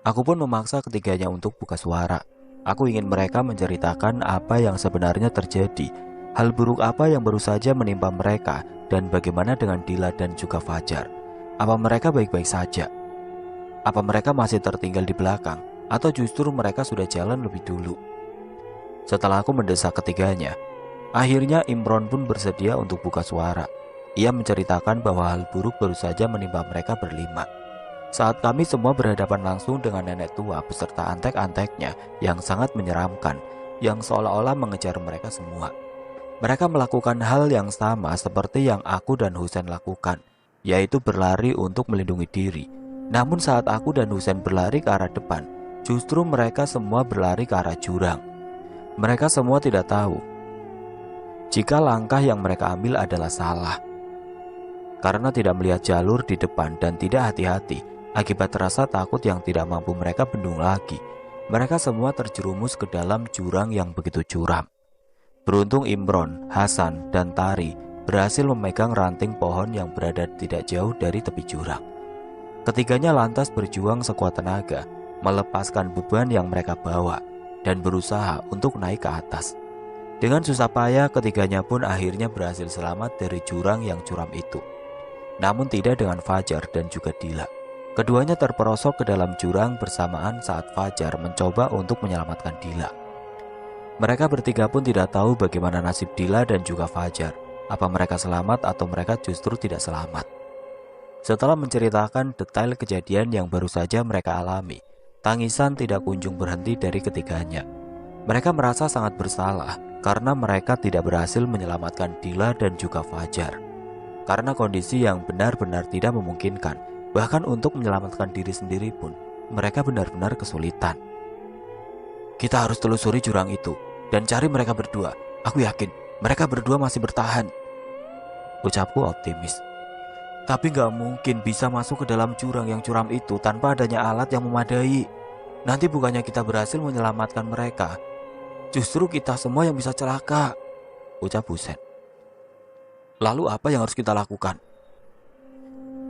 Aku pun memaksa ketiganya untuk buka suara. Aku ingin mereka menceritakan apa yang sebenarnya terjadi, hal buruk apa yang baru saja menimpa mereka, dan bagaimana dengan Dila dan juga Fajar. Apa mereka baik-baik saja? Apa mereka masih tertinggal di belakang? Atau justru mereka sudah jalan lebih dulu? Setelah aku mendesak ketiganya, akhirnya Imron pun bersedia untuk buka suara. Ia menceritakan bahwa hal buruk baru saja menimpa mereka berlima. Saat kami semua berhadapan langsung dengan nenek tua beserta antek-anteknya yang sangat menyeramkan, yang seolah-olah mengejar mereka semua. Mereka melakukan hal yang sama seperti yang aku dan Husen lakukan, yaitu berlari untuk melindungi diri. Namun saat aku dan Husen berlari ke arah depan, justru mereka semua berlari ke arah jurang. Mereka semua tidak tahu jika langkah yang mereka ambil adalah salah. Karena tidak melihat jalur di depan dan tidak hati-hati, akibat rasa takut yang tidak mampu mereka bendung lagi, mereka semua terjerumus ke dalam jurang yang begitu curam. Beruntung Imron, Hasan, dan Tari berhasil memegang ranting pohon yang berada tidak jauh dari tepi jurang. Ketiganya lantas berjuang sekuat tenaga, melepaskan beban yang mereka bawa, dan berusaha untuk naik ke atas. Dengan susah payah, ketiganya pun akhirnya berhasil selamat dari jurang yang curam itu. Namun tidak dengan Fajar dan juga Dila. Keduanya terperosok ke dalam jurang bersamaan saat Fajar mencoba untuk menyelamatkan Dila. Mereka bertiga pun tidak tahu bagaimana nasib Dila dan juga Fajar. Apa mereka selamat atau mereka justru tidak selamat. Setelah menceritakan detail kejadian yang baru saja mereka alami, tangisan tidak kunjung berhenti dari ketiganya. Mereka merasa sangat bersalah karena mereka tidak berhasil menyelamatkan Dila dan juga Fajar. Karena kondisi yang benar-benar tidak memungkinkan, bahkan untuk menyelamatkan diri sendiri pun, mereka benar-benar kesulitan. Kita harus telusuri jurang itu dan cari mereka berdua. Aku yakin mereka berdua masih bertahan, ucapku optimis. Tapi gak mungkin bisa masuk ke dalam jurang yang curam itu tanpa adanya alat yang memadai. Nanti bukannya kita berhasil menyelamatkan mereka, justru kita semua yang bisa celaka, ucap Husen. Lalu apa yang harus kita lakukan?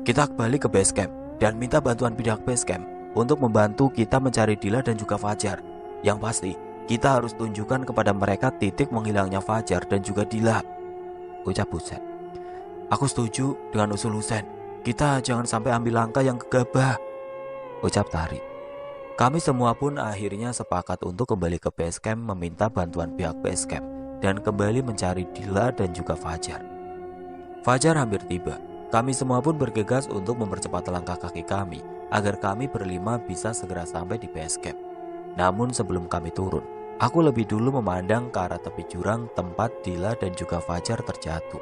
Kita kembali ke base camp dan minta bantuan pihak base camp untuk membantu kita mencari Dila dan juga Fajar. Yang pasti, kita harus tunjukkan kepada mereka titik menghilangnya Fajar dan juga Dila, ucap Husen. Aku setuju dengan usul Husen. Kita jangan sampai ambil langkah yang gegabah, ucap Tari. Kami semua pun akhirnya sepakat untuk kembali ke base camp meminta bantuan pihak base camp dan kembali mencari Dila dan juga Fajar. Fajar hampir tiba. Kami semua pun bergegas untuk mempercepat langkah kaki kami agar kami berlima bisa segera sampai di base camp. Namun sebelum kami turun, aku lebih dulu memandang ke arah tepi jurang tempat Dila dan juga Fajar terjatuh.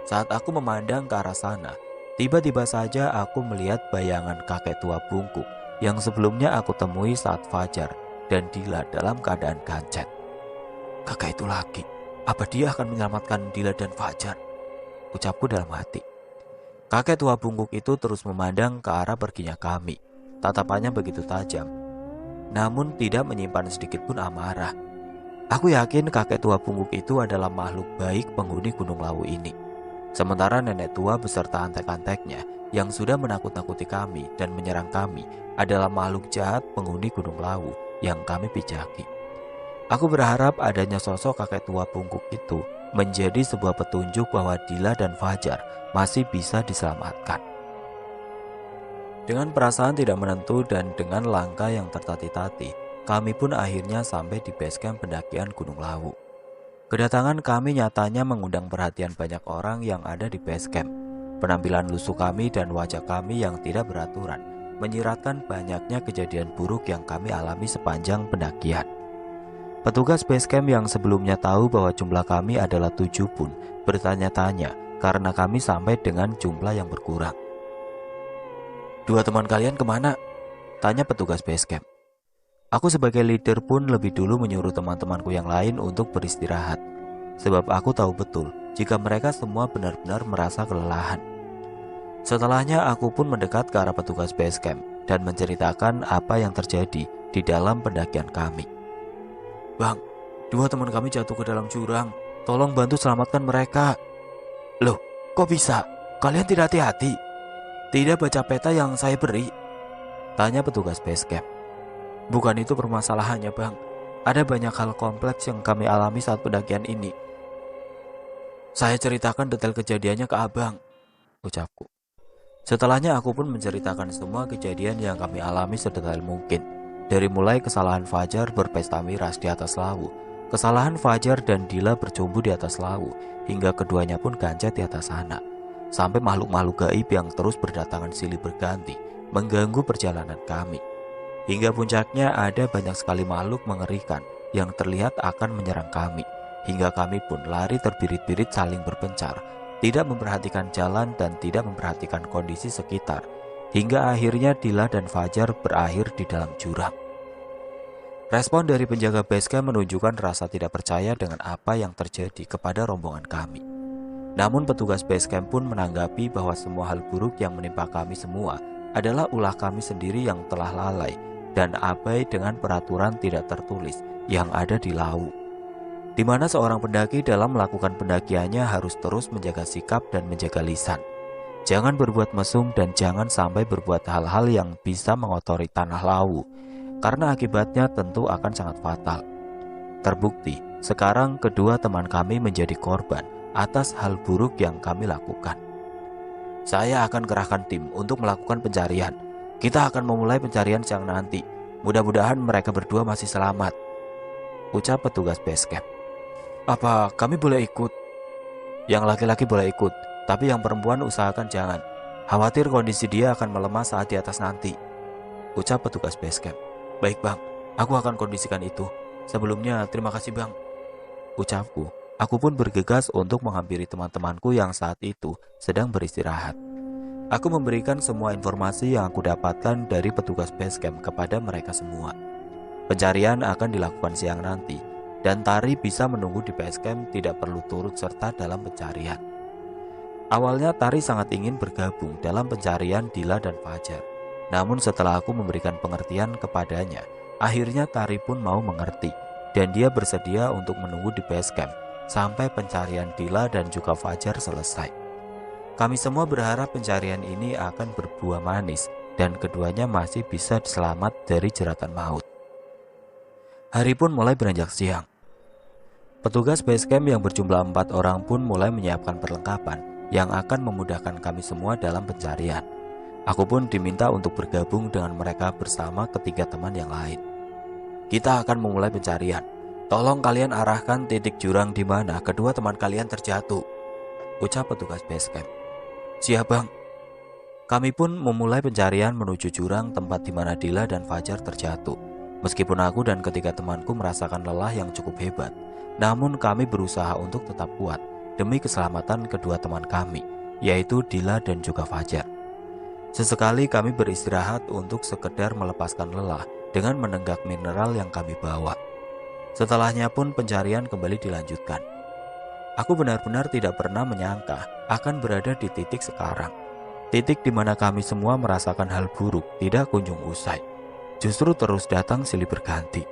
Saat aku memandang ke arah sana, tiba-tiba saja aku melihat bayangan kakek tua bungkuk yang sebelumnya aku temui saat Fajar dan Dila dalam keadaan gancet. Kakek itu lagi, apa dia akan menyelamatkan Dila dan Fajar? Ucapku dalam hati. Kakek tua bungkuk itu terus memandang ke arah perginya kami. Tatapannya begitu tajam, namun tidak menyimpan sedikit pun amarah. Aku yakin kakek tua bungkuk itu adalah makhluk baik penghuni Gunung Lawu ini. Sementara nenek tua beserta antek-anteknya yang sudah menakut-nakuti kami dan menyerang kami adalah makhluk jahat penghuni Gunung Lawu yang kami pijaki. Aku berharap adanya sosok kakek tua bungkuk itu menjadi sebuah petunjuk bahwa Dila dan Fajar masih bisa diselamatkan. Dengan perasaan tidak menentu dan dengan langkah yang tertati-tati, kami pun akhirnya sampai di base camp pendakian Gunung Lawu. Kedatangan kami nyatanya mengundang perhatian banyak orang yang ada di base camp. Penampilan lusuh kami dan wajah kami yang tidak beraturan menyiratkan banyaknya kejadian buruk yang kami alami sepanjang pendakian. Petugas base camp yang sebelumnya tahu bahwa jumlah kami adalah 7 pun bertanya-tanya karena kami sampai dengan jumlah yang berkurang. "Dua teman kalian kemana?" tanya petugas base camp. Aku sebagai leader pun lebih dulu menyuruh teman-temanku yang lain untuk beristirahat, sebab aku tahu betul jika mereka semua benar-benar merasa kelelahan. Setelahnya aku pun mendekat ke arah petugas base camp dan menceritakan apa yang terjadi di dalam pendakian kami. "Bang, 2 teman kami jatuh ke dalam jurang. Tolong bantu selamatkan mereka." "Loh, kok bisa? Kalian tidak hati-hati? Tidak baca peta yang saya beri?" tanya petugas base camp. "Bukan itu permasalahannya, Bang. Ada banyak hal kompleks yang kami alami saat pendakian ini. Saya ceritakan detail kejadiannya ke Abang," ucapku. Setelahnya aku pun menceritakan semua kejadian yang kami alami sedetail mungkin. Dari mulai kesalahan Fajar berpesta miras di atas Lawu, kesalahan Fajar dan Dila bercumbu di atas Lawu, hingga keduanya pun gancet di atas sana, sampai makhluk-makhluk gaib yang terus berdatangan silih berganti mengganggu perjalanan kami. Hingga puncaknya ada banyak sekali makhluk mengerikan yang terlihat akan menyerang kami. Hingga kami pun lari terbirit-birit saling berpencar, tidak memperhatikan jalan dan tidak memperhatikan kondisi sekitar. Hingga akhirnya Dila dan Fajar berakhir di dalam jurang. Respon dari penjaga base camp menunjukkan rasa tidak percaya dengan apa yang terjadi kepada rombongan kami. Namun petugas base camp pun menanggapi bahwa semua hal buruk yang menimpa kami semua adalah ulah kami sendiri yang telah lalai dan abai dengan peraturan tidak tertulis yang ada di Lawu, di mana seorang pendaki dalam melakukan pendakiannya harus terus menjaga sikap dan menjaga lisan. Jangan berbuat mesum dan jangan sampai berbuat hal-hal yang bisa mengotori tanah Lawu, karena akibatnya tentu akan sangat fatal. Terbukti, sekarang kedua teman kami menjadi korban atas hal buruk yang kami lakukan. "Saya akan kerahkan tim untuk melakukan pencarian. Kita akan memulai pencarian siang nanti. Mudah-mudahan mereka berdua masih selamat," ucap petugas base camp. "Apa kami boleh ikut?" "Yang laki-laki boleh ikut, tapi yang perempuan usahakan jangan. Khawatir kondisi dia akan melemah saat di atas nanti," ucap petugas base camp. "Baik, Bang, aku akan kondisikan itu. Sebelumnya terima kasih, Bang," ucapku. Aku pun bergegas untuk menghampiri teman-temanku yang saat itu sedang beristirahat. Aku memberikan semua informasi yang aku dapatkan dari petugas base camp kepada mereka semua. Pencarian akan dilakukan siang nanti, dan Tari bisa menunggu di base camp, tidak perlu turut serta dalam pencarian. Awalnya Tari sangat ingin bergabung dalam pencarian Dila dan Fajar. Namun setelah aku memberikan pengertian kepadanya, akhirnya Tari pun mau mengerti, dan dia bersedia untuk menunggu di base camp sampai pencarian Dila dan juga Fajar selesai. Kami semua berharap pencarian ini akan berbuah manis dan keduanya masih bisa selamat dari jeratan maut. Hari pun mulai beranjak siang. Petugas base camp yang berjumlah 4 orang pun mulai menyiapkan perlengkapan yang akan memudahkan kami semua dalam pencarian. Aku pun diminta untuk bergabung dengan mereka bersama ketiga teman yang lain. Kita akan memulai pencarian. Tolong kalian arahkan titik jurang di mana kedua teman kalian terjatuh, ucap petugas base camp. Siap bang. Kami pun memulai pencarian menuju jurang tempat di mana Dila dan Fajar terjatuh. Meskipun aku dan ketiga temanku merasakan lelah yang cukup hebat, namun kami berusaha untuk tetap kuat demi keselamatan kedua teman kami, yaitu Dila dan juga Fajar. Sesekali kami beristirahat untuk sekedar melepaskan lelah dengan menenggak mineral yang kami bawa. Setelahnya pun pencarian kembali dilanjutkan. Aku benar-benar tidak pernah menyangka akan berada di titik sekarang. Titik di mana kami semua merasakan hal buruk tidak kunjung usai. Justru terus datang silih berganti.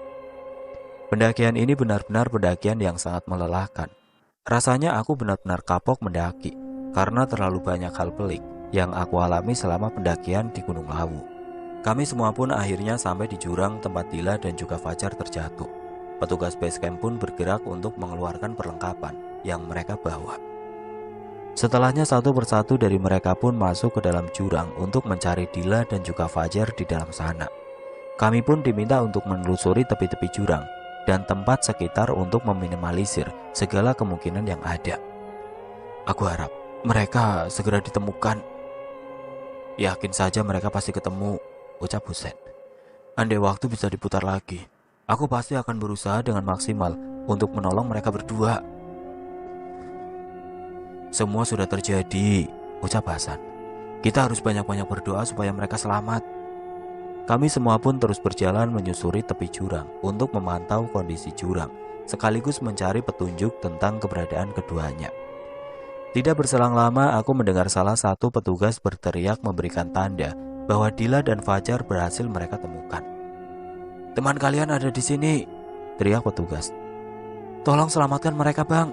Pendakian ini benar-benar pendakian yang sangat melelahkan. Rasanya aku benar-benar kapok mendaki karena terlalu banyak hal pelik yang aku alami selama pendakian di Gunung Lawu. Kami semua pun akhirnya sampai di jurang tempat Dila dan juga Fajar terjatuh. Petugas base camp pun bergerak untuk mengeluarkan perlengkapan yang mereka bawa. Setelahnya satu persatu dari mereka pun masuk ke dalam jurang untuk mencari Dila dan juga Fajar di dalam sana. Kami pun diminta untuk menelusuri tepi-tepi jurang dan tempat sekitar untuk meminimalisir segala kemungkinan yang ada. Aku harap mereka segera ditemukan. Yakin saja mereka pasti ketemu, ucap Husen. Andai waktu bisa diputar lagi, aku pasti akan berusaha dengan maksimal untuk menolong mereka berdua. Semua sudah terjadi, ucap Hasan. Kita harus banyak-banyak berdoa supaya mereka selamat. Kami semua pun terus berjalan menyusuri tepi jurang untuk memantau kondisi jurang, sekaligus mencari petunjuk tentang keberadaan keduanya. Tidak berselang lama, aku mendengar salah satu petugas berteriak memberikan tanda bahwa Dila dan Fajar berhasil mereka temukan. Teman kalian ada di sini, teriak petugas. Tolong selamatkan mereka, bang.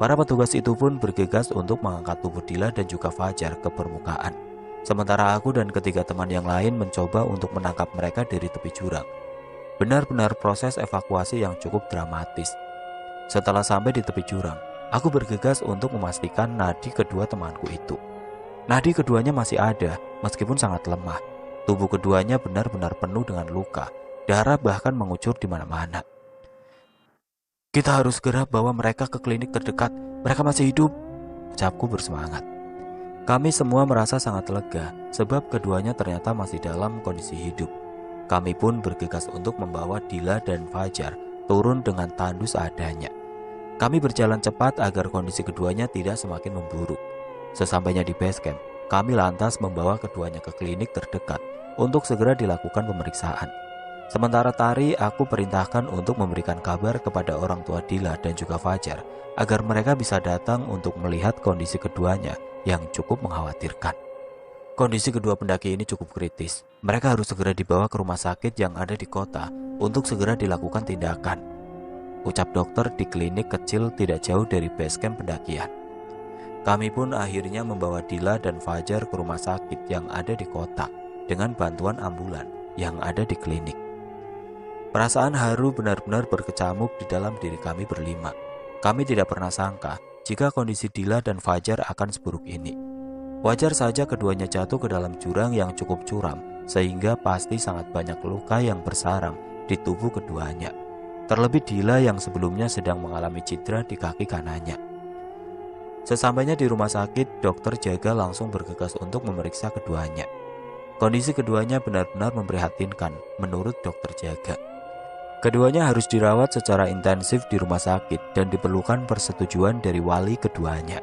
Para petugas itu pun bergegas untuk mengangkat tubuh Dila dan juga Fajar ke permukaan. Sementara aku dan ketiga teman yang lain mencoba untuk menangkap mereka dari tepi jurang. Benar-benar proses evakuasi yang cukup dramatis. Setelah sampai di tepi jurang, aku bergegas untuk memastikan nadi kedua temanku itu. Nadi keduanya masih ada, meskipun sangat lemah. Tubuh keduanya benar-benar penuh dengan luka. Darah bahkan mengucur di mana-mana. Kita harus segera bawa mereka ke klinik terdekat. Mereka masih hidup, ucapku bersemangat. Kami semua merasa sangat lega sebab keduanya ternyata masih dalam kondisi hidup. Kami pun bergegas untuk membawa Dila dan Fajar turun dengan tandu seadanya. Kami berjalan cepat agar kondisi keduanya tidak semakin memburuk. Sesampainya di base camp, kami lantas membawa keduanya ke klinik terdekat untuk segera dilakukan pemeriksaan. Sementara Tari, aku perintahkan untuk memberikan kabar kepada orang tua Dila dan juga Fajar agar mereka bisa datang untuk melihat kondisi keduanya yang cukup mengkhawatirkan. Kondisi kedua pendaki ini cukup kritis. Mereka harus segera dibawa ke rumah sakit yang ada di kota untuk segera dilakukan tindakan, ucap dokter di klinik kecil tidak jauh dari base camp pendakian. Kami pun akhirnya membawa Dila dan Fajar ke rumah sakit yang ada di kota dengan bantuan ambulan yang ada di klinik. Perasaan haru benar-benar berkecamuk di dalam diri kami berlima. Kami tidak pernah sangka jika kondisi Dila dan Fajar akan seburuk ini. Wajar saja keduanya jatuh ke dalam jurang yang cukup curam, sehingga pasti sangat banyak luka yang bersarang di tubuh keduanya. Terlebih Dila yang sebelumnya sedang mengalami cedera di kaki kanannya. Sesampainya di rumah sakit, dokter jaga langsung bergegas untuk memeriksa keduanya. Kondisi keduanya benar-benar memprihatinkan menurut dokter jaga. Keduanya harus dirawat secara intensif di rumah sakit dan diperlukan persetujuan dari wali keduanya.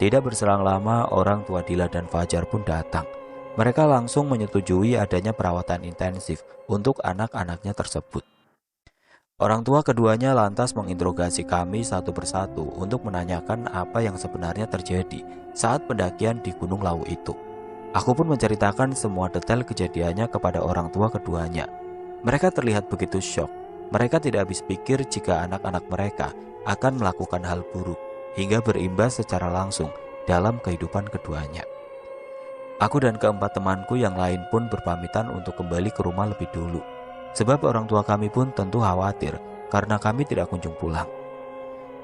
Tidak berselang lama, orang tua Dila dan Fajar pun datang. Mereka langsung menyetujui adanya perawatan intensif untuk anak-anaknya tersebut. Orang tua keduanya lantas menginterogasi kami satu persatu untuk menanyakan apa yang sebenarnya terjadi saat pendakian di Gunung Lawu itu. Aku pun menceritakan semua detail kejadiannya kepada orang tua keduanya. Mereka terlihat begitu syok. Mereka tidak habis pikir jika anak-anak mereka akan melakukan hal buruk hingga berimbas secara langsung dalam kehidupan keduanya. Aku dan keempat temanku yang lain pun berpamitan untuk kembali ke rumah lebih dulu, sebab orang tua kami pun tentu khawatir karena kami tidak kunjung pulang.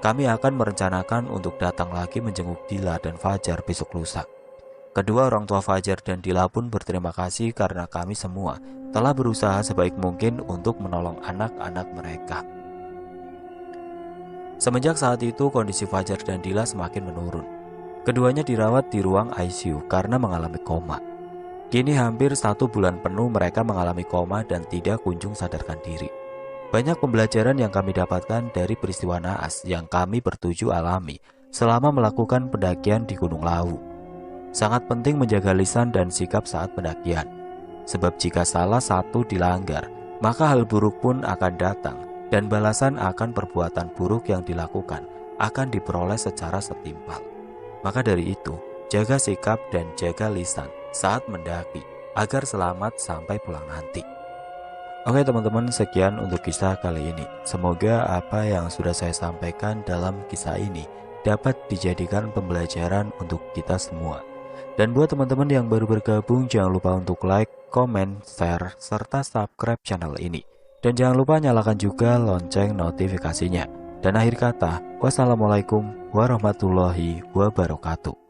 Kami akan merencanakan untuk datang lagi menjenguk Dila dan Fajar besok lusa. Kedua orang tua Fajar dan Dila pun berterima kasih karena kami semua telah berusaha sebaik mungkin untuk menolong anak-anak mereka. Semenjak saat itu kondisi Fajar dan Dila semakin menurun. Keduanya dirawat di ruang ICU karena mengalami koma. Kini hampir 1 bulan penuh mereka mengalami koma dan tidak kunjung sadarkan diri. Banyak pembelajaran yang kami dapatkan dari peristiwa naas yang kami bertuju alami selama melakukan pendakian di Gunung Lawu. Sangat penting menjaga lisan dan sikap saat pendakian. Sebab jika salah satu dilanggar, maka hal buruk pun akan datang dan balasan akan perbuatan buruk yang dilakukan akan diperoleh secara setimpal. Maka dari itu, jaga sikap dan jaga lisan saat mendaki agar selamat sampai pulang nanti. Oke teman-teman, sekian untuk kisah kali ini. Semoga apa yang sudah saya sampaikan dalam kisah ini dapat dijadikan pembelajaran untuk kita semua. Dan buat teman-teman yang baru bergabung, jangan lupa untuk like, komen, share, serta subscribe channel ini. Dan jangan lupa nyalakan juga lonceng notifikasinya. Dan akhir kata, wassalamualaikum warahmatullahi wabarakatuh.